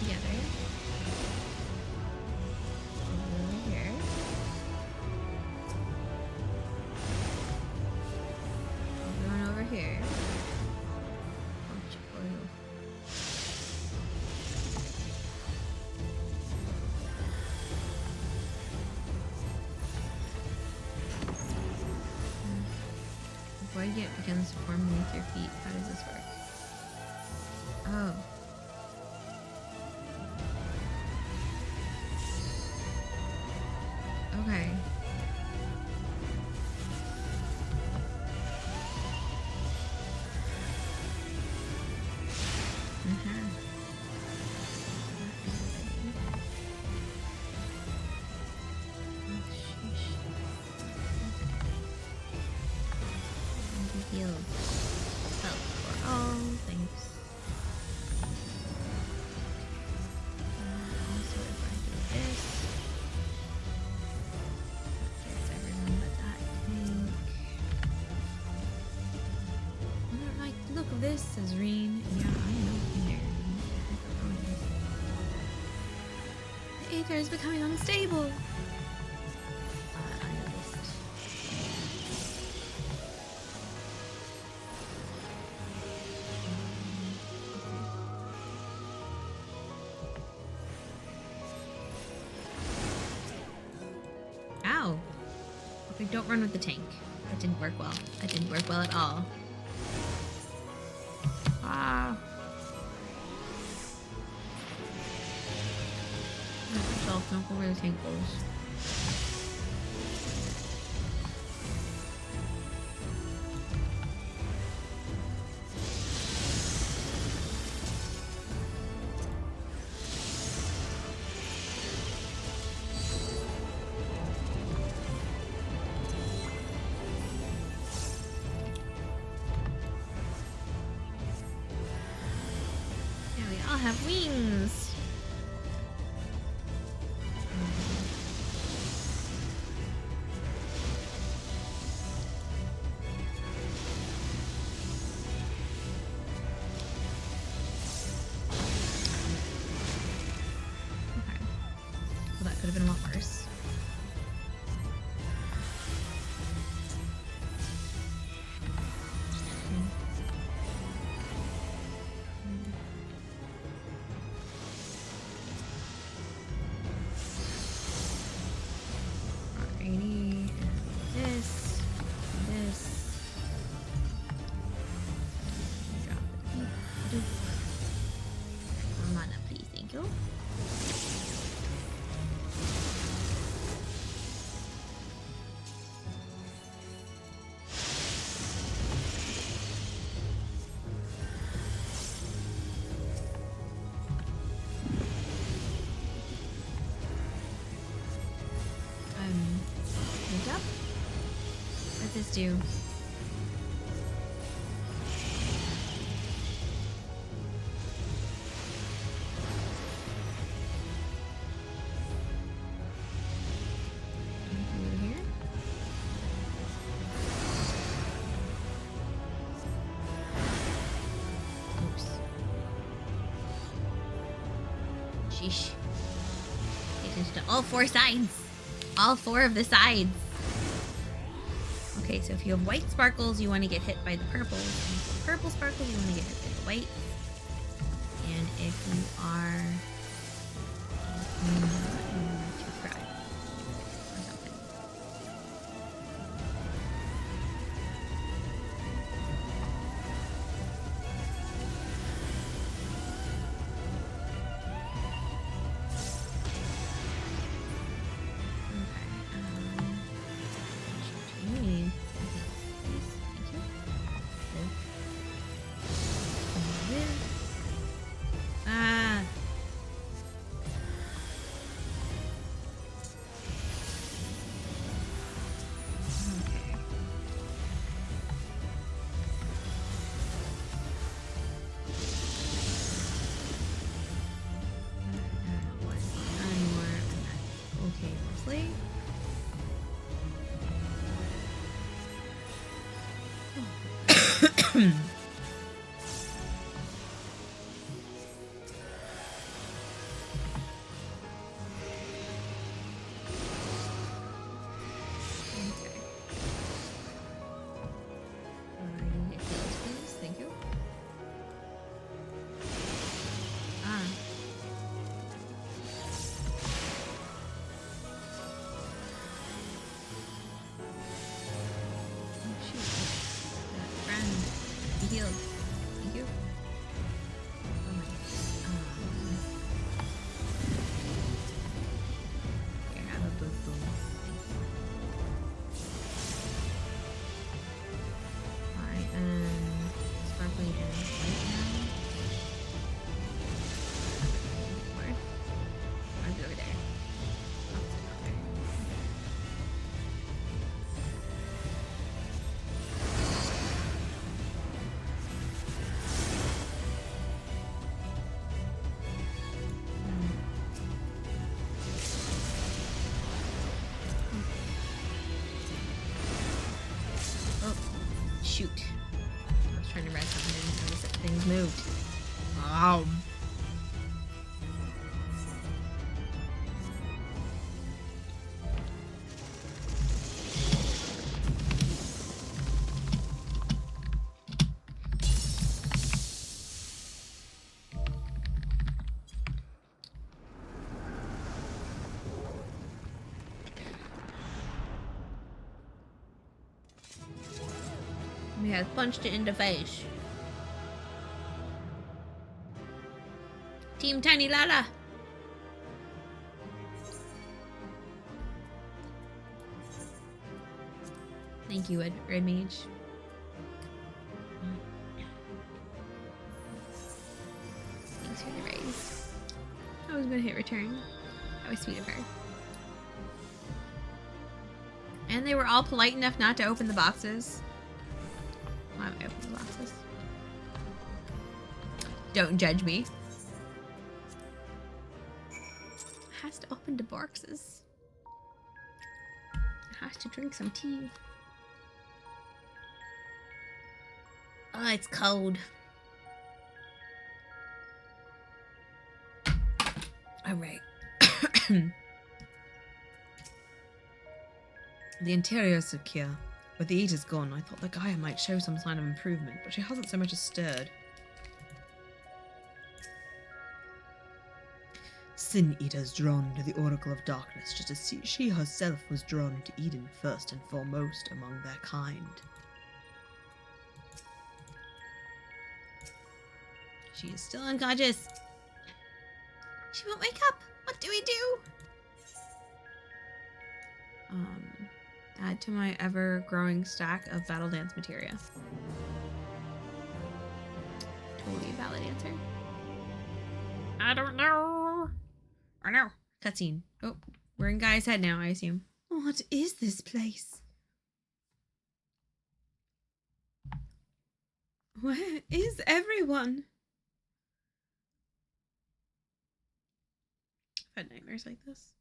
Together. Over here. Going over here. Before it begins to form beneath your feet, how does this work? Oh. Okay. Heal. Help for all. Thanks. Also, if I do this. Everyone but that tank. I don't like the look of this, says Reen. Yeah, I know here. The Aether is becoming unstable. I noticed. Ow. Okay, don't run with the tank. That didn't work well. That didn't work well at all. Ah. yourself. Don't go where the tank goes. Now we all have wings. Okay. Well, that could have been a lot worse. Alrighty, and this, and this. Drop it. Doop. Mana, please, thank you. Moved up. What's this do? Anything over here? Oops. Sheesh. Pay attention to all four sides. All four of the sides. Okay, so if you have white sparkles, you want to get hit by the purples. And if you have purple sparkles, you want to get hit by the white. And if you are to cry or something. Ah. Okay. One more. Okay, mostly. Okay. You get those, please. Thank you. Ah. Oh, shoot. Friend. Be healed. Thank you. Oh my goodness. Here, have a boom boom. I am sparkly and white now. Where? I'll be over there. Oh, it's over there. Oh, shoot. I was trying to read something and didn't notice that things moved. Wow. He has punched it in the face. Team Tiny Lala. Thank you, Red Mage. Thanks for the raise. I was gonna hit return. That was sweet of her. And they were all polite enough not to open the boxes. Why am I opening the boxes? Don't judge me. It has to open the boxes. It has to drink some tea. Oh, it's cold. Alright. The interior is secure. With the eaters gone, I thought the Gaia might show some sign of improvement, but she hasn't so much as stirred. Sin Eater's drawn to the Oracle of Darkness, just as she herself was drawn to Eden first and foremost among their kind. She is still unconscious. She won't wake up. What do we do? Add to my ever-growing stack of battle dance materia. Totally a ballet dancer. I don't know. I know. Cutscene. Oh, we're in Guy's head now, I assume. What is this place? Where is everyone? I've had nightmares like this.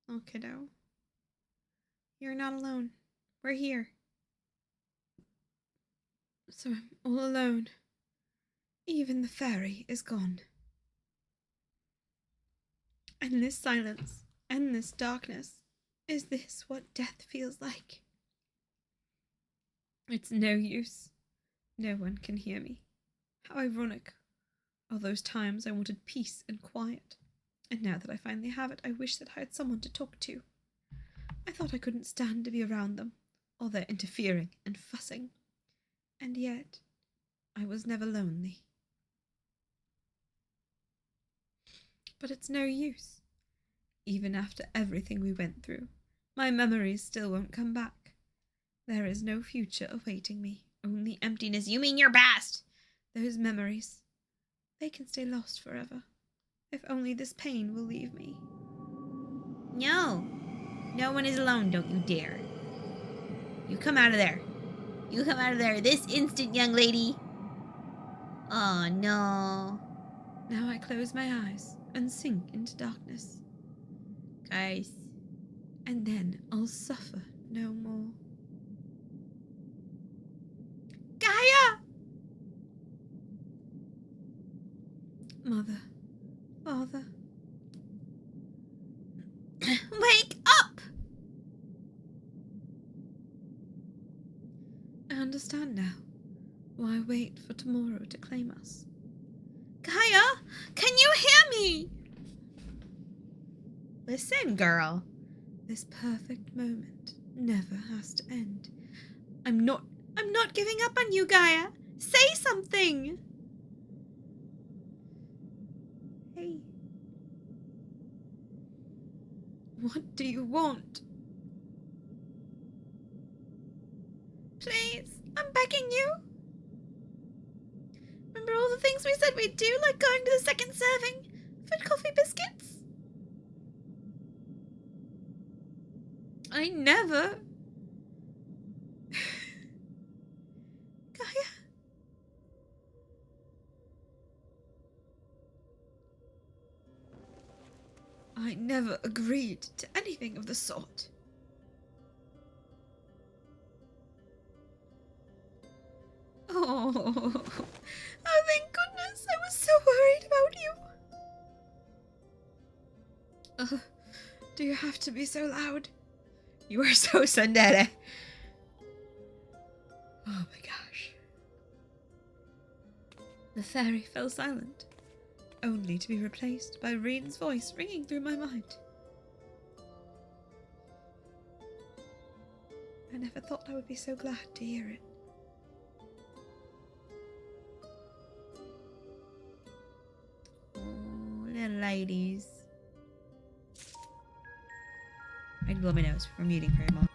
Oh, kiddo. You're not alone. We're here. So I'm all alone. Even the fairy is gone. Endless silence, endless darkness. Is this what death feels like? It's no use. No one can hear me. How ironic. All those times I wanted peace and quiet. And now that I finally have it, I wish that I had someone to talk to. I thought I couldn't stand to be around them, all their interfering and fussing. And yet, I was never lonely. But it's no use. Even after everything we went through, my memories still won't come back. There is no future awaiting me, only emptiness. You mean your past? Those memories, they can stay lost forever. If only this pain will leave me. No. No one is alone, don't you dare. You come out of there. You come out of there this instant, young lady. Oh, no. Now I close my eyes and sink into darkness. Guys. And then I'll suffer no more. Gaia! Mother, Father. Wake up! I understand now. Why wait for tomorrow to claim us? Gaia, can you hear me? Listen, girl. This perfect moment never has to end. I'm not giving up on you, Gaia. Say something. Hey. What do you want? Please, I'm begging you. Remember all the things we said we'd do, like going to the second serving? Food, coffee, biscuits? I never... Gaia? I never agreed to anything of the sort. Oh, thank goodness. I was so worried about you. Do you have to be so loud? You are so tsundere. Oh my gosh. The fairy fell silent, only to be replaced by Reen's voice ringing through my mind. I never thought I would be so glad to hear it. Oh, little ladies. I had to blow my nose for muting her mom.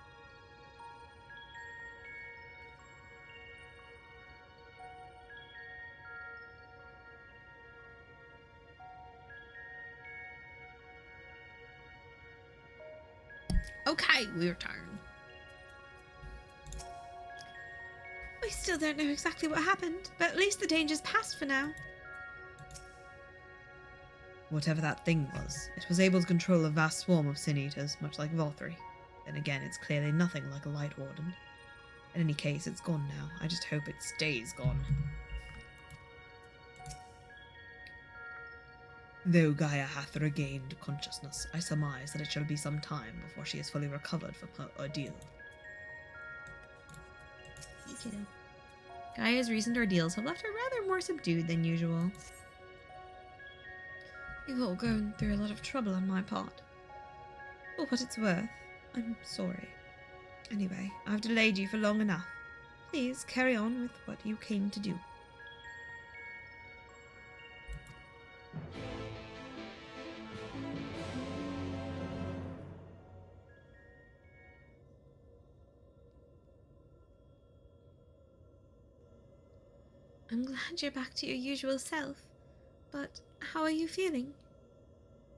Okay, we're turn. We still don't know exactly what happened, but at least the danger's past for now. Whatever that thing was, it was able to control a vast swarm of sin eaters, much like Volthree. Then again, it's clearly nothing like a Light Warden. In any case, it's gone now. I just hope it stays gone. Though Gaia hath regained consciousness, I surmise that it shall be some time before she is fully recovered from her ordeal. Hey, kiddo. Gaia's recent ordeals have left her rather more subdued than usual. You've all gone through a lot of trouble on my part. For what it's worth, I'm sorry. Anyway, I've delayed you for long enough. Please carry on with what you came to do. I'm glad you're back to your usual self, but how are you feeling?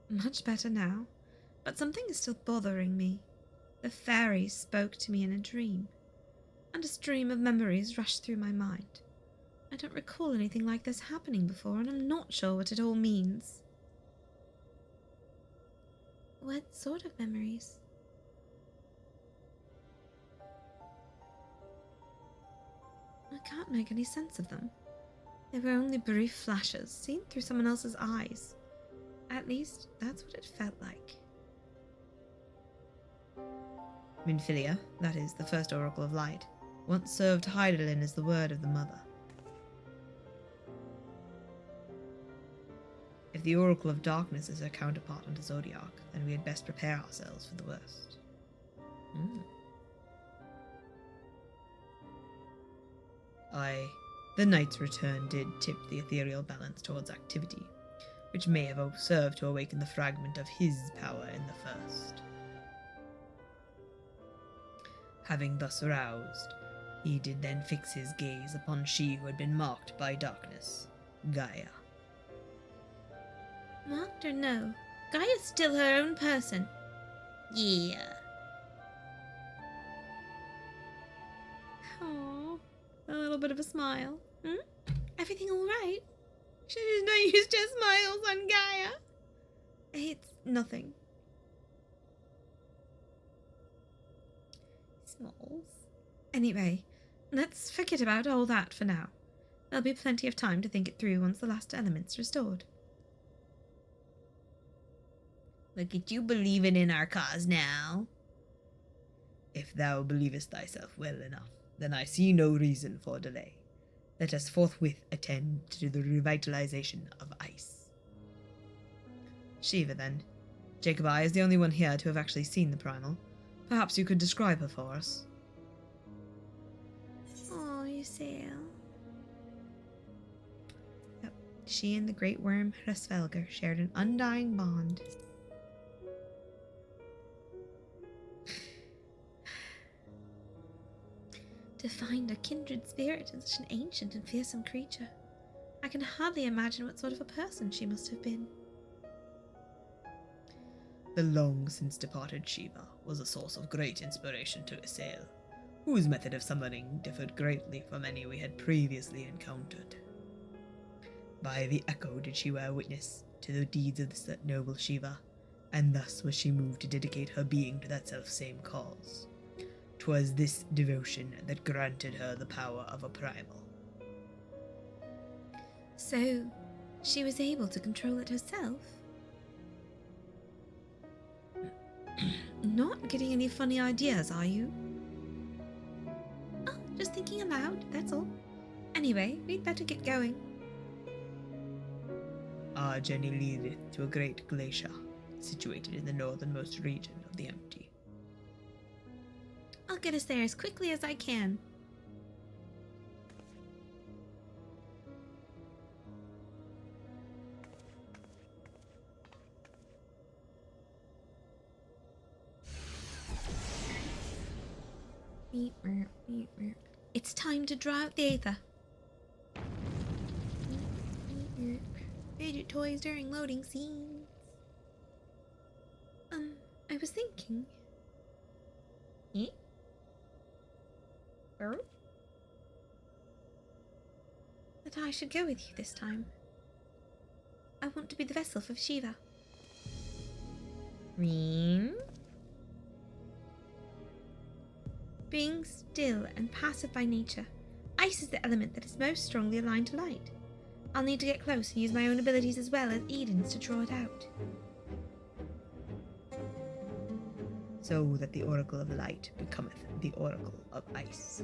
Much better now, but something is still bothering me. The fairies spoke to me in a dream, and a stream of memories rushed through my mind. I don't recall anything like this happening before, and I'm not sure what it all means. What sort of memories? I can't make any sense of them. They were only brief flashes, seen through someone else's eyes. At least, that's what it felt like. Minfilia, that is, the first Oracle of Light, once served Hydaelyn as the word of the Mother. If the Oracle of Darkness is her counterpart under Zodiac, then we had best prepare ourselves for the worst. The night's return did tip the ethereal balance towards activity, which may have served to awaken the fragment of his power in the first. Having thus roused, he did then fix his gaze upon she who had been marked by darkness, Gaia. Marked or no, Gaia's still her own person. Yeah. Oh, a little bit of a smile. Everything all right? She's no use to smiles on Gaia. It's nothing. Smalls. Anyway, let's forget about all that for now. There'll be plenty of time to think it through once the last element's restored. Look at you believing in our cause now. If thou believest thyself well enough, then I see no reason for delay. Let us forthwith attend to the revitalization of ice. Shiva, then. Jacob I is the only one here to have actually seen the primal. Perhaps you could describe her for us. Oh, you sail. Yep. She and the great worm Hresvelgar shared an undying bond. To find a kindred spirit in such an ancient and fearsome creature. I can hardly imagine what sort of a person she must have been. The long since departed Shiva was a source of great inspiration to Isael, whose method of summoning differed greatly from any we had previously encountered. By the echo did she bear witness to the deeds of this noble Shiva, and thus was she moved to dedicate her being to that self-same cause. 'Twas this devotion that granted her the power of a primal. So, she was able to control it herself? Not getting any funny ideas, are you? Oh, just thinking aloud, that's all. Anyway, we'd better get going. Our journey leadeth to a great glacier, situated in the northernmost region of the Empty. I'll get us there as quickly as I can. It's time to draw out the Aether. Fidget toys during loading scenes. I was thinking, Eh? Burrow? That I should go with you this time. I want to be the vessel for Shiva. Reen? Being still and passive by nature, ice is the element that is most strongly aligned to light. I'll need to get close and use my own abilities as well as Eden's to draw it out. So that the Oracle of Light becometh the Oracle of Ice.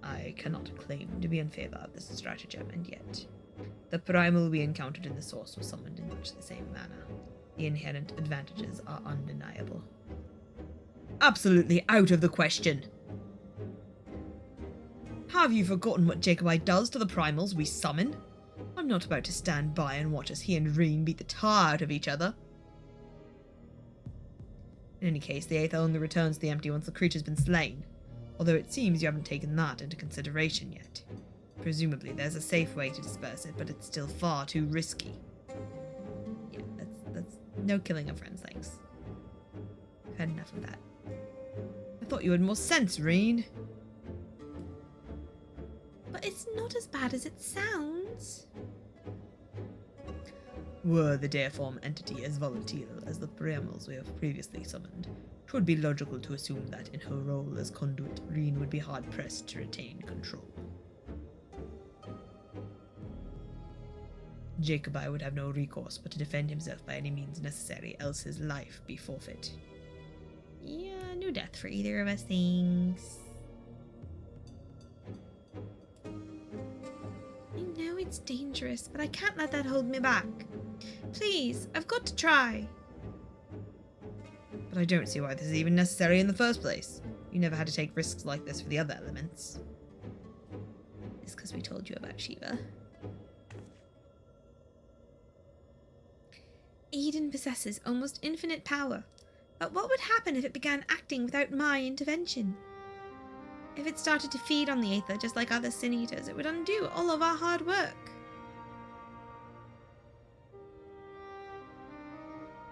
I cannot claim to be in favour of this stratagem, and yet the primal we encountered in the source was summoned in much the same manner. The inherent advantages are undeniable. Absolutely out of the question! Have you forgotten what Jacobi does to the primals we summon? I'm not about to stand by and watch as he and Reen beat the tar out of each other. In any case, the Aether only returns to the empty once the creature's been slain, although it seems you haven't taken that into consideration yet. Presumably there's a safe way to disperse it, but it's still far too risky. Yeah, that's no killing of friends, thanks. I've had enough of that. I thought you had more sense, Reen. But it's not as bad as it sounds. Were the deiform entity as volatile as the primals we have previously summoned, it would be logical to assume that in her role as conduit, Reen would be hard-pressed to retain control. Jacobi would have no recourse but to defend himself by any means necessary, else his life be forfeit. Yeah, no death for either of us, thanks. I know it's dangerous, but I can't let that hold me back. Please, I've got to try. But I don't see why this is even necessary in the first place. You never had to take risks like this for the other elements. It's because we told you about Shiva. Eden possesses almost infinite power, but what would happen if it began acting without my intervention? If it started to feed on the Aether just like other Sin Eaters, it would undo all of our hard work.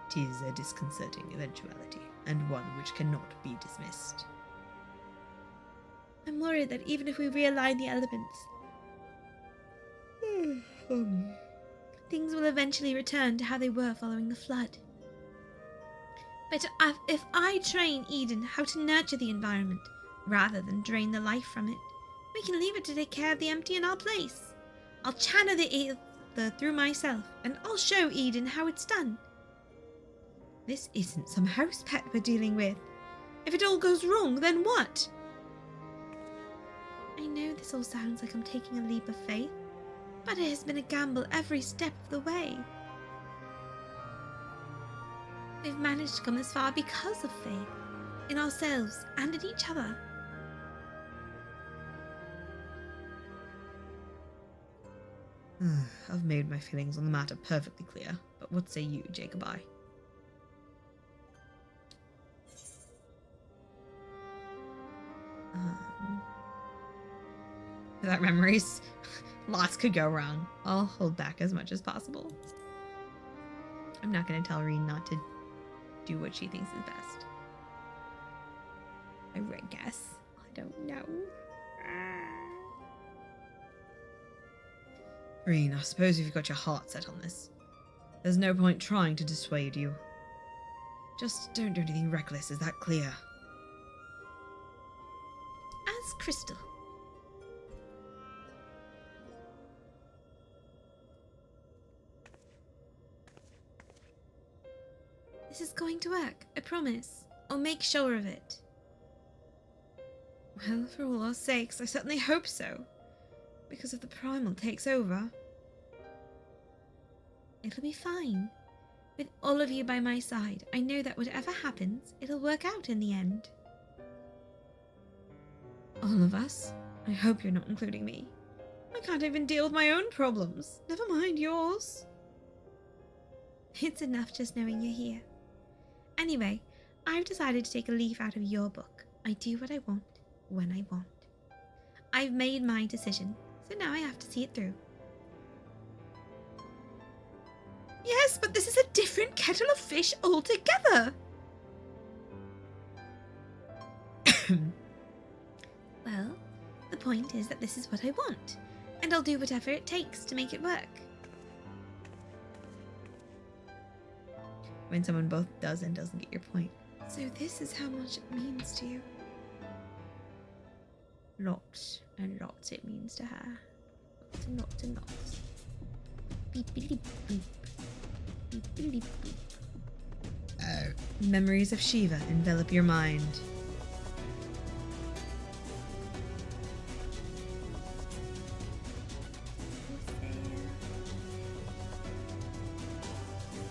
'Tis a disconcerting eventuality, and one which cannot be dismissed. I'm worried that even if we realign the elements, things will eventually return to how they were following the flood. But if I train Eden how to nurture the environment, rather than drain the life from it, we can leave it to take care of the empty in our place. I'll channel the Aether through myself, and I'll show Eden how it's done. This isn't some house pet we're dealing with. If it all goes wrong, then what? I know this all sounds like I'm taking a leap of faith, but it has been a gamble every step of the way. We've managed to come this far because of faith, in ourselves and in each other. I've made my feelings on the matter perfectly clear, but what say you, Jacobi? Without memories, lots could go wrong. I'll hold back as much as possible. I'm not going to tell Reen not to do what she thinks is best. I guess. I don't know. Reen, I suppose if you've got your heart set on this, there's no point trying to dissuade you. Just don't do anything reckless, is that clear? As crystal. This is going to work, I promise. I'll make sure of it. Well, for all our sakes, I certainly hope so. Because if the primal takes over, it'll be fine. With all of you by my side, I know that whatever happens, it'll work out in the end. All of us? I hope you're not including me. I can't even deal with my own problems, never mind yours. It's enough just knowing you're here. Anyway, I've decided to take a leaf out of your book. I do what I want, when I want. I've made my decision, so now I have to see it through. Yes, but this is a different kettle of fish altogether. Well, the point is that this is what I want, and I'll do whatever it takes to make it work. When someone both does and doesn't get your point. So this is how much it means to you. Lots and lots it means to her. Lots and lots and lots. Beep-a-leep boop. Beep-a-leep boop. Memories of Shiva envelop your mind.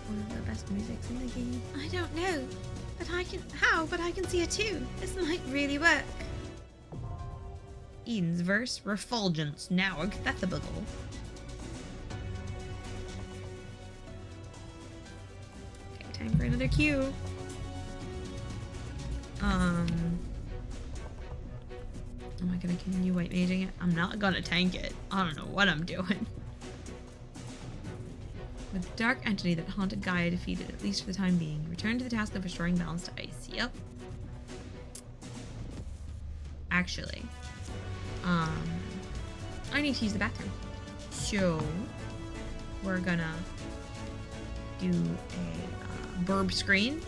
One of the best musics in the game. I don't know, but I can see it too. This might really work. Eden's verse, refulgence, now accessible. Okay, time for another cue. Am I gonna continue white maging it? I'm not gonna tank it. I don't know what I'm doing. With the dark entity that haunted Gaia defeated, at least for the time being, return to the task of restoring balance to ice. Yep. Actually, I need to use the bathroom. So, we're gonna do a burb screen.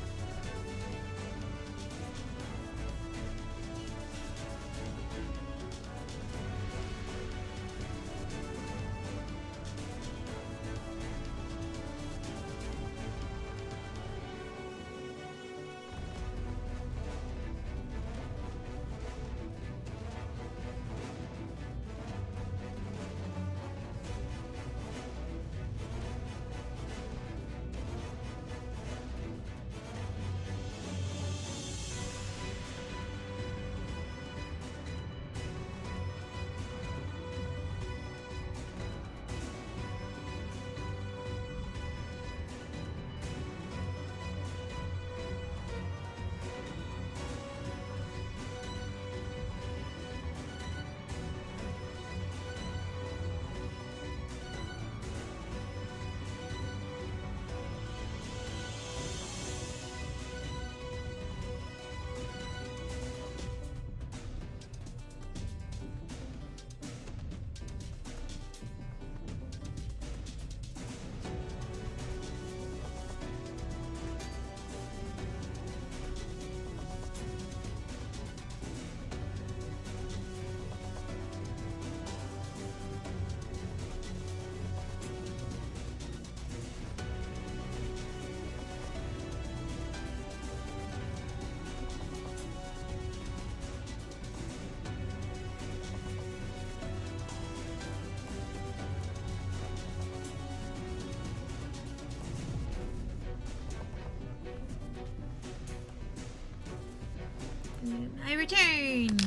I return!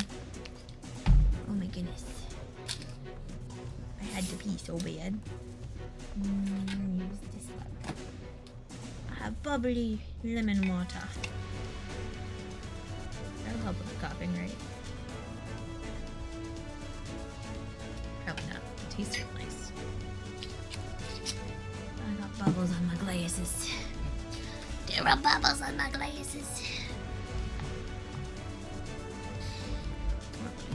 Oh my goodness. I had to pee so bad. Use this one. I have bubbly lemon water. That'll help with the coughing, right? Probably not. It tastes real nice. I got bubbles on my glasses. There are bubbles on my glasses.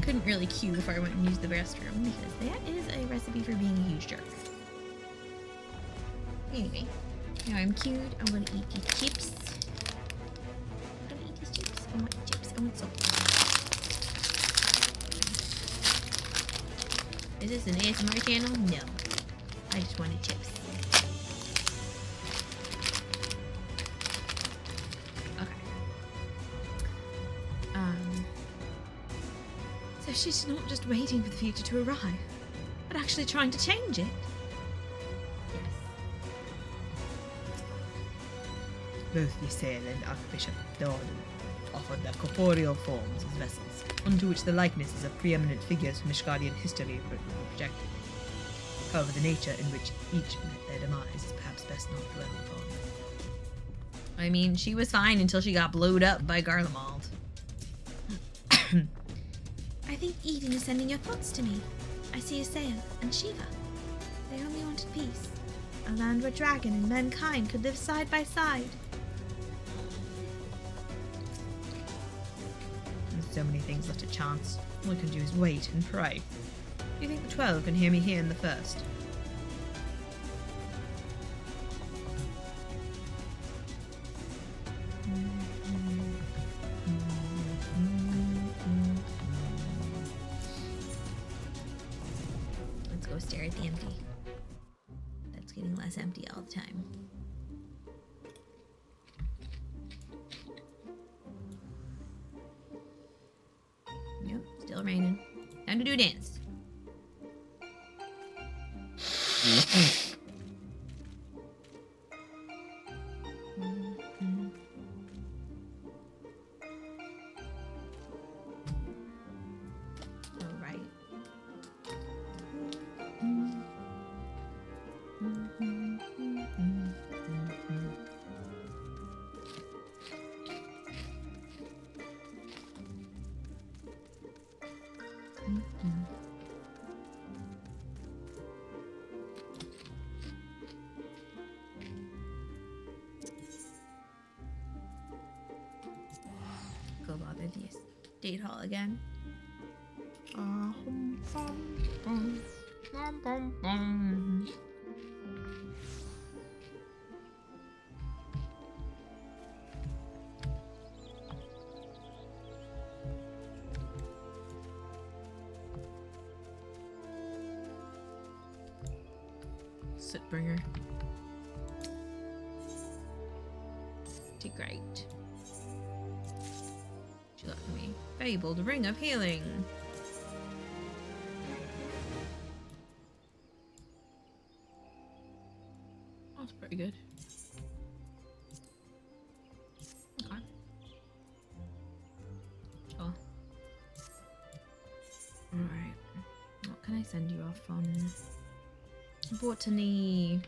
Couldn't really queue before I went and used the restroom because that is a recipe for being a huge jerk. Anyway, now I'm queued. I'm gonna eat these chips. I'm gonna eat these chips. I want chips. I want salt. Is this an ASMR channel? No. I just wanted chips. So she's not just waiting for the future to arrive, but actually trying to change it. Yes. Both the Ysael and Archbishop Dawn offered their corporeal forms as vessels, onto which the likenesses of preeminent figures from Ishgardian history were projected. However, the nature in which each met their demise is perhaps best not dwelled upon. I mean, she was fine until she got blowed up by Garlemald. I think Eden is sending your thoughts to me. I see Ysael and Shiva. They only wanted peace. A land where dragon and mankind could live side by side. And so so many things left to chance. All I can do is wait and pray. Do you think the 12 can hear me here in the first? Let's go stare at the empty. That's getting less empty all the time. Yep, still raining. Time to do a dance. All right. Go bother the state hall again. Sootbringer. Great. She left me. Fabled Ring of Healing. That's pretty good. Okay. Sure. Alright. What can I send you off on? Botany.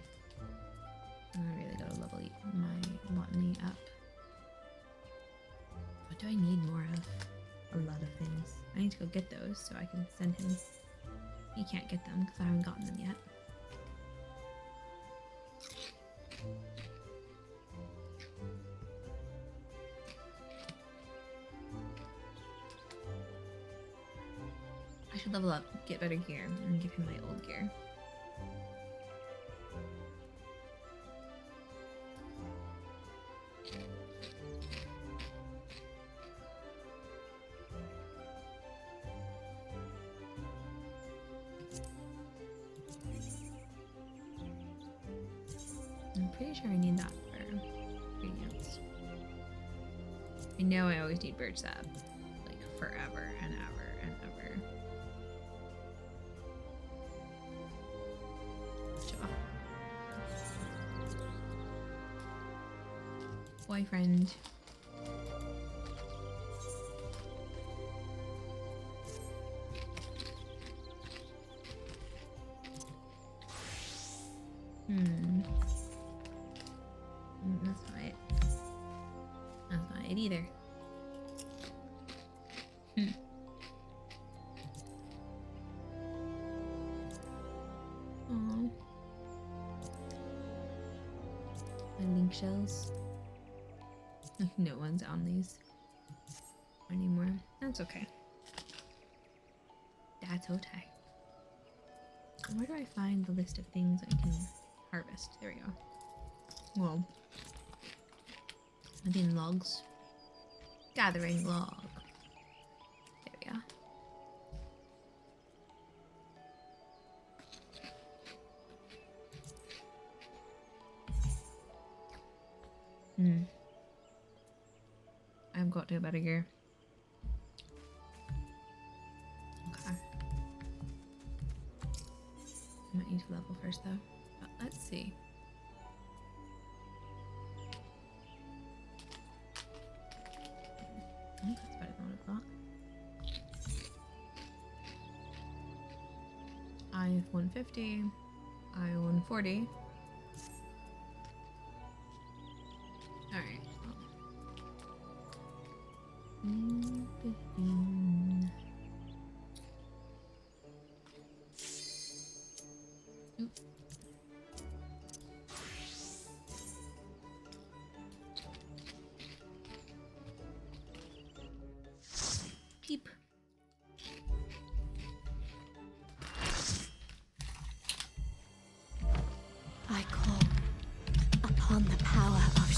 I really gotta level my botany up. What do I need more of? A lot of things. I need to go get those so I can send him. He can't get them because I haven't gotten them yet. I should level up, get better gear, and give him my old gear. I'm pretty sure I need that for ingredients. I know I always need birch sap, like forever and ever and ever. Sure. Boyfriend. That's not it. That's not it either. Aww. My link shells. No one's on these anymore. That's okay. That's okay. Where do I find the list of things I can harvest? There we go. Well, maybe in logs. Gathering log. There we are. I've got to better gear. Okay. I might need to level first though. But let's see. I think that's better than what I thought. I have 150. I have 140. Alright. Oop.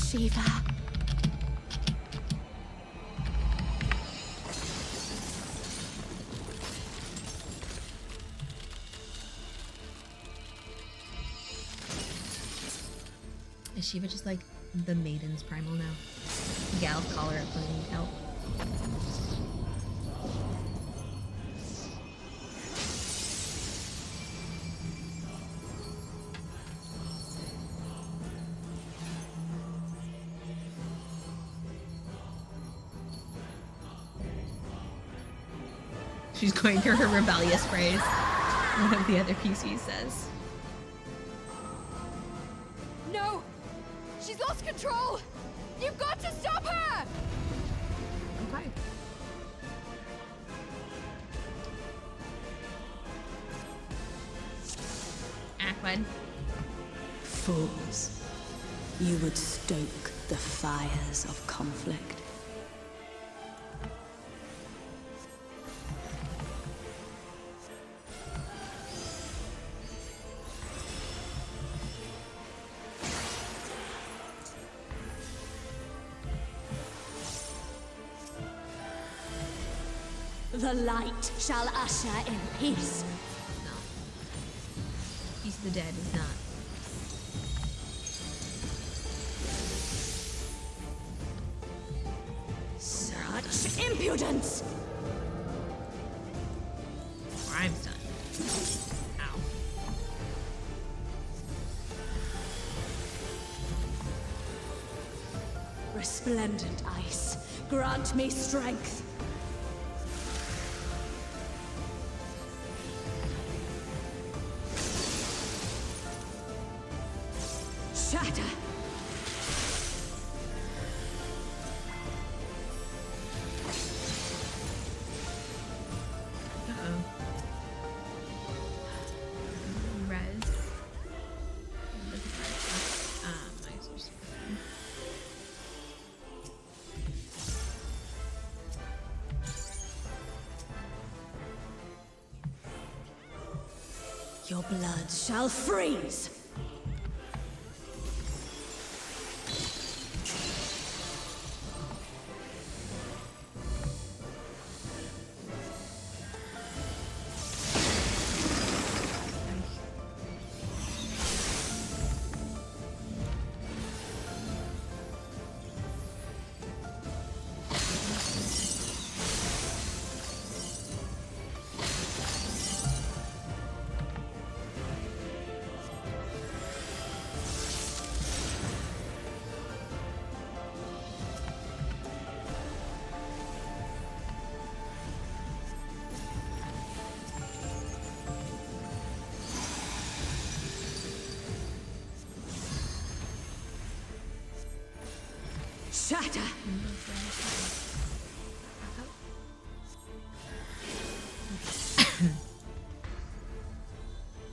Shiva. Is Shiva just like the maiden's primal now? Gal, call her up when they need help. She's going through her rebellious phrase. One of the other PCs says. No! She's lost control! You've got to stop her! Okay. Aquad. Fools. You would stoke the fires of conflict. The light shall usher in peace. No. Peace of the dead is not. Such impudence! I'm done. Ow. Resplendent ice, grant me strength. Shatter! Uh-oh. Res. Might just... Your blood shall freeze! Shatter!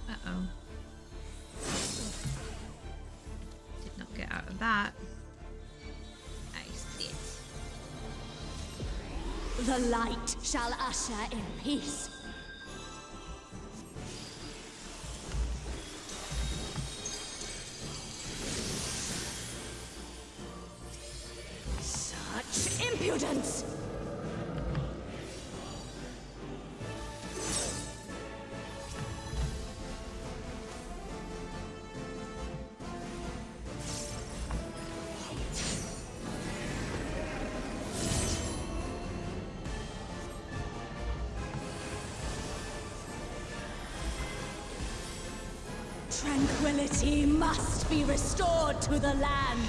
Uh-oh. Did not get out of that. Nice bit. The light shall usher in peace. Such impudence! Tranquility must be restored to the land.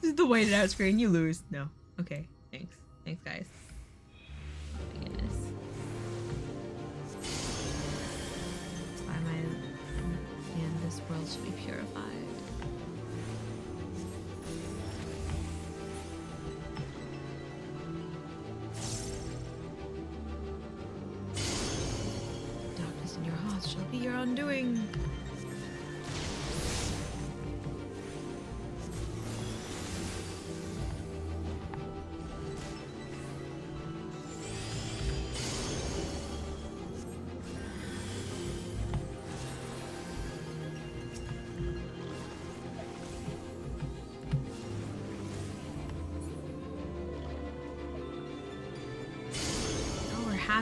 This is the weighted out screen. You lose. No. Okay. Thanks. Thanks, guys. Oh my goodness. Why am I in this world should be purified? Darkness in your heart shall be your undoing.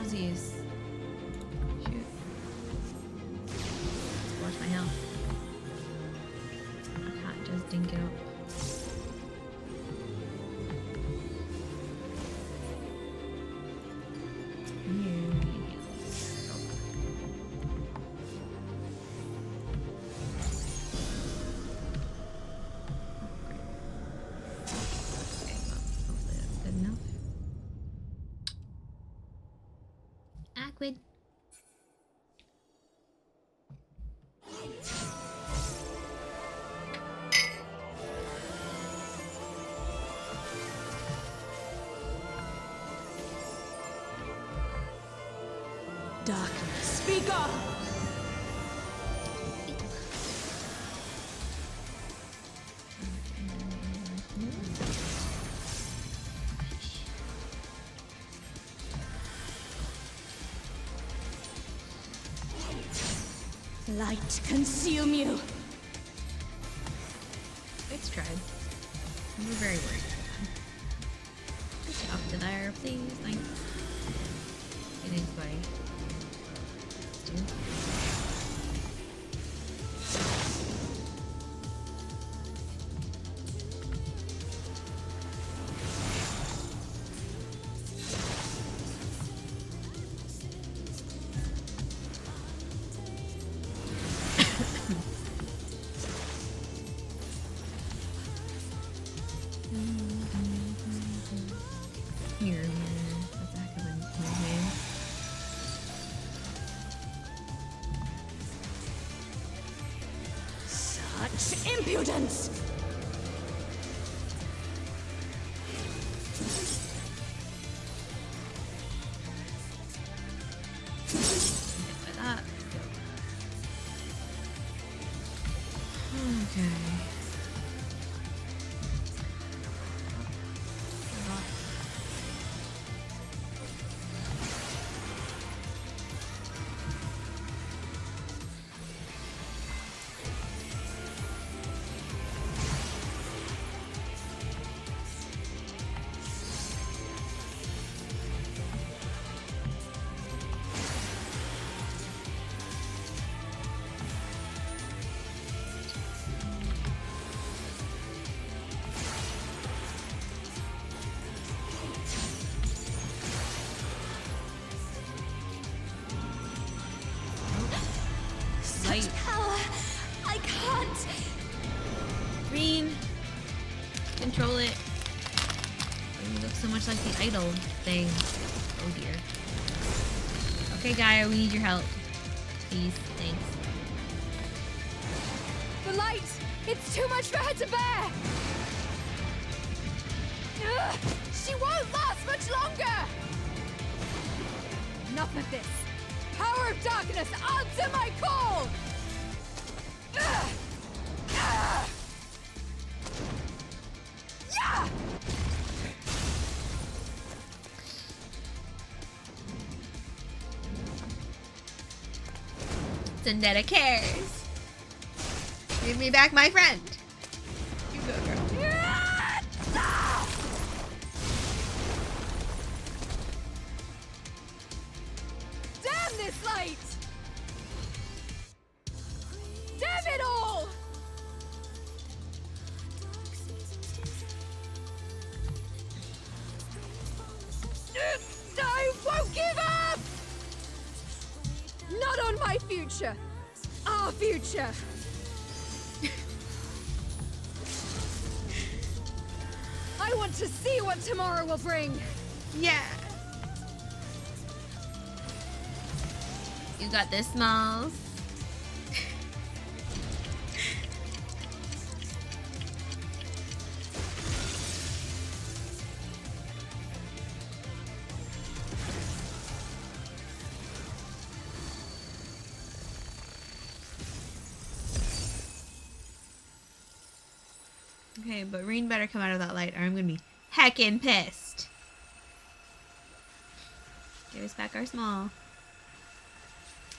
halvesies. Shoot. Watch my health. I can't just dink it up. Aquid. Darkness. Speak up! Light consume you. It's tried. We're very worried. Just up to there, please. Thanks. It is, buddy. Here, that's Ackerman's name. Such impudence! Like that. Okay. Light. Power! I can't! Green. Control it. You look so much like the idol thing. Oh dear. Okay, Gaia, we need your help. Please, thanks. The light! It's too much for her to bear! Ugh, she won't last much longer! Enough of this! Power of darkness, answer my call! Ugh! Ugh! Yeah! Sundetta cares. Give me back my friend. You go, girl. Damn this light! Damn it all! I won't give up! Not on my future. Our future. I want to see what tomorrow will bring. Yeah. You got this, Smalls. Okay, but Reen better come out of that light or I'm gonna be heckin' pissed. Give us back our small.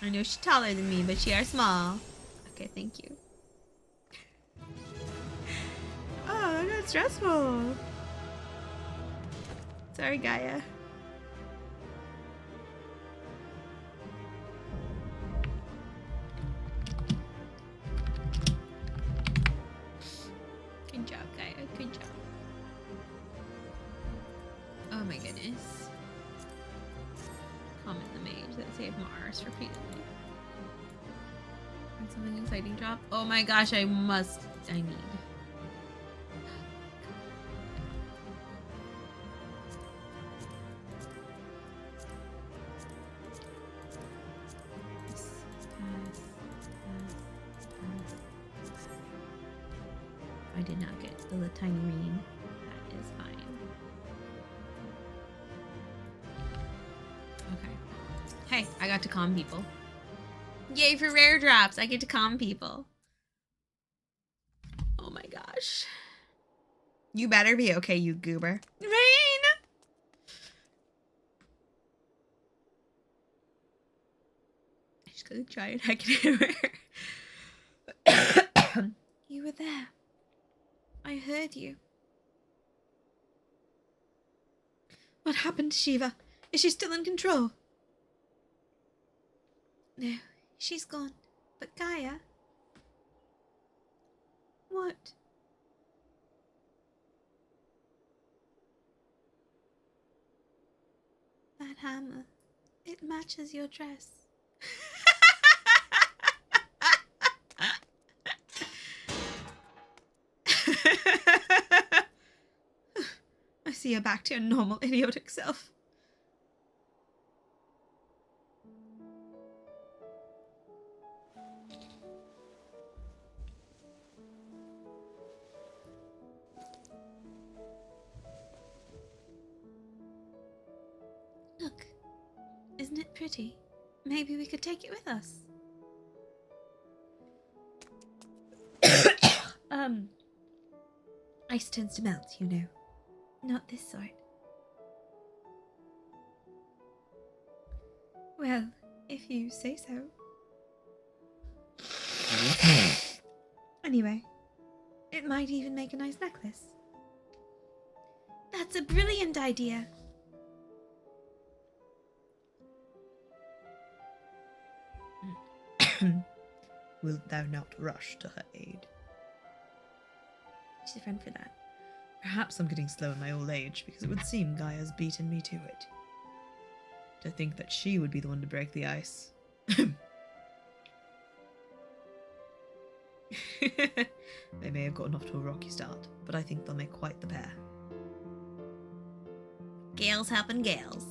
I know she's taller than me, but she are small. Okay, thank you. Oh, that got stressful. Sorry, Gaia. course repeatedly. And something exciting drop. Oh my gosh, I need. I did not get the tiny ring. That is fine. Okay. Hey, I got to calm people. Yay for rare drops. I get to calm people. Oh my gosh. You better be okay, you goober. Rain! I'm just gonna try and hack it everywhere. You were there. I heard you. What happened to Shiva? Is she still in control? No, she's gone. But Gaia? What? That hammer. It matches your dress. I see you're back to your normal idiotic self. Look, isn't it pretty? Maybe we could take it with us. Ice tends to melt, you know. Not this sort. Well, if you say so. Anyway, it might even make a nice necklace. That's a brilliant idea. Wilt thou not rush to her aid? She's a friend for that. Perhaps I'm getting slow in my old age, because it would seem Gaia's beaten me to it. To think that she would be the one to break the ice. They may have gotten off to a rocky start, but I think they'll make quite the pair. Gales helping gales.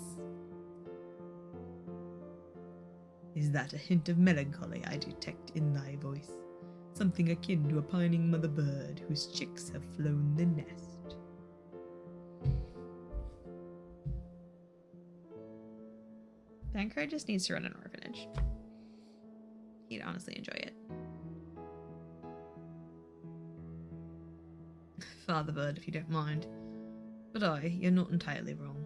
Is that a hint of melancholy I detect in thy voice? Something akin to a pining mother bird whose chicks have flown the nest. Bankroyd just needs to run an orphanage. He'd honestly enjoy it. Father bird, if you don't mind. But you're not entirely wrong.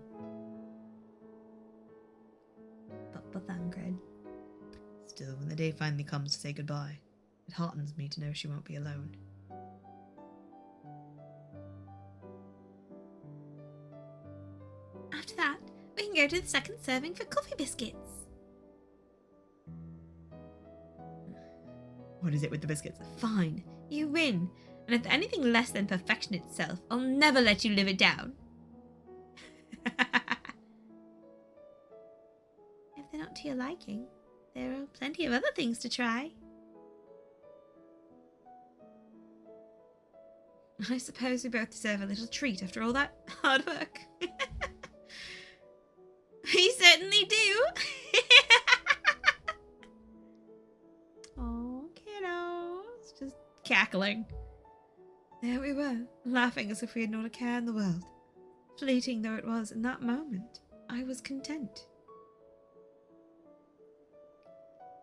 Papa Bankroyd. Still, when the day finally comes to say goodbye, it heartens me to know she won't be alone. After that, we can go to the second serving for coffee biscuits. What is it with the biscuits? Fine, you win. And if they're anything less than perfection itself, I'll never let you live it down. If they're not to your liking, there are plenty of other things to try. I suppose we both deserve a little treat after all that hard work. We certainly do. Oh, kiddos. Just cackling. There we were, laughing as if we had not a care in the world. Fleeting though it was in that moment, I was content.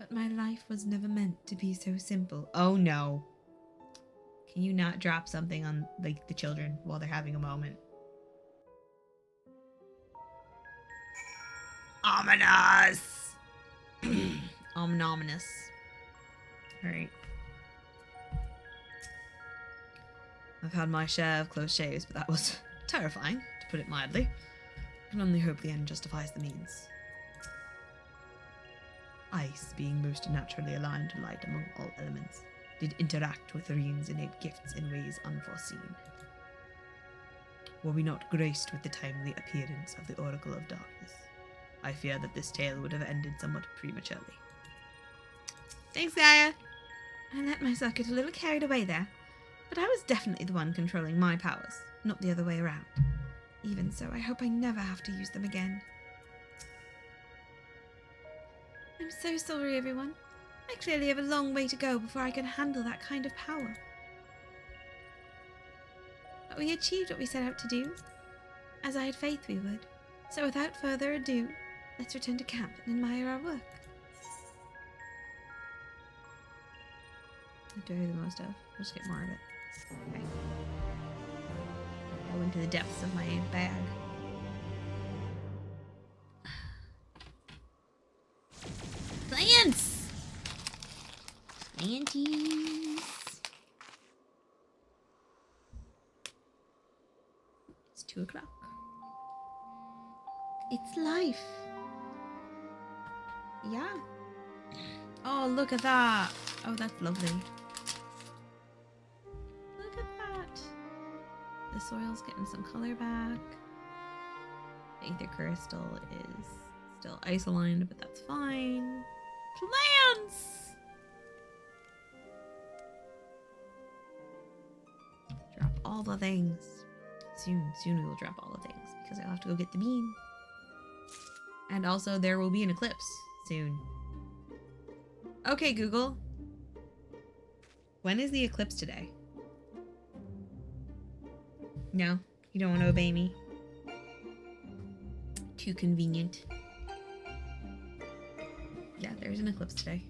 But my life was never meant to be so simple. Oh no. Can you not drop something on the children while they're having a moment? Ominous! Ominous. Alright. I've had my share of close shaves, but that was terrifying, to put it mildly. I can only hope the end justifies the means. Ice, being most naturally aligned to light among all elements, did interact with Reen's innate gifts in ways unforeseen. Were we not graced with the timely appearance of the Oracle of Darkness, I fear that this tale would have ended somewhat prematurely. Thanks, Gaia. I let myself get a little carried away there, but I was definitely the one controlling my powers, not the other way around. Even so, I hope I never have to use them again. I'm so sorry, everyone. I clearly have a long way to go before I can handle that kind of power. But we achieved what we set out to do, as I had faith we would. So without further ado, let's return to camp and admire our work. I do the most of. I'll just get more of it. Okay. Go into the depths of my bag. Plants! Planties! It's 2 o'clock. It's life. Yeah. Oh, look at that. Oh, that's lovely. Look at that. The soil's getting some color back. The ether crystal is still ice-aligned, but that's fine. Plants! Drop all the things. Soon we will drop all the things, because I'll have to go get the bean. And also, there will be an eclipse soon. Okay, Google. When is the eclipse today? No, you don't want to obey me. Too convenient. Yeah, there's an eclipse today.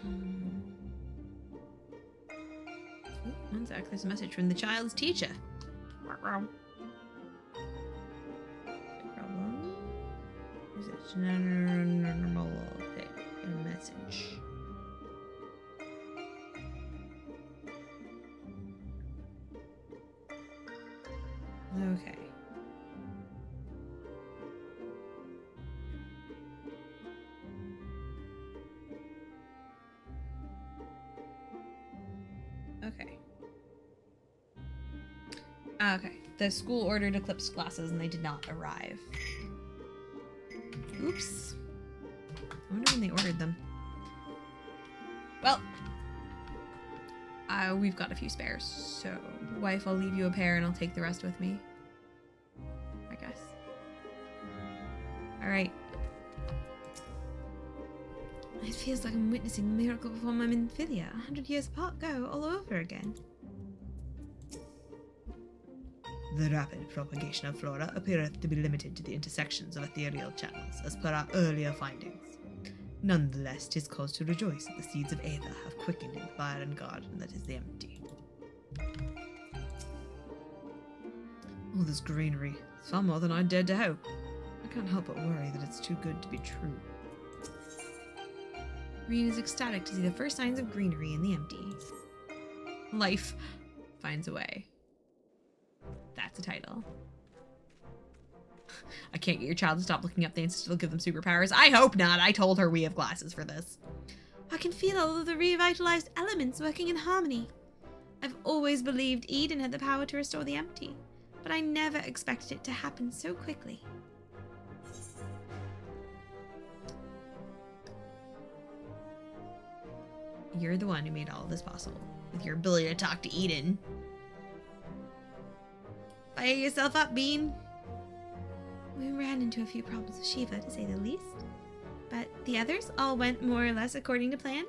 Oh, one sec, there's a message from the child's teacher. Problem? Is it normal? Okay, a message. Okay. Okay. Okay. The school ordered eclipse glasses and they did not arrive. Oops. I wonder when they ordered them. Well, we've got a few spares, so wife, I'll leave you a pair and I'll take the rest with me. I guess. Alright. It feels like I'm witnessing a miracle before my Minfilia, 100 years apart go all over again. The rapid propagation of flora appeareth to be limited to the intersections of ethereal channels, as per our earlier findings. Nonetheless, 'tis cause to rejoice that the seeds of Aether have quickened in the barren garden that is the empty. All this greenery, it's far more than I dared to hope. I can't help but worry that it's too good to be true. Green is ecstatic to see the first signs of greenery in the empty. Life finds a way. That's a title. I can't get your child to stop looking up things to still give them superpowers. I hope not. I told her we have glasses for this. I can feel all of the revitalized elements working in harmony. I've always believed Eden had the power to restore the empty, but I never expected it to happen so quickly. You're the one who made all of this possible, with your ability to talk to Eden. Fire yourself up, Bean. We ran into a few problems with Shiva, to say the least. But the others all went more or less according to plan.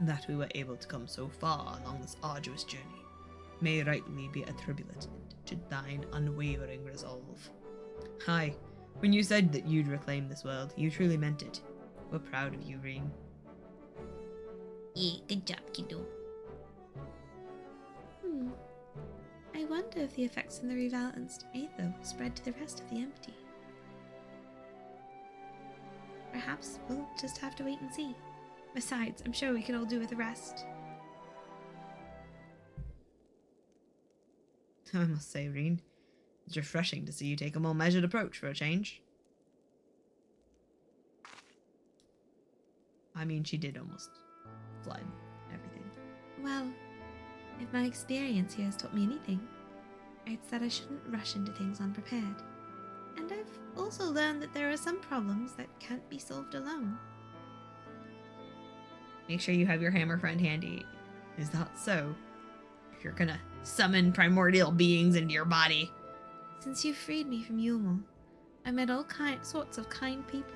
That we were able to come so far along this arduous journey may rightly be attributed to thine unwavering resolve. Aye, when you said that you'd reclaim this world, you truly meant it. We're proud of you, Reen. Yeah, good job, kiddo. I wonder if the effects from the rebalanced Aether will spread to the rest of the empty. Perhaps we'll just have to wait and see. Besides, I'm sure we could all do with the rest. I must say, Reen, it's refreshing to see you take a more measured approach for a change. I mean, she did almost flood everything. Well, if my experience here has taught me anything, It's that I shouldn't rush into things unprepared. And I've also learned that there are some problems that can't be solved alone. Make sure you have your hammer friend handy. Is that so? If you're gonna summon primordial beings into your body. Since you freed me from Yulmore, I met all sorts of kind people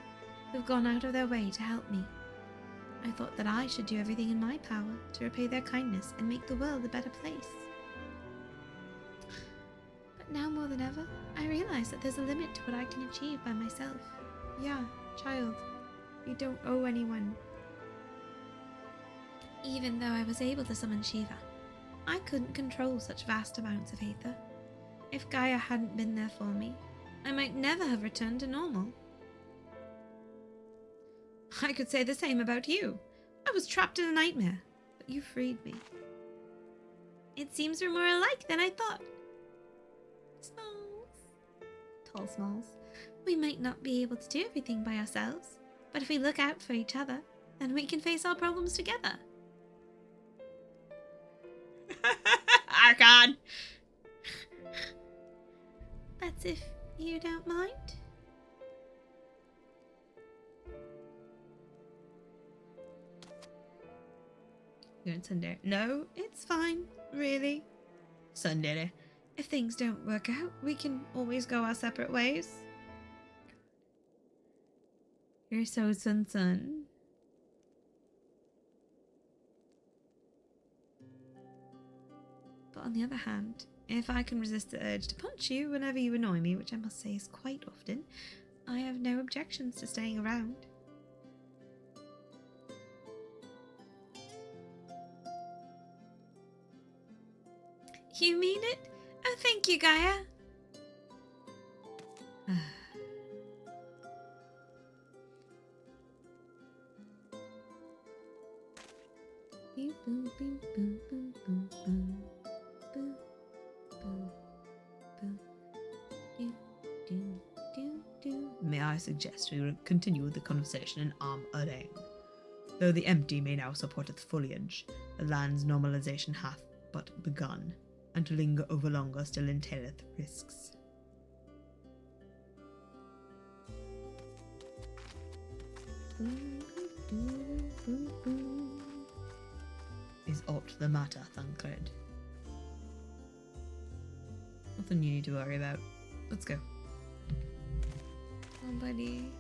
who've gone out of their way to help me. I thought that I should do everything in my power to repay their kindness and make the world a better place. But now more than ever, I realize that there's a limit to what I can achieve by myself. Yeah, child, you don't owe anyone. Even though I was able to summon Shiva, I couldn't control such vast amounts of aether. If Gaia hadn't been there for me, I might never have returned to normal. I could say the same about you. I was trapped in a nightmare, but you freed me. It seems we're more alike than I thought. Smalls. Tall Smalls. We might not be able to do everything by ourselves, but if we look out for each other, then we can face our problems together. Archon! That's if you don't mind. You want Sundere? No, it's fine, really. Sundere. If things don't work out, we can always go our separate ways. You're so sun. But on the other hand, if I can resist the urge to punch you whenever you annoy me, which I must say is quite often, I have no objections to staying around. You mean it? Oh, thank you, Gaia. May I suggest we continue the conversation in arm array? Though the empty may now support its foliage, the land's normalization hath but begun, and to linger over longer still entaileth risks. Is aught the matter, Thancred? Nothing you need to worry about. Let's go. Oh, buddy.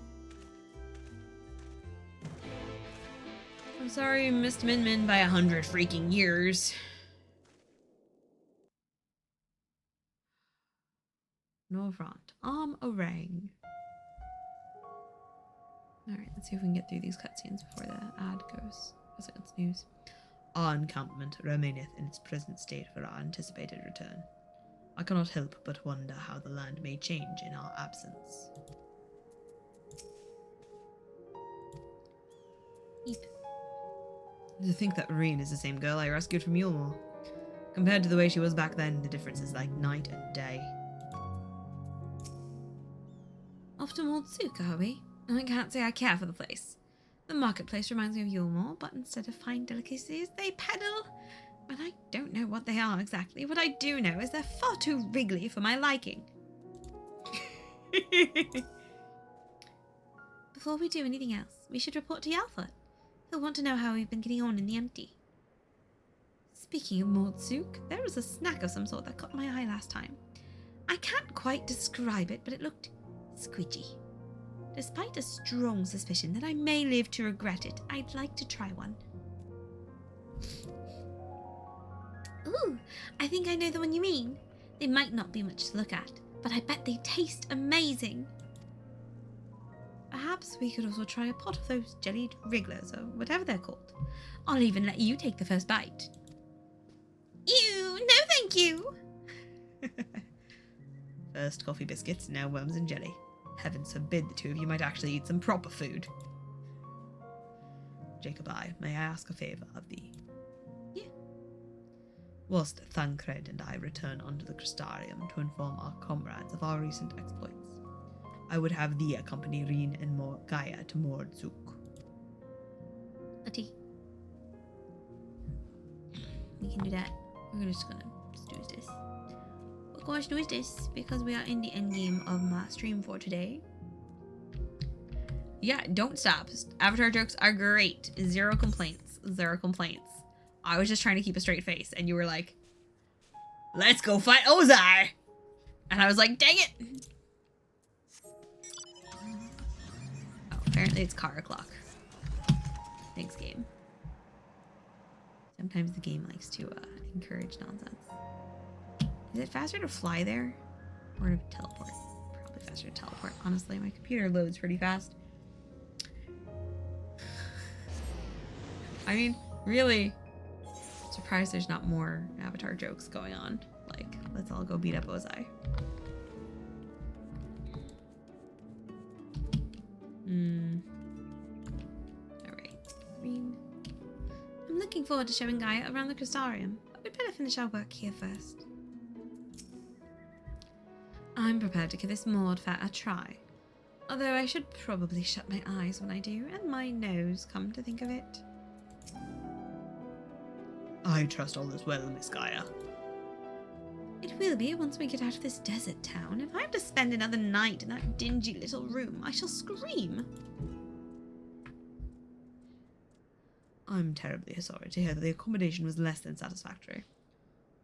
I'm sorry you missed Min Min by 100 freaking years. Norvrant. Arm orang. Alright, let's see if we can get through these cutscenes before the ad goes. It's news. Our encampment remaineth in its present state for our anticipated return. I cannot help but wonder how the land may change in our absence. Eep. To think that Reen is the same girl I rescued from Yulmore. Compared to the way she was back then, the difference is like night and day. Off to Mordsuk, are we? I can't say I care for the place. The marketplace reminds me of Yulmore, but instead of fine delicacies, they peddle. But I don't know what they are exactly. What I do know is they're far too wriggly for my liking. Before we do anything else, we should report to Yalfot. He'll want to know how we've been getting on in the empty. Speaking of Mordsuk, there was a snack of some sort that caught my eye last time. I can't quite describe it, but it looked squidgy. Despite a strong suspicion that I may live to regret it, I'd like to try one. Ooh, I think I know the one you mean. They might not be much to look at, but I bet they taste amazing. Perhaps we could also try a pot of those jellied wrigglers, or whatever they're called. I'll even let you take the first bite. Ew, no thank you! First coffee biscuits, now worms and jelly. Heavens forbid the two of you might actually eat some proper food. Jacob, may I ask a favour of thee? Yeah. Whilst Thancred and I return unto the Crystarium to inform our comrades of our recent exploits, I would have thee accompany Reen and Gaia to Mordzuk. A tea. We can do that. We're just gonna do this. we're going to do this because we are in the end game of my stream for today. Yeah, don't stop. Avatar jokes are great. Zero complaints. Zero complaints. I was just trying to keep a straight face, and you were like, let's go fight Ozai! And I was like, dang it! Oh, apparently it's car o'clock. Thanks, game. Sometimes the game likes to encourage nonsense. Is it faster to fly there? Or to teleport? Probably faster to teleport. Honestly, my computer loads pretty fast. I mean, really surprised there's not more Avatar jokes going on. Like, let's all go beat up Ozai. Alright. Green. I'm looking forward to showing Gaia around the Crystarium, but we'd better finish our work here first. I'm prepared to give this Maud fair a try. Although I should probably shut my eyes when I do, and my nose, come to think of it. I trust all is well, Miss Gaia. It will be once we get out of this desert town. If I have to spend another night in that dingy little room, I shall scream. I'm terribly sorry to hear that the accommodation was less than satisfactory.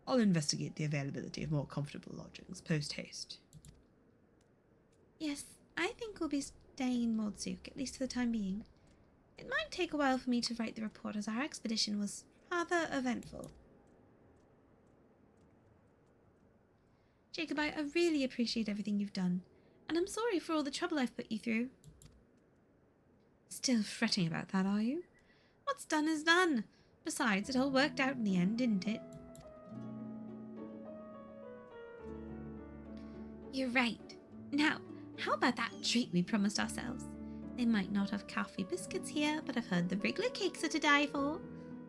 I'll investigate the availability of more comfortable lodgings post-haste. Yes, I think we'll be staying in Mordsuk, at least for the time being. It might take a while for me to write the report, as our expedition was rather eventful. Jacob, I really appreciate everything you've done, and I'm sorry for all the trouble I've put you through. Still fretting about that, are you? What's done is done. Besides, it all worked out in the end, didn't it? You're right. Now, how about that treat we promised ourselves? They might not have coffee biscuits here, but I've heard the Wriggler cakes are to die for.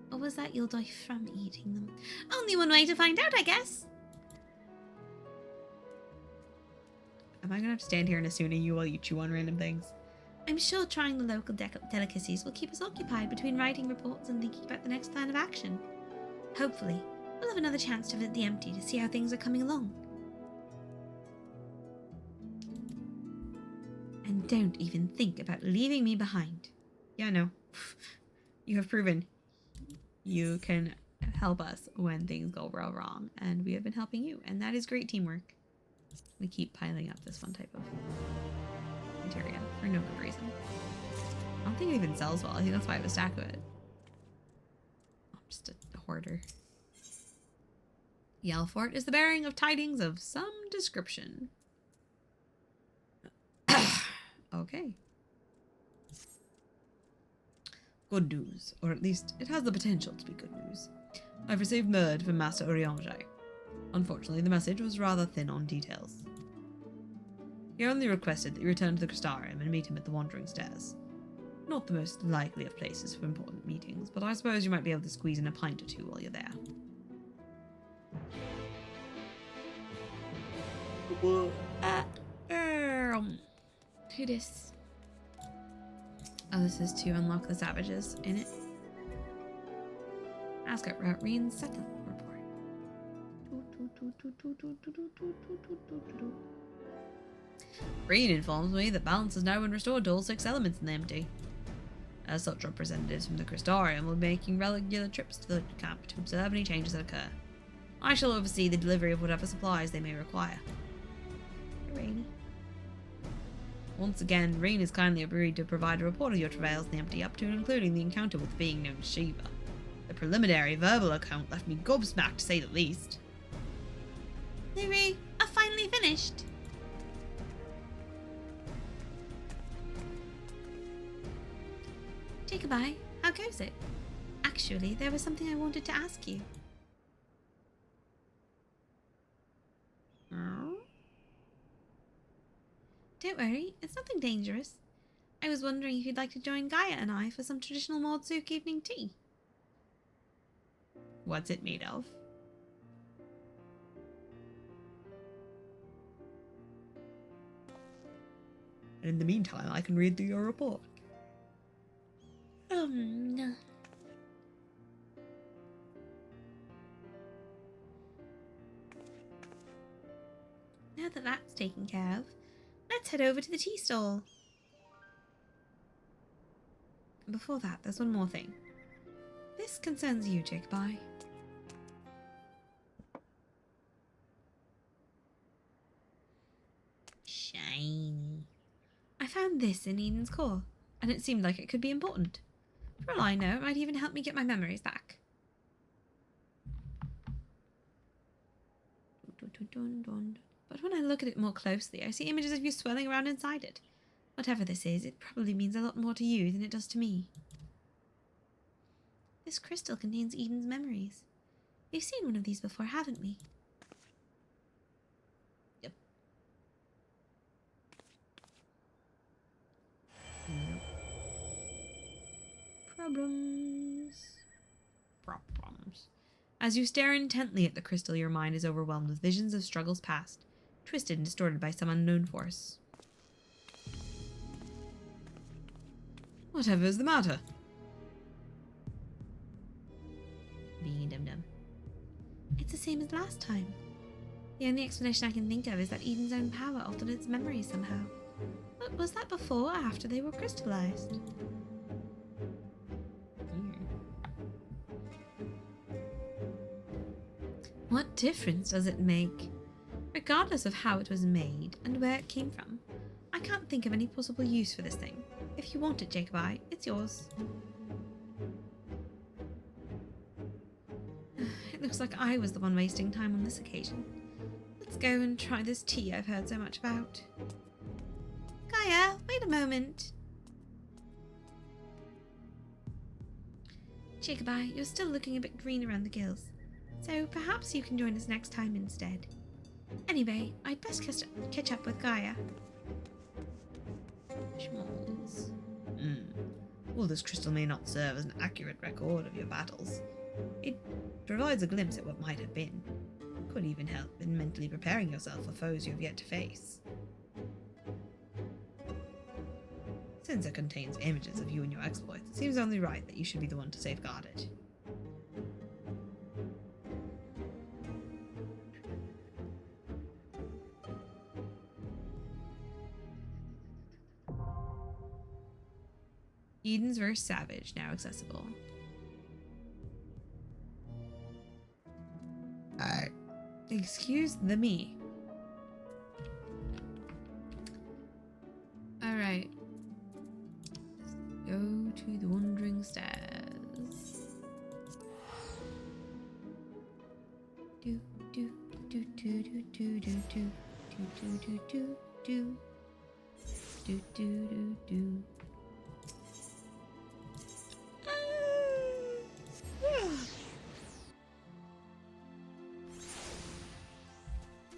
Or was that you'll die from eating them? Only one way to find out, I guess. Am I gonna have to stand here and assuming you while you chew on random things? I'm sure trying the local delicacies will keep us occupied between writing reports and thinking about the next plan of action. Hopefully, we'll have another chance to visit the Empty to see how things are coming along. And don't even think about leaving me behind. Yeah, no. You have proven you can help us when things go real wrong, and we have been helping you, and that is great teamwork. We keep piling up this one type of materia for no good reason. I don't think it even sells well. I think that's why I have a stack of it. I'm just a hoarder. Yellfort is the bearing of tidings of some description. Okay. Good news, or at least it has the potential to be good news. I've received word from Master Urianger. Unfortunately, the message was rather thin on details. He only requested that you return to the Crystarium and meet him at the Wandering Stairs. Not the most likely of places for important meetings, but I suppose you might be able to squeeze in a pint or two while you're there. Who this? Oh, this is to unlock the savages in it. Ascot Route Reen's second report. Reen informs me that balance has now been restored to all 6 elements in the Empty. As such, representatives from the Crystarium will be making regular trips to the camp to observe any changes that occur. I shall oversee the delivery of whatever supplies they may require. Rainy. Once again, Reen has kindly agreed to provide a report of your travails in the Empty, up to and including the encounter with the being known as Shiva. The preliminary verbal account left me gobsmacked, to say the least. Hooray! I finally finished! Jacobi, how goes it? Actually, there was something I wanted to ask you. Don't worry, it's nothing dangerous. I was wondering if you'd like to join Gaia and I for some traditional Mordsuk evening tea. What's it made of? And in the meantime, I can read through your report. No. now that that's taken care of, let's head over to the tea stall. Before that, there's one more thing. This concerns you, Jacobi. Shiny. I found this in Eden's core, and it seemed like it could be important. For all I know, it might even help me get my memories back. But when I look at it more closely, I see images of you swirling around inside it. Whatever this is, it probably means a lot more to you than it does to me. This crystal contains Eden's memories. We've seen one of these before, haven't we? Yep. Problems. As you stare intently at the crystal, your mind is overwhelmed with visions of struggles past, twisted and distorted by some unknown force. Whatever is the matter? Being a dum-dum. It's the same as last time. The only explanation I can think of is that Eden's own power altered its memories somehow. But was that before or after they were crystallized? What difference does it make? Regardless of how it was made and where it came from, I can't think of any possible use for this thing. If you want it, Jacobi, it's yours. It looks like I was the one wasting time on this occasion. Let's go and try this tea I've heard so much about. Gaia, wait a moment. Jacobi, you're still looking a bit green around the gills, so perhaps you can join us next time instead. Anyway, I'd best catch up with Gaia. Schmalls. Well, this crystal may not serve as an accurate record of your battles. It provides a glimpse at what might have been. Could even help in mentally preparing yourself for foes you have yet to face. Since it contains images of you and your exploits, it seems only right that you should be the one to safeguard it. Eden's Verse Savage, now accessible. Excuse the me. Alright. Go to the Wandering Stairs. Do do do do do do do do do do do do do do do do.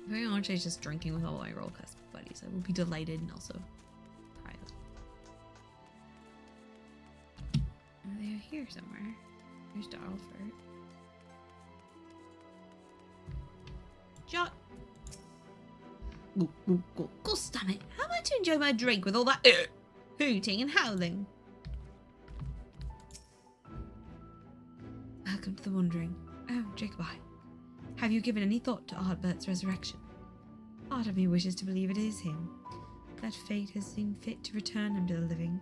Very much is just drinking with all my rollcast buddies. I will be delighted and also proud. They're here somewhere. There's Darlford. Jot. Gosh damn it! How am I to enjoy my drink with all that hooting and howling? Welcome to the Wandering. Oh, Jacobi. Have you given any thought to Ardbert's resurrection? Part of me wishes to believe it is him, that fate has seen fit to return him to the living,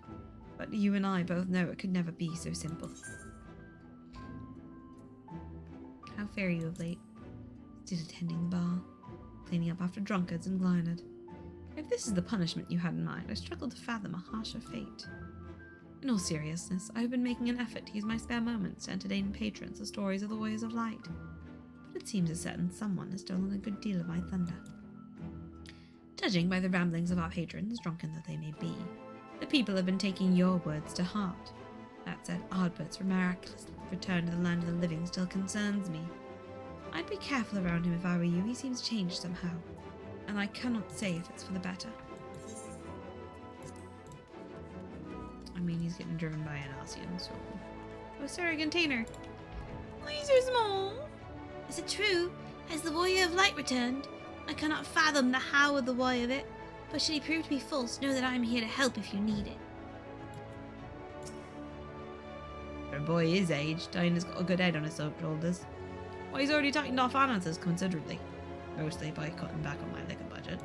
but you and I both know it could never be so simple. How fare you of late? Still attending the bar, cleaning up after drunkards and Glynard. If this is the punishment you had in mind, I struggle to fathom a harsher fate. In all seriousness, I have been making an effort to use my spare moments to entertain patrons with stories of the Warriors of Light. But it seems a certain someone has stolen a good deal of my thunder. Judging by the ramblings of our patrons, drunken though they may be, the people have been taking your words to heart. That said, Ardbert's miraculous return to the land of the living still concerns me. I'd be careful around him if I were you. He seems changed somehow, and I cannot say if it's for the better. I mean, he's getting driven by an Asian, so... Oh, sorry, container. Why so small? Is it true? Has the Warrior of Light returned? I cannot fathom the how or the why of it, but should he prove to be false, know that I am here to help if you need it. For a boy his age, Dinah's got a good head on his shoulders. Well, he's already tightened our finances considerably, mostly by cutting back on my liquor budget. budget.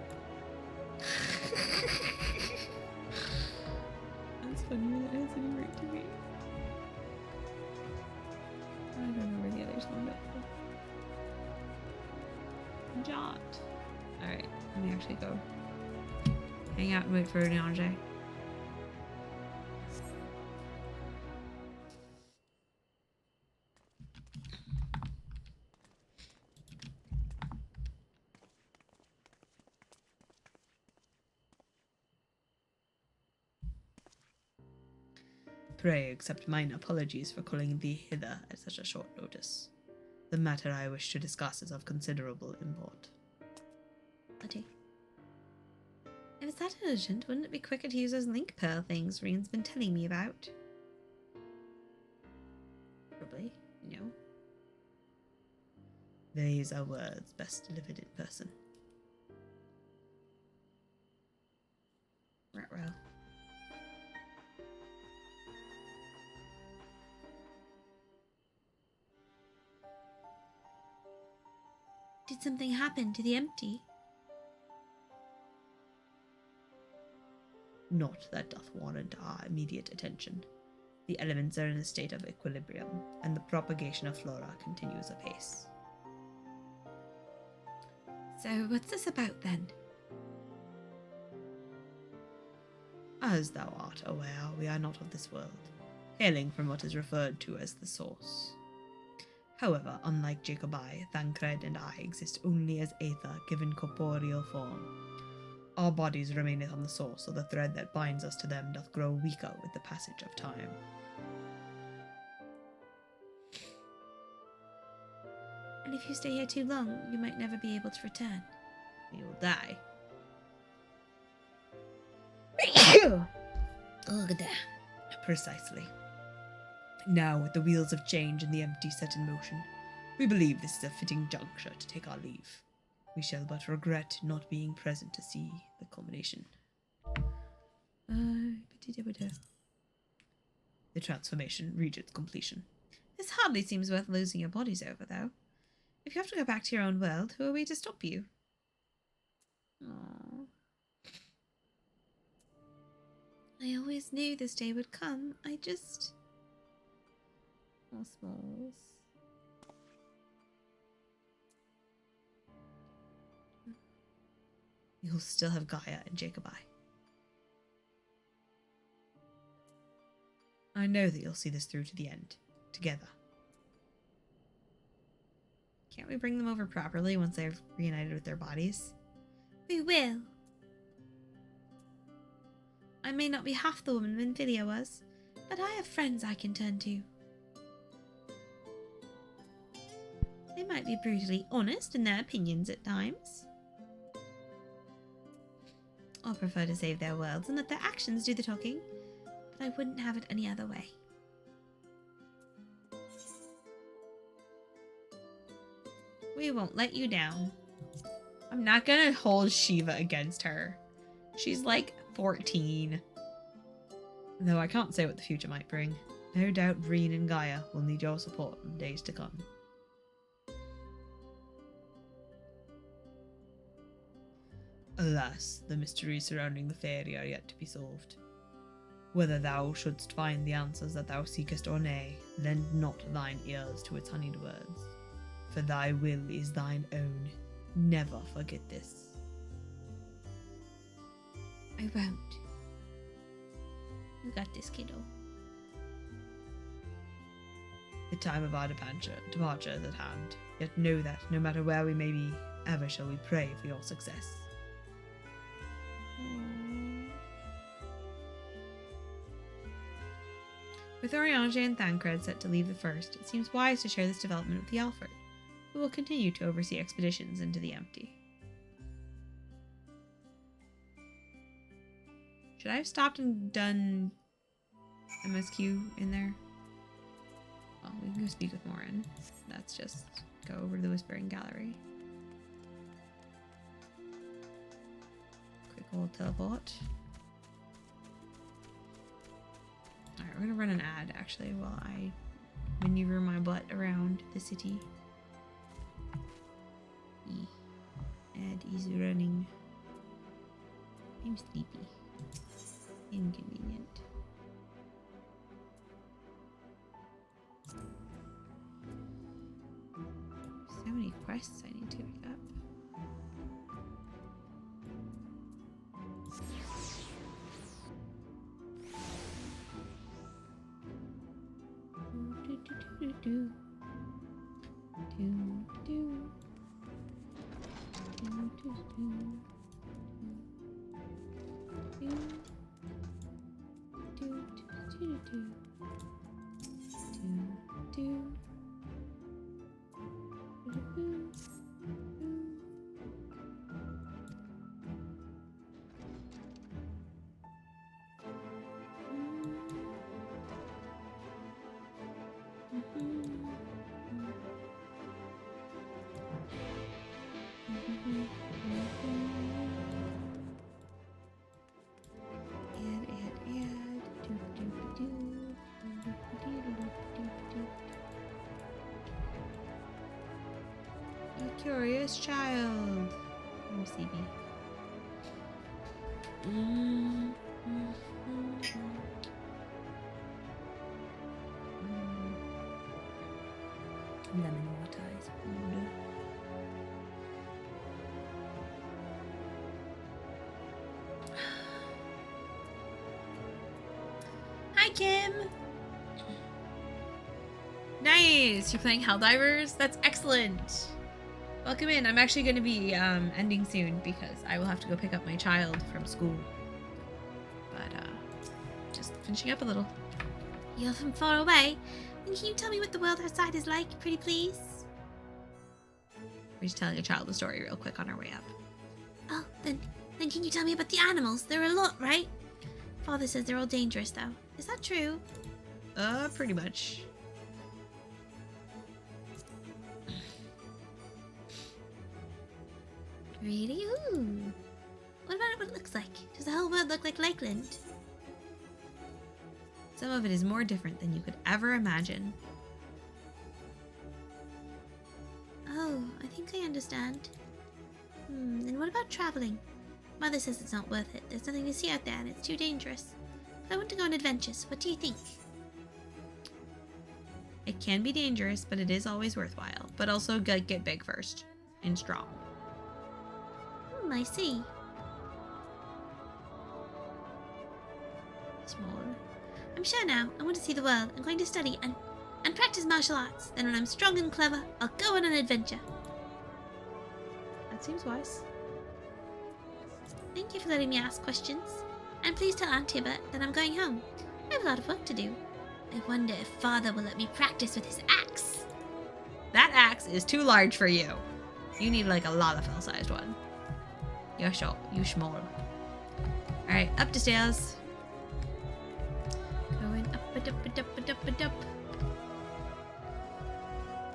That's funny when that has any right to me. I don't know where the others wound up. Jot. Alright, let me actually go hang out and wait for Nyanje. Pray accept mine apologies for calling thee hither at such a short notice. The matter I wish to discuss is of considerable import. Bloody. If it's that urgent, wouldn't it be quicker to use those link pearl things Reen's been telling me about? Probably, no. These are words best delivered in person. Ruh-roh. Did something happen to the empty? Not that doth warrant our immediate attention. The elements are in a state of equilibrium, and the propagation of flora continues apace. So what's this about then? As thou art aware, we are not of this world, hailing from what is referred to as the Source. However, unlike Jacobi, Thancred and I exist only as aether given corporeal form. Our bodies remaineth on the Source, so the thread that binds us to them doth grow weaker with the passage of time. And if you stay here too long, you might never be able to return. We will die. Precisely. Now, with the wheels of change and the empty set in motion, we believe this is a fitting juncture to take our leave. We shall but regret not being present to see the culmination. The transformation reached its completion. This hardly seems worth losing your bodies over, though. If you have to go back to your own world, who are we to stop you? Aww. I always knew this day would come. I just... Oh, Smalls. You'll still have Gaia and Jacobi. I know that you'll see this through to the end, together. Can't we bring them over properly once they've reunited with their bodies? We will. I may not be half the woman Vinfilia was, but I have friends I can turn to. They might be brutally honest in their opinions at times. I'll prefer to save their worlds and let their actions do the talking, but I wouldn't have it any other way. We won't let you down. I'm not gonna hold Shiva against her. She's like 14. Though I can't say what the future might bring. No doubt Reen and Gaia will need your support in days to come. Alas, the mysteries surrounding the fairy are yet to be solved. Whether thou shouldst find the answers that thou seekest or nay, lend not thine ears to its honeyed words. For thy will is thine own. Never forget this. I won't. You got this, kiddo. The time of our departure is at hand. Yet know that, no matter where we may be, ever shall we pray for your success. With Oriange and Thancred set to leave the First, it seems wise to share this development with the Alfred, who will continue to oversee expeditions into the Empty. Should I have stopped and done MSQ in there? Well, we can go speak with Morin. Let's just go over to the Whispering Gallery. Quick old teleport. Alright, we're gonna run an ad actually while I maneuver my butt around the city. Ad is running. I'm sleepy. Inconvenient. So many quests I need to pick up. A curious child. I'm CB. Lemon water is good. Hi, Kim. Nice. You're playing Helldivers? That's excellent. Welcome in. I'm actually going to be ending soon because I will have to go pick up my child from school. But just finishing up a little. You're from far away. And can you tell me what the world outside is like, pretty please? We're just telling a child a story real quick on our way up. Oh, then can you tell me about the animals? There are a lot, right? Father says they're all dangerous, though. Is that true? Pretty much. Really? Ooh. What about what it looks like? Does the whole world look like Lakeland? Some of it is more different than you could ever imagine. Oh, I think I understand. And what about traveling? Mother says it's not worth it. There's nothing to see out there and it's too dangerous. But I want to go on adventures. What do you think? It can be dangerous, but it is always worthwhile. But also get big first. And strong. I see. Small. I'm sure now. I want to see the world. I'm going to study and practice martial arts. Then when I'm strong and clever, I'll go on an adventure. That seems wise. Thank you for letting me ask questions. And please tell Aunt Tibbet that I'm going home. I have a lot of work to do. I wonder if Father will let me practice with his axe. That axe is too large for you. You need like a Lalafell-sized one. You're short. You small. Alright, up the stairs. Going up.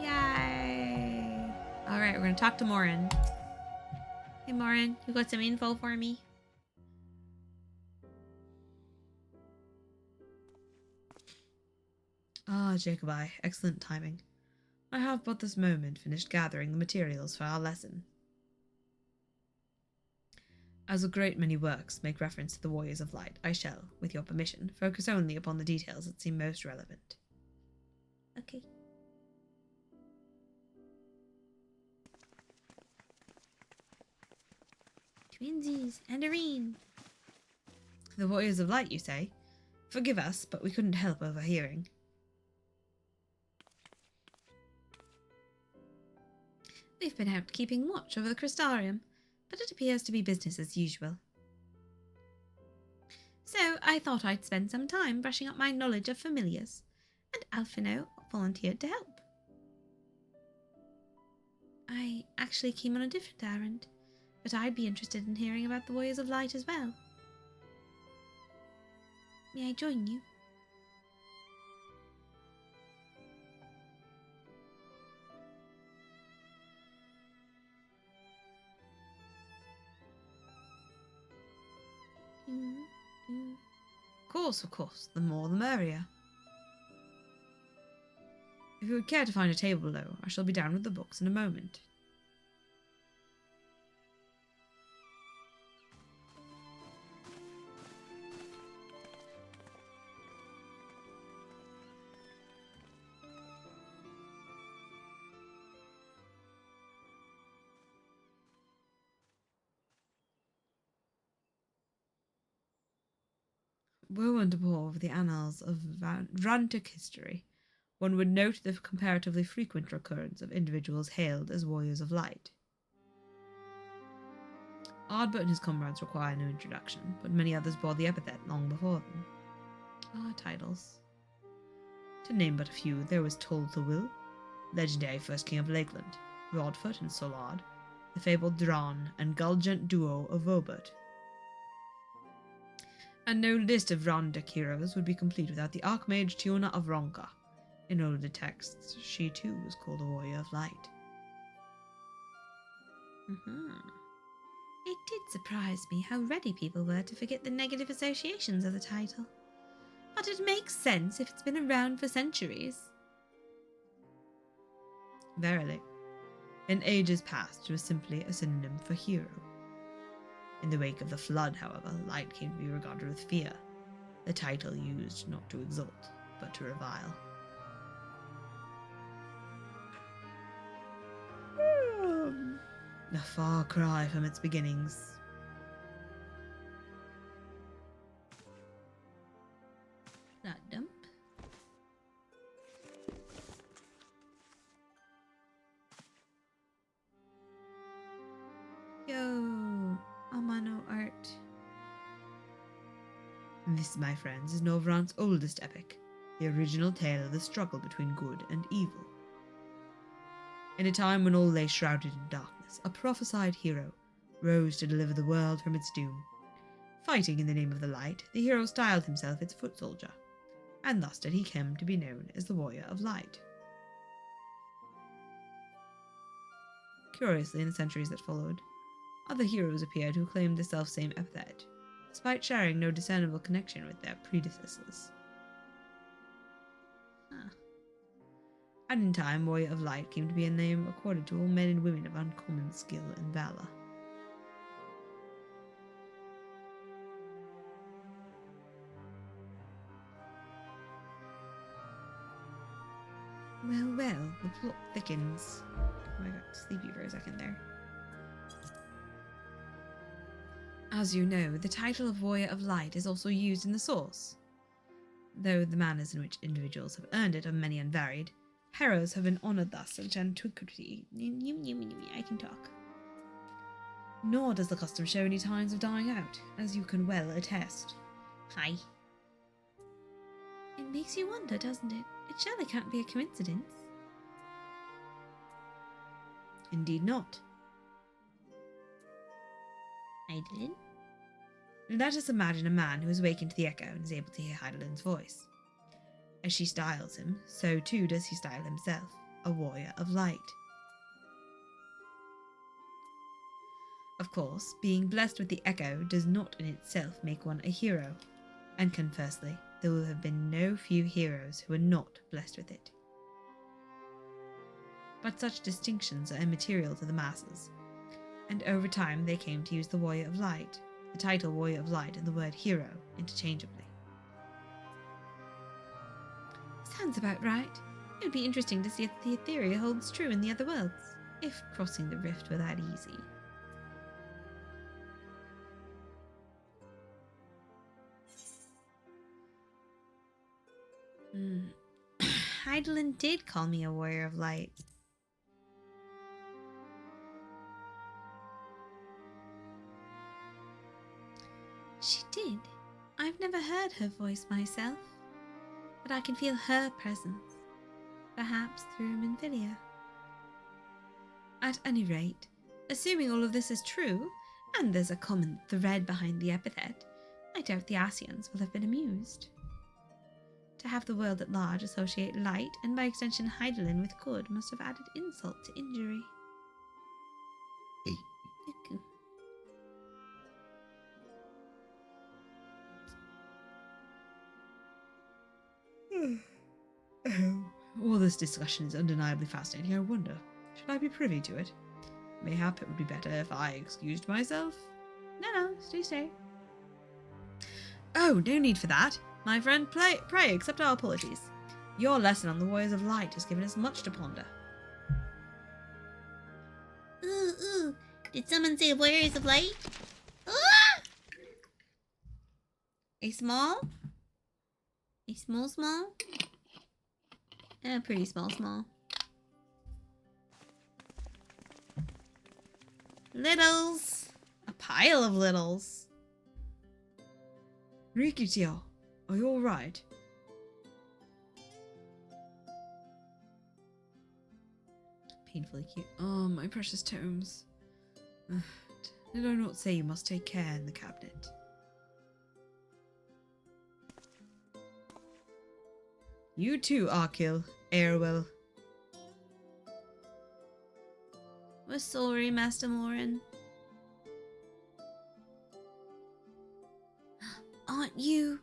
Yay! Alright, we're gonna talk to Morin. Hey Morin, you got some info for me? Ah, Jacobi, excellent timing. I have but this moment finished gathering the materials for our lesson. As a great many works make reference to the Warriors of Light, I shall, with your permission, focus only upon the details that seem most relevant. Okay. Twinsies and Irene. The Warriors of Light, you say? Forgive us, but we couldn't help overhearing. We've been out keeping watch over the Crystarium, but it appears to be business as usual. So I thought I'd spend some time brushing up my knowledge of familiars, and Alphino volunteered to help. I actually came on a different errand, but I'd be interested in hearing about the Warriors of Light as well. May I join you? Of course, the more the merrier. If you would care to find a table below, I shall be down with the books in a moment. Woe and abhor of the annals of Rantic history, one would note the comparatively frequent recurrence of individuals hailed as warriors of light. Ardbert and his comrades require no introduction, but many others bore the epithet long before them. Titles. To name but a few, there was Tull the Will, legendary first king of Lakeland, Broadfoot and Solard, the fabled Dran and Gulgent duo of Vobert. And no list of Randic heroes would be complete without the Archmage Tiona of Ronka. In older texts, she too was called a warrior of light. It did surprise me how ready people were to forget the negative associations of the title. But it makes sense if it's been around for centuries. Verily. In ages past, it was simply a synonym for hero. In the wake of the flood, however, light came to be regarded with fear, the title used not to exalt, but to revile. A far cry from its beginnings. That dump. Yo, Amano art. This, my friends, is Novrant's oldest epic, the original tale of the struggle between good and evil. In a time when all lay shrouded in darkness, a prophesied hero rose to deliver the world from its doom. Fighting in the name of the light, the hero styled himself its foot soldier, and thus did he come to be known as the Warrior of Light. Curiously, in the centuries that followed, other heroes appeared who claimed the self-same epithet, despite sharing no discernible connection with their predecessors. And in time, Warrior of Light came to be a name accorded to all men and women of uncommon skill and valor. Well, the plot thickens. Oh, I got sleepy for a second there. As you know, the title of Warrior of Light is also used in the source. Though the manners in which individuals have earned it are many and varied, heroes have been honoured thus since antiquity. I can talk. Nor does the custom show any signs of dying out, as you can well attest. Hi. It makes you wonder, doesn't it? It surely can't be a coincidence. Indeed not. I did. Let us imagine a man who is awakened to the echo and is able to hear Heidelin's voice. As she styles him, so too does he style himself, a warrior of light. Of course, being blessed with the echo does not in itself make one a hero, and conversely, there will have been no few heroes who are not blessed with it. But such distinctions are immaterial to the masses, and over time they came to use the Warrior of Light, the title Warrior of Light and the word hero interchangeably. Sounds about right. It would be interesting to see if the theory holds true in the other worlds, if crossing the rift were that easy. Heidelin did call me a warrior of light. She did. I've never heard her voice myself, but I can feel her presence, perhaps through Minfilia. At any rate, assuming all of this is true, and there's a common thread behind the epithet, I doubt the Asians will have been amused. To have the world at large associate light, and by extension Heidelin, with good must have added insult to injury. All this discussion is undeniably fascinating. I wonder, should I be privy to it? Mayhap it would be better if I excused myself. No, stay. Oh, no need for that. My friend, pray accept our apologies. Your lesson on the Warriors of Light has given us much to ponder. Ooh. Did someone say Warriors of Light? Ah! A small? A small? A pretty small. Littles. A pile of littles. Rikitio, are you alright? Painfully cute. Oh, my precious tomes. Did I not say you must take care in the cabinet? You too, Arkil, Airwell. We're sorry, Master Morin. Aren't you?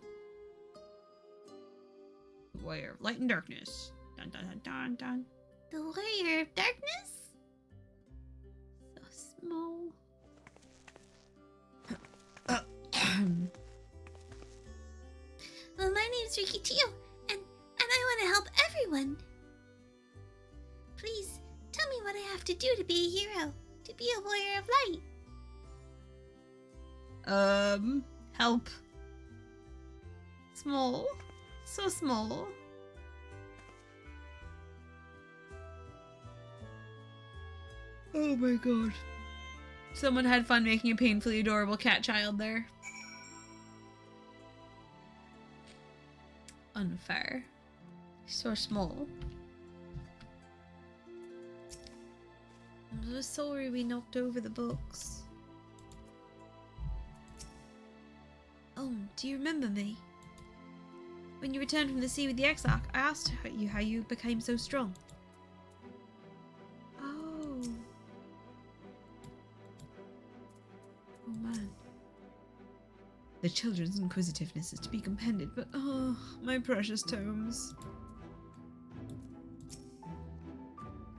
The Warrior of Light and Darkness. Dun dun dun dun dun. The Warrior of Darkness? So small. Well, my name's Ricky Tio, and I want to help everyone. Please, tell me what I have to do to be a hero, to be a warrior of light. Help. Small. So small. Oh my god. Someone had fun making a painfully adorable cat child there. Unfair. So small. I'm so sorry we knocked over the books. Oh, do you remember me? When you returned from the sea with the Exarch, I asked you how you became so strong. Oh. Oh man. The children's inquisitiveness is to be commended, but oh, my precious tomes.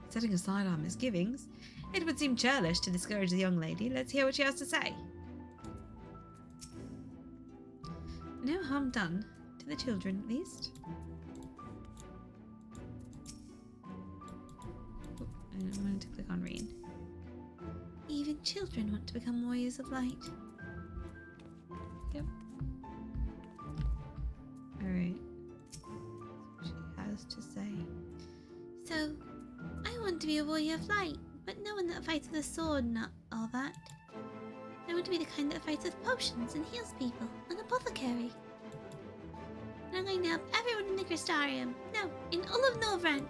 Setting aside our misgivings, it would seem churlish to discourage the young lady. Let's hear what she has to say. No harm done. To the children, at least. Oh, and I'm going to click on read. Even children want to become warriors of light. Yep. Alright. She has to say. So, I want to be a warrior of light, but no one that fights with a sword, not all that. I want to be the kind that fights with potions and heals people, an apothecary. And I'm going to help everyone in the Crystarium, no, in all of Norvrand.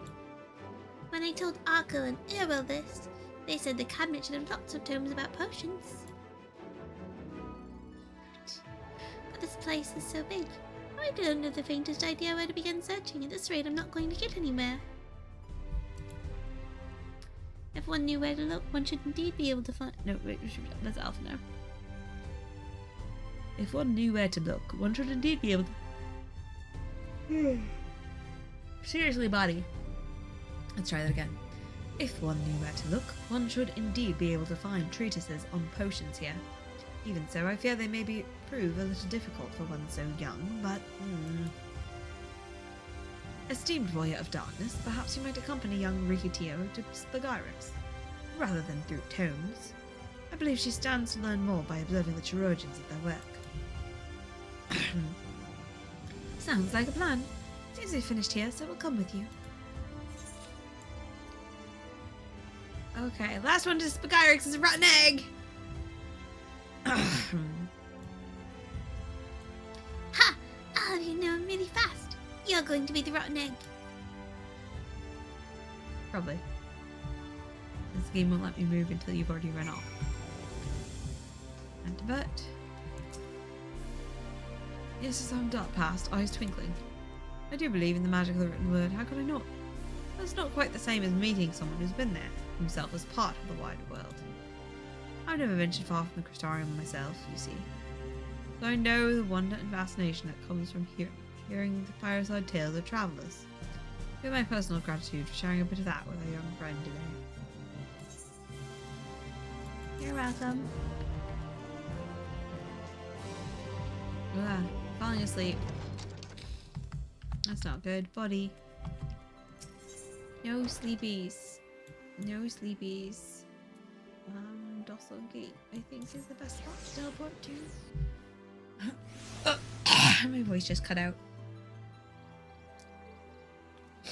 When I told Arkell and Irwell this, they said the cabinet should have lots of tomes about potions. But this place is so big, I don't have the faintest idea where to begin searching. At this rate, I'm not going to get anywhere. If one knew where to look, one should indeed be able to find... No, wait, that's Alpha now. If one knew where to look, one should indeed be able to... Seriously, buddy. Let's try that again. If one knew where to look, one should indeed be able to find treatises on potions here. Even so, I fear they may prove a little difficult for one so young, but... Esteemed Warrior of Darkness, perhaps you might accompany young Rikitio to Spagyrix, rather than through tomes. I believe she stands to learn more by observing the chirurgeons at their work. Sounds like a plan. Seems we've finished here, so we'll come with you. Okay, last one to Spagyrix is a rotten egg! Ha! I'll have you know I'm really fast. You're going to be the rotten egg. Probably. This game won't let me move until you've already run off. And divert. Yes, as I'm dark past, eyes twinkling. I do believe in the magic of the written word, how could I not? That's not quite the same as meeting someone who's been there, himself as part of the wider world. I've never ventured far from the Crystarium myself, you see. So I know the wonder and fascination that comes from hearing the fireside tales of travellers. Give my personal gratitude for sharing a bit of that with our young friend today. You're welcome. Falling asleep. That's not good. Body. No sleepies. No sleepies. Docile Gate, I think, is the best spot to teleport to. my voice just cut out. I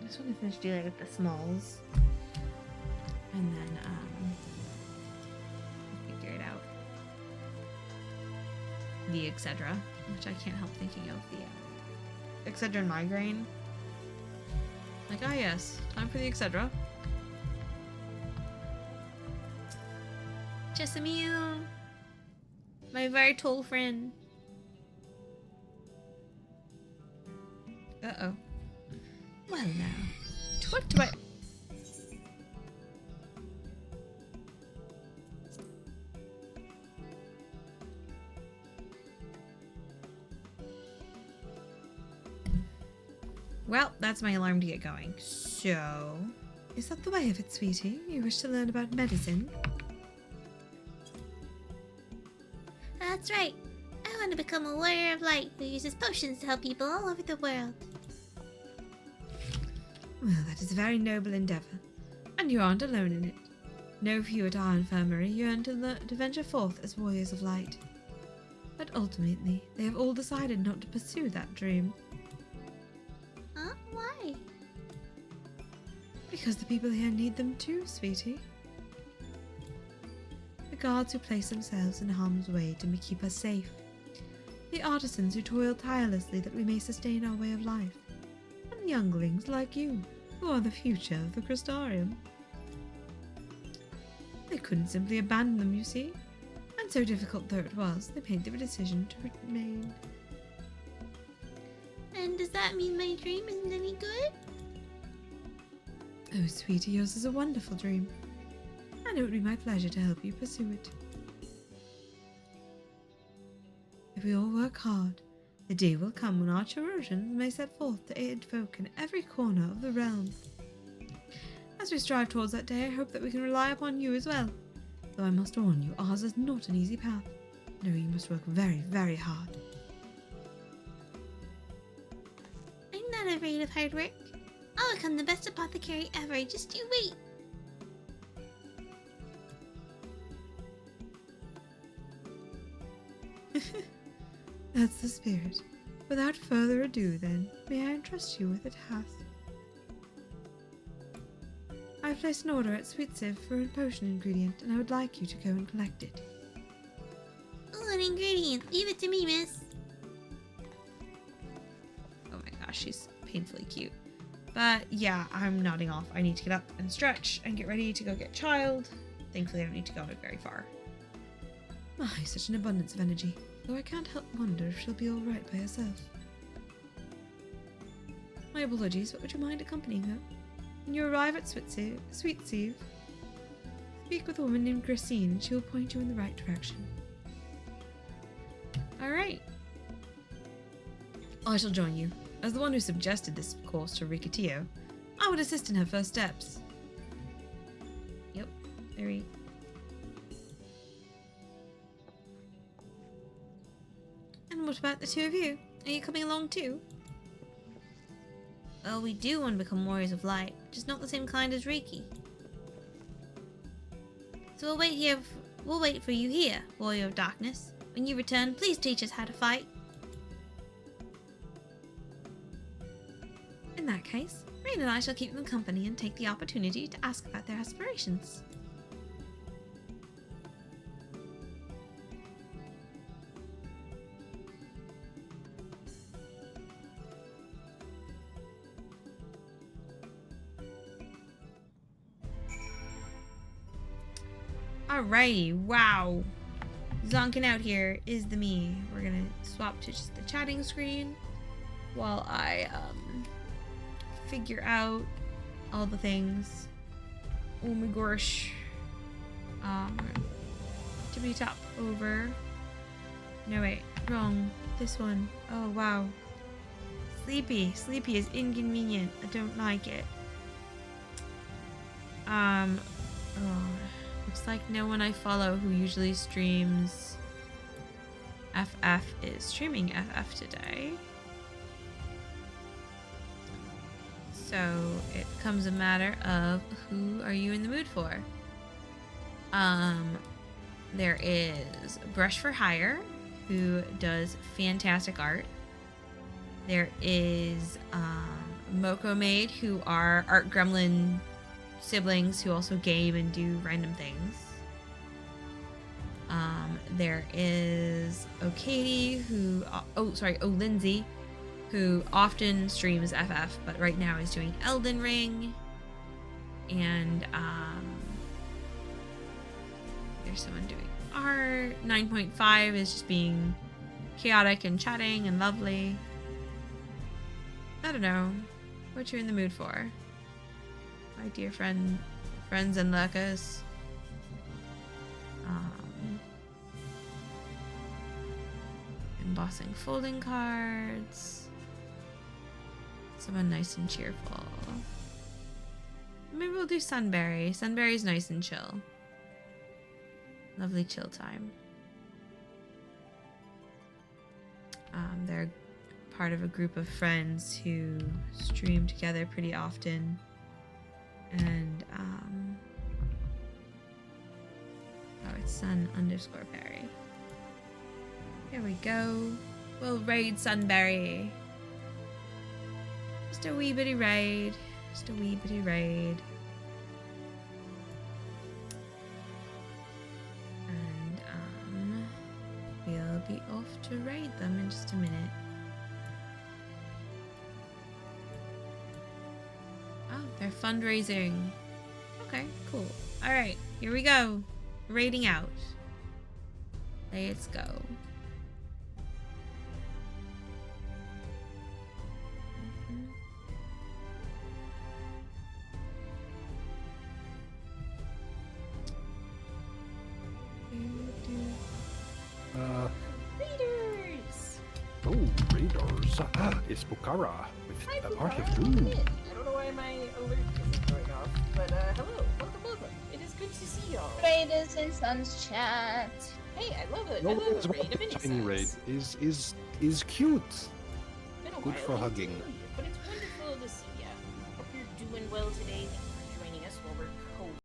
just want to finish dealing with the smalls. And then, figure it out. The etc. Which I can't help thinking of. The Excedrin migraine. Like, ah yes, time for the etc. Jessamine, my very tall friend. Uh-oh. Well now, What do I... Well, that's my alarm to get going. So... Is that the way of it, sweetie? You wish to learn about medicine? That's right. I want to become a warrior of light who uses potions to help people all over the world. Well, that is a very noble endeavour. And you aren't alone in it. No few at our infirmary yearn to venture forth as warriors of light. But ultimately, they have all decided not to pursue that dream. Huh? Why? Because the people here need them too, sweetie. The guards who place themselves in harm's way to keep us safe. The artisans who toil tirelessly that we may sustain our way of life. And younglings like you, who are the future of the Crystarium. They couldn't simply abandon them, you see. And so difficult though it was, they made the decision to remain. And does that mean my dream isn't any good? Oh, sweetie, yours is a wonderful dream. And it would be my pleasure to help you pursue it. If we all work hard, the day will come when our chirurgeons may set forth to aid folk in every corner of the realm. As we strive towards that day, I hope that we can rely upon you as well. Though I must warn you, ours is not an easy path. No, you must work very, very hard. I'm not afraid of hard work. I'll become the best apothecary ever. Just you wait. That's the spirit. Without further ado, then, may I entrust you with a task? I've placed an order at Sweet Sieve for a potion ingredient, and I would like you to go and collect it. Ooh, an ingredient. Leave it to me, miss. Oh my gosh, she's painfully cute. But yeah, I'm nodding off. I need to get up and stretch and get ready to go get child. Thankfully, I don't need to go out very far. My, such an abundance of energy. Though I can't help wonder if she'll be all right by herself. My apologies, but would you mind accompanying her? When you arrive at Sweet Sieve, speak with a woman named Gracine, and she will point you in the right direction. Alright. I shall join you. As the one who suggested this course to Rikatillo, I would assist in her first steps. Yep, very. And what about the two of you? Are you coming along too? Well, we do want to become warriors of light, just not the same kind as Reiki. So we'll wait here. We'll wait for you here, warrior of darkness. When you return, please teach us how to fight. In that case, Rain and I shall keep them company and take the opportunity to ask about their aspirations. Alrighty, wow. Zonking out here is the me. We're gonna swap to just the chatting screen while I figure out all the things. Oh my gosh. Tippity top over. No wait, wrong. This one. Oh wow. Sleepy. Sleepy is inconvenient. I don't like it. Looks like no one I follow who usually streams FF is streaming FF today. So it becomes a matter of who are you in the mood for? There is Brush for Hire, who does fantastic art. There is Moko Maid, who are Art Gremlin siblings who also game and do random things. There is O'Katie, who Lindsay, who often streams FF, but right now is doing Elden Ring. And there's someone doing art. 9.5 is just being chaotic and chatting and lovely. I don't know what you're in the mood for, my dear friends and lurkers. Embossing folding cards. Someone nice and cheerful. Maybe we'll do Sunberry. Sunberry's nice and chill. Lovely chill time. They're part of a group of friends who stream together pretty often. And, it's Sun_Berry. There we go. We'll raid Sunberry. Just a wee bitty raid. Just a wee bitty raid. And, we'll be off to raid them in just a minute. Oh, they're fundraising. Okay, cool. Alright, here we go. Raiding out. Let's go. Readers! Oh, Raiders. It's Pookarah with a party of Welcome two. in. I don't know why my alert isn't going off, but hello, welcome. It is good to see y'all. Raiders and Sons chat. Hey, I love it. No, I love it's a raid. A about mini tiny raid is cute. Been a Good while, for ain't hugging. it? But it's wonderful to see ya. Hope you're doing well today.